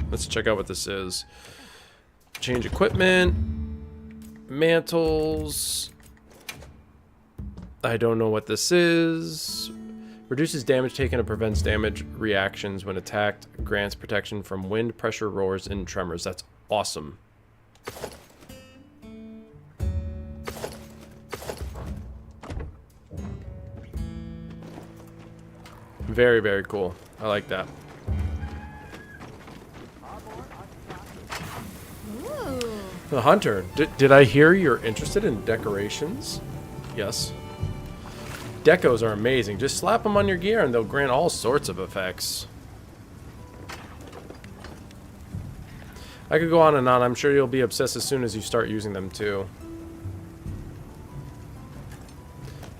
Let's check out what this is. Change equipment. Mantles. I don't know what this is. Reduces damage taken and prevents damage reactions when attacked. Grants protection from wind, pressure, roars, and tremors. That's awesome. Very, very cool. I like that. The Hunter, did I hear you're interested in decorations? Yes. Decos are amazing. Just slap them on your gear and they'll grant all sorts of effects. I could go on and on. I'm sure you'll be obsessed as soon as you start using them too.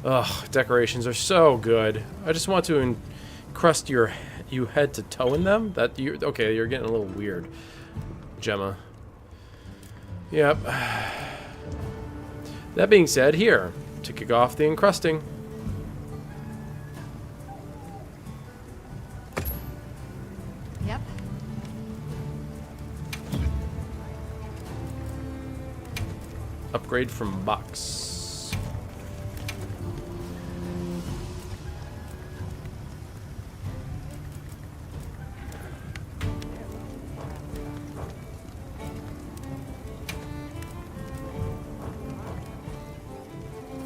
Ugh, decorations are so good. I just want to encrust you head to toe in them. Okay, you're getting a little weird, Gemma. Yep. That being said, here, to kick off the encrusting. Yep. Upgrade from box.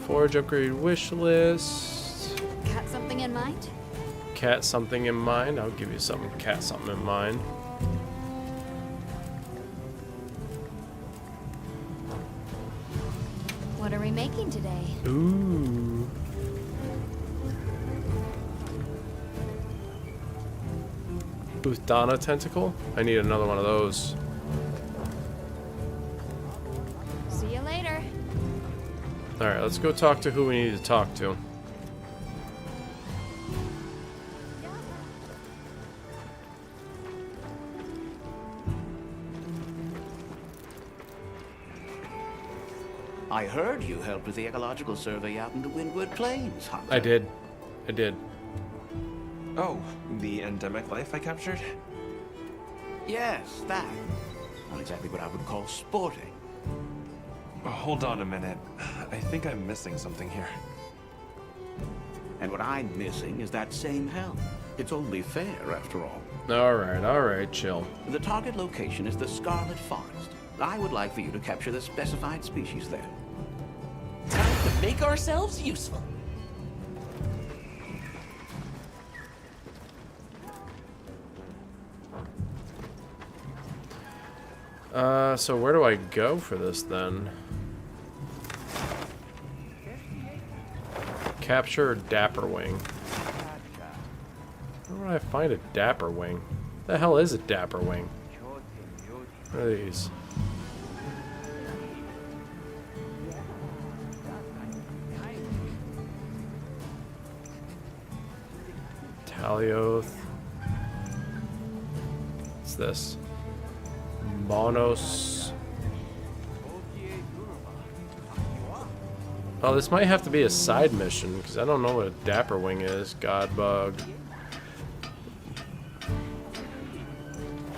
Forge upgrade wish list. Got something in mind? Cat something in mind. I'll give you something. Cat something in mind. What are we making today? Ooh. Uthana tentacle? I need another one of those. See you later. Alright, let's go talk to who we need to talk to. I heard you helped with the ecological survey out in the Windward Plains, Hunter. I did. Oh, the endemic life I captured? Yes, that. Not exactly what I would call sporting. Oh, hold on a minute. I think I'm missing something here. And what I'm missing is that same help. It's only fair, after all. Alright, chill. The target location is the Scarlet Forest. I would like for you to capture the specified species there. Time to make ourselves useful. So where do I go for this then? Capture Dapperwing. Where would I find a Dapperwing? The hell is a Dapperwing? What are these? Talioth. What's this? Monos. Oh, this might have to be a side mission because I don't know what a Dapperwing is. Godbug.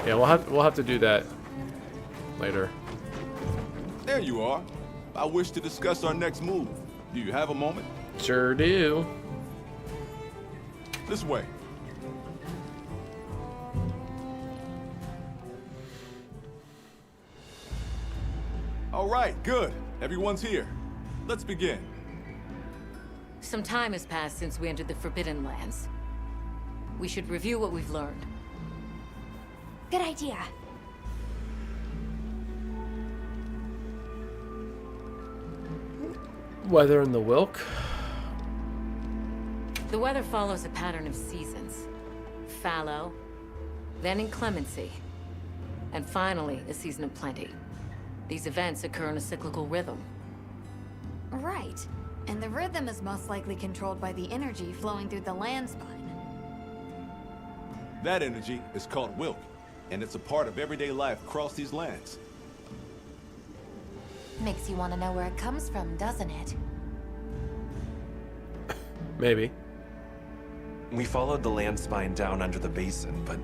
Yeah, we'll have to do that later. There you are. I wish to discuss our next move. Do you have a moment? Sure do. This way. All right, good. Everyone's here. Let's begin. Some time has passed since we entered the Forbidden Lands. We should review what we've learned. Good idea. Weather in the Wilk. The weather follows a pattern of seasons. Fallow, then inclemency, and finally a season of plenty. These events occur in a cyclical rhythm. Right. And the rhythm is most likely controlled by the energy flowing through the land spine. That energy is called Wilk, and it's a part of everyday life across these lands. Makes you want to know where it comes from, doesn't it? Maybe. We followed the land spine down under the basin, but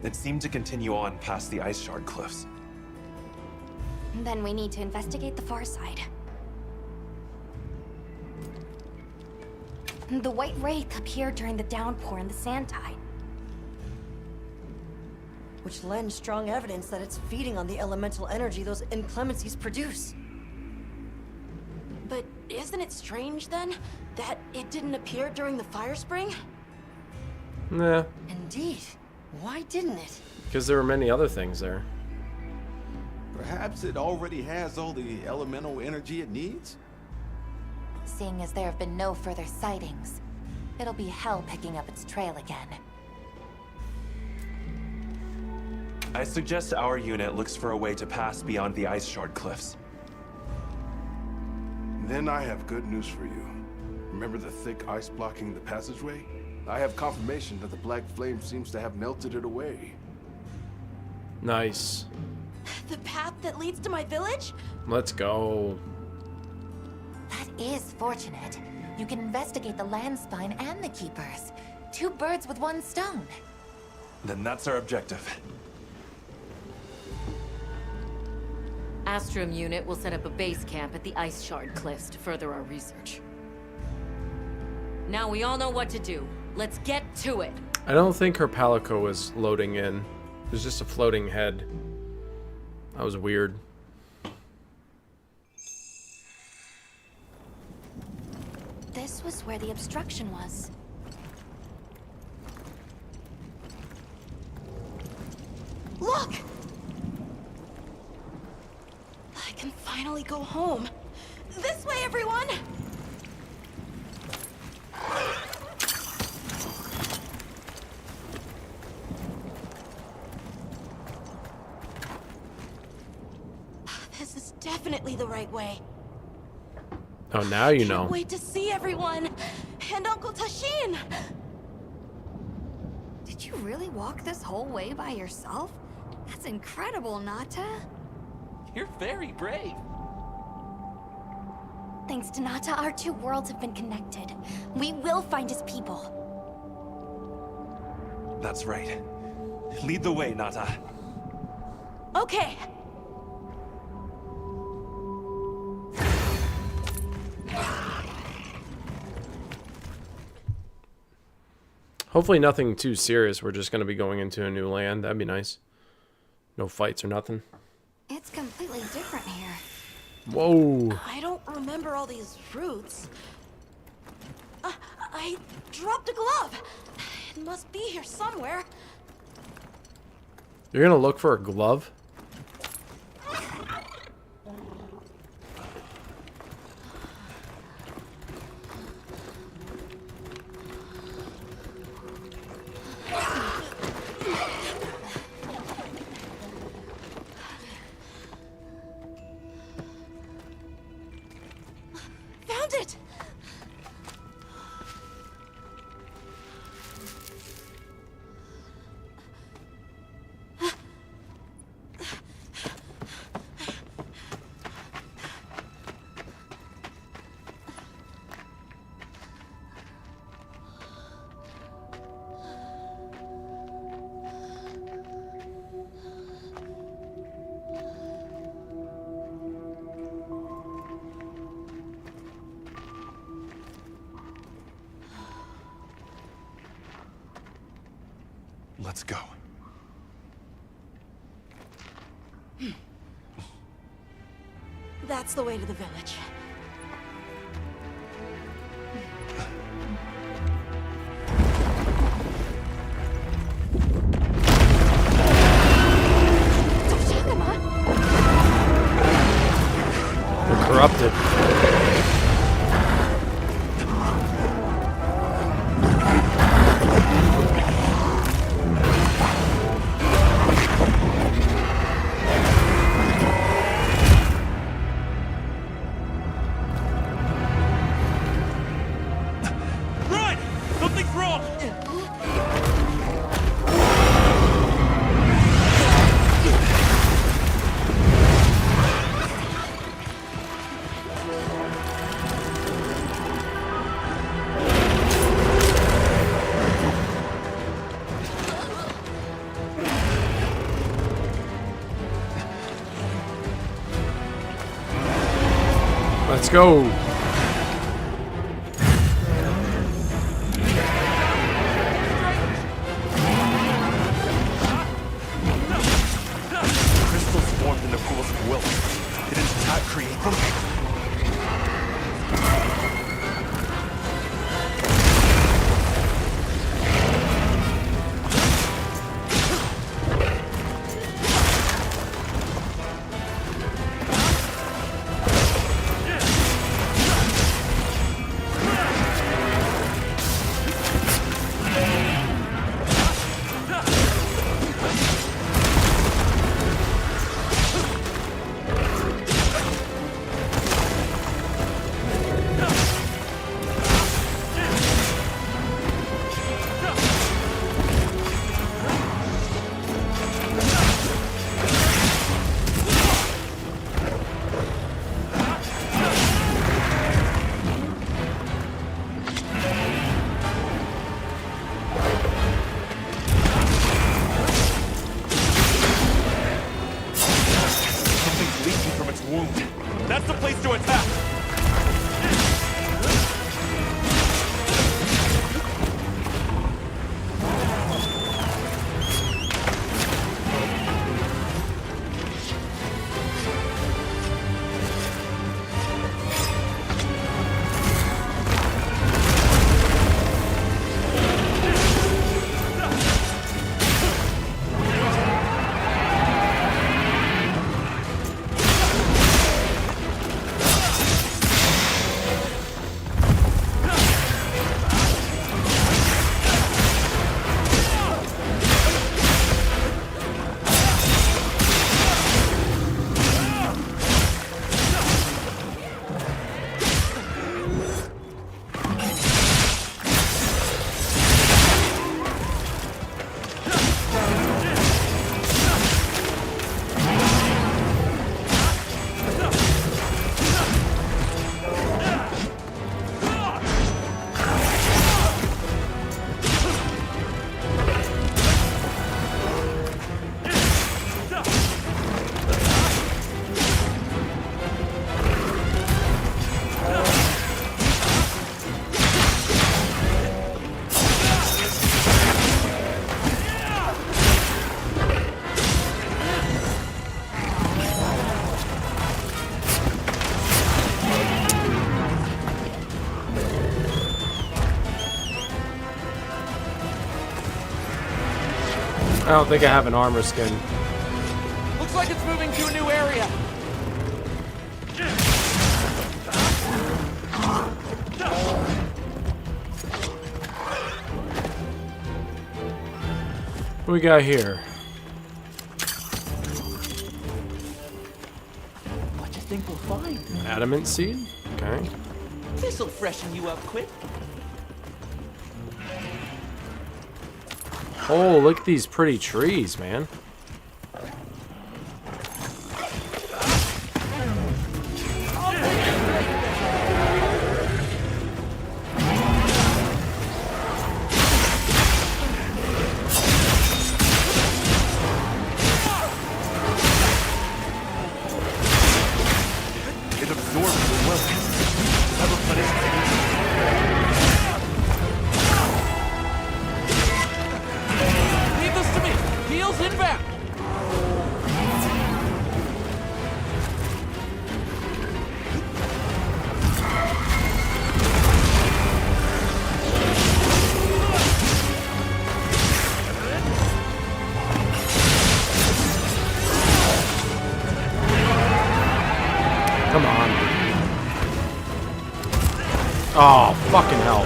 it seemed to continue on past the Ice Shard cliffs. Then we need to investigate the far side. The White Wraith appeared during the downpour in the Sand Tide. Which lends strong evidence that it's feeding on the elemental energy those inclemencies produce. But isn't it strange, then, that it didn't appear during the Fire Spring? Nah. Indeed. Why didn't it? Because there were many other things there. Perhaps it already has all the elemental energy it needs? Seeing as there have been no further sightings, it'll be hell picking up its trail again. I suggest our unit looks for a way to pass beyond the Ice Shard cliffs. Then I have good news for you. Remember the thick ice blocking the passageway? I have confirmation that the black flame seems to have melted it away. Nice. The path that leads to my village? Let's go. That is fortunate. You can investigate the land spine and the keepers. 2 birds with 1 stone. Then that's our objective. Astrum unit will set up a base camp at the Ice Shard cliffs to further our research. Now we all know what to do. Let's get to it. I don't think her palico was loading in. It was just a floating head. That was weird. This was where the obstruction was. Look! I can finally go home. This way, everyone! This is definitely the right way. Oh, now you know. Can't wait to see everyone and Uncle Tashin. Did you really walk this whole way by yourself? That's incredible, Nata. You're very brave. Thanks to Nata, our two worlds have been connected. We will find his people. That's right. Lead the way, Nata. Okay. Hopefully nothing too serious. We're just going to be going into a new land. That'd be nice. No fights or nothing. It's completely different here. Whoa. I don't remember all these fruits. I dropped a glove. It must be here somewhere. You're going to look for a glove? Found it! Let's go. That's the way to the village. They're corrupted. Let's go. Crystals formed in the pools of will. Didn't Tat create them? That's the place to attack! I don't think I have an armor skin. Looks like it's moving to a new area. What we got here? What you think we'll find? Adamant seed? Okay. This'll freshen you up quick. Oh, look at these pretty trees, man. It absorbs the well. Never Leave this to me. Heels inbound. Come on. Oh, fucking hell.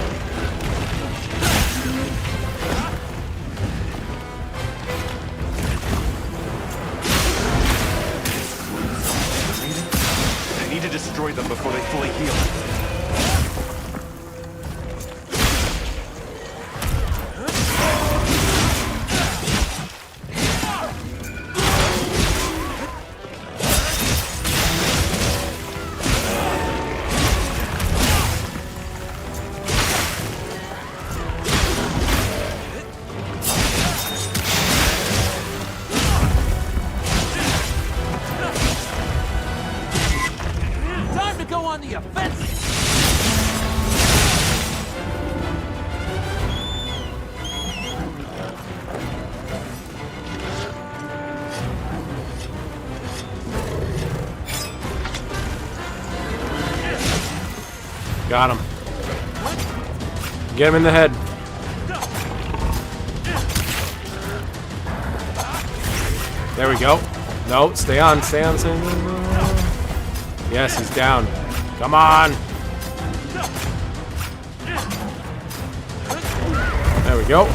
I need to destroy them before they fully heal. Time to go on the offensive. Got him. Get him in the head. There we go. No, stay on, stay on, stay on. Yes, he's down. Come on. There we go.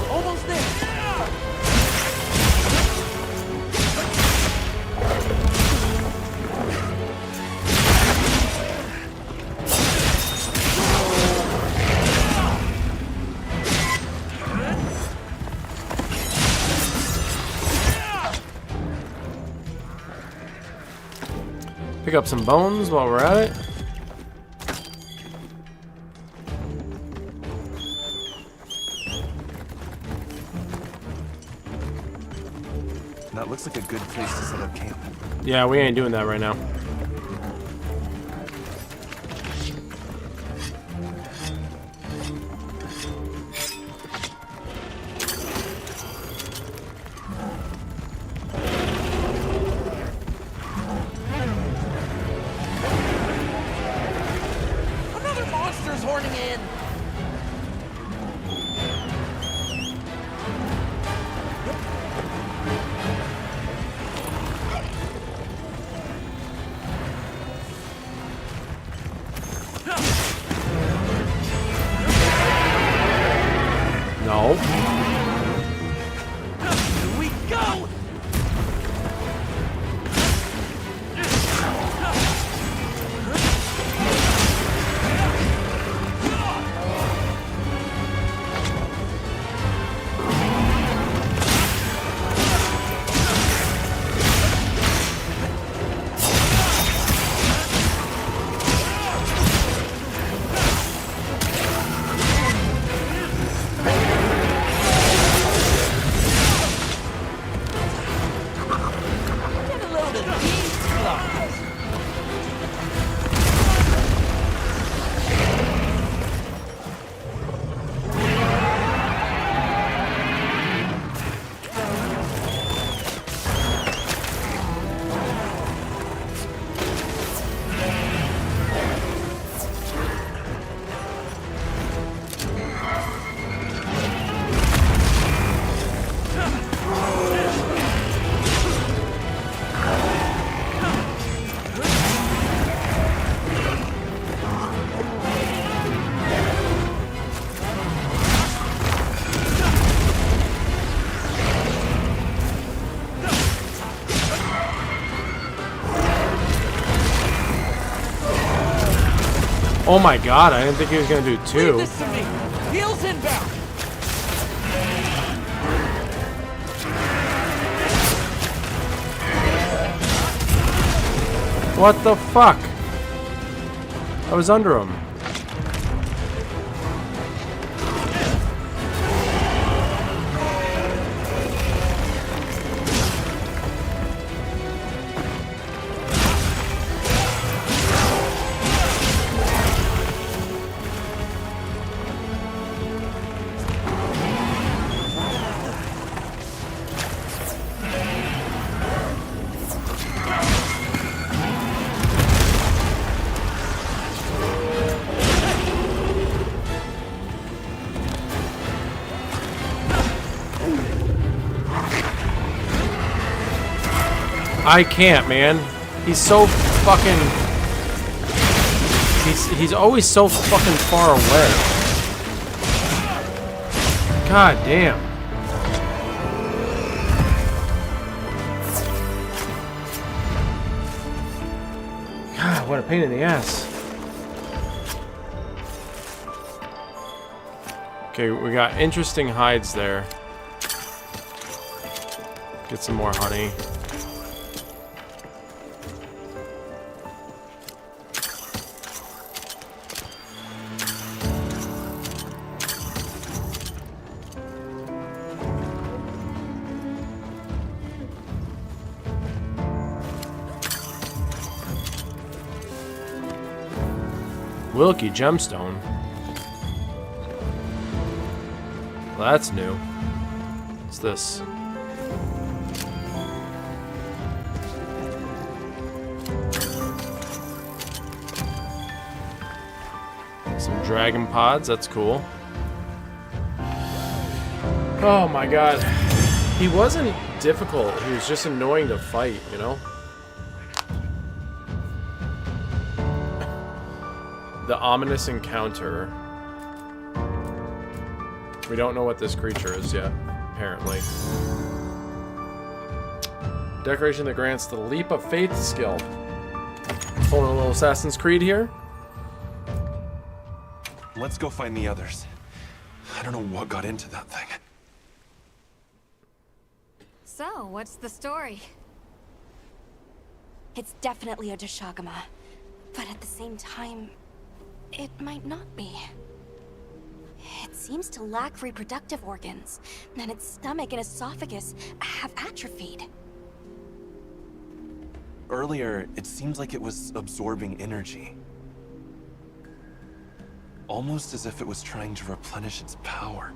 Almost there. Pick up some bones while we're at it. That looks like a good place to set up camp. Yeah, we ain't doing that right now. Another monster's horning in. No. Here we go. Oh my god, I didn't think he was gonna do two. Leave this to me. Heels inbound. What the fuck? I was under him. I can't, man. He's so fucking... He's always so fucking far away. God damn. God, what a pain in the ass. Okay, we got interesting hides there. Get some more honey. Wilkie gemstone. Well, that's new. What's this? Some dragon pods, that's cool. Oh my god. He wasn't difficult, he was just annoying to fight, you know? The ominous encounter. We don't know what this creature is yet, apparently. Decoration that grants the Leap of Faith skill. Pulling a little Assassin's Creed here. Let's go find the others. I don't know what got into that thing. So, what's the story? It's definitely a Deshagama, but at the same time, it might not be. It seems to lack reproductive organs, and its stomach and esophagus have atrophied. Earlier, it seems like it was absorbing energy. Almost as if it was trying to replenish its power.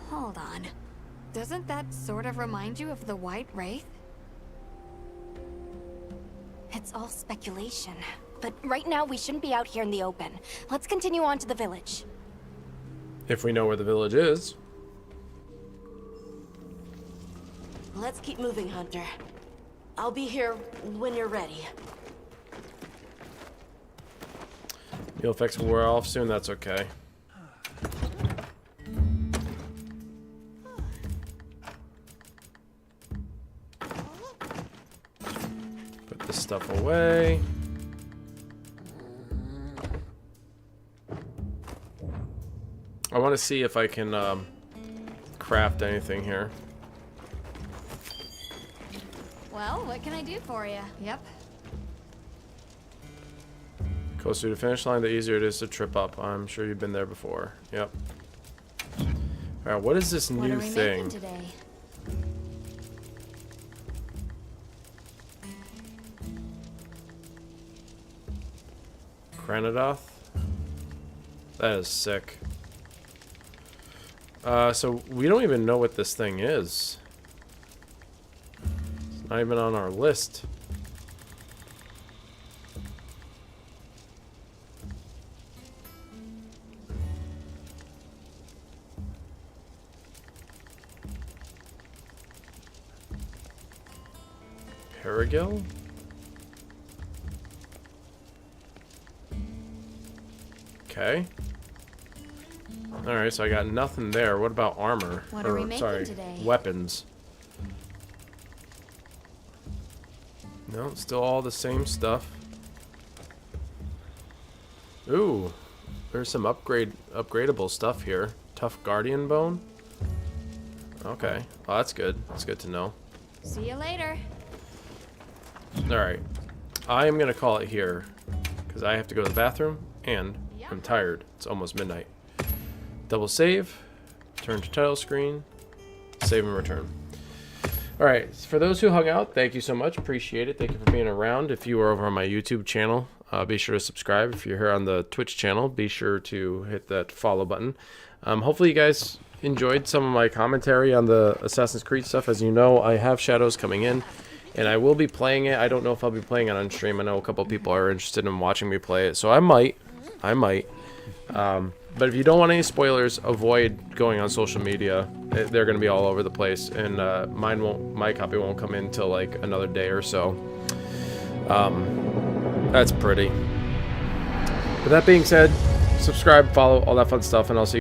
Hold on. Doesn't that sort of remind you of the White Wraith? It's all speculation. But right now, we shouldn't be out here in the open. Let's continue on to the village. If we know where the village is. Let's keep moving, Hunter. I'll be here when you're ready. Neil effects will wear off soon, that's okay. Put this stuff away. I want to see if I can craft anything here. Well, what can I do for you? Yep. Closer to the finish line, the easier it is to trip up. I'm sure you've been there before. Yep. Alright, what is this What new are we thing? making today? Granadoth? That is sick. So we don't even know what this thing is. It's not even on our list. Paragil? Okay. Alright, so I got nothing there. What about armor? What are we making today? Weapons. No, still all the same stuff. Ooh, there's some upgradable stuff here. Tough Guardian Bone. Okay, oh, that's good. That's good to know. See you later. All right, I am gonna call it here because I have to go to the bathroom and I'm tired. It's almost midnight. Double save, turn to title screen, save and return. All right, for those who hung out, thank you so much. Appreciate it. Thank you for being around. If you are over on my YouTube channel, be sure to subscribe. If you're here on the Twitch channel, be sure to hit that follow button. Hopefully you guys enjoyed some of my commentary on the Assassin's Creed stuff. As you know, I have Shadows coming in, and I will be playing it. I don't know if I'll be playing it on stream. I know a couple people are interested in watching me play it, so I might. But if you don't want any spoilers, avoid going on social media. They're going to be all over the place, and my copy won't come in till like another day or so. That's pretty. With that being said, subscribe, follow, all that fun stuff, and I'll see you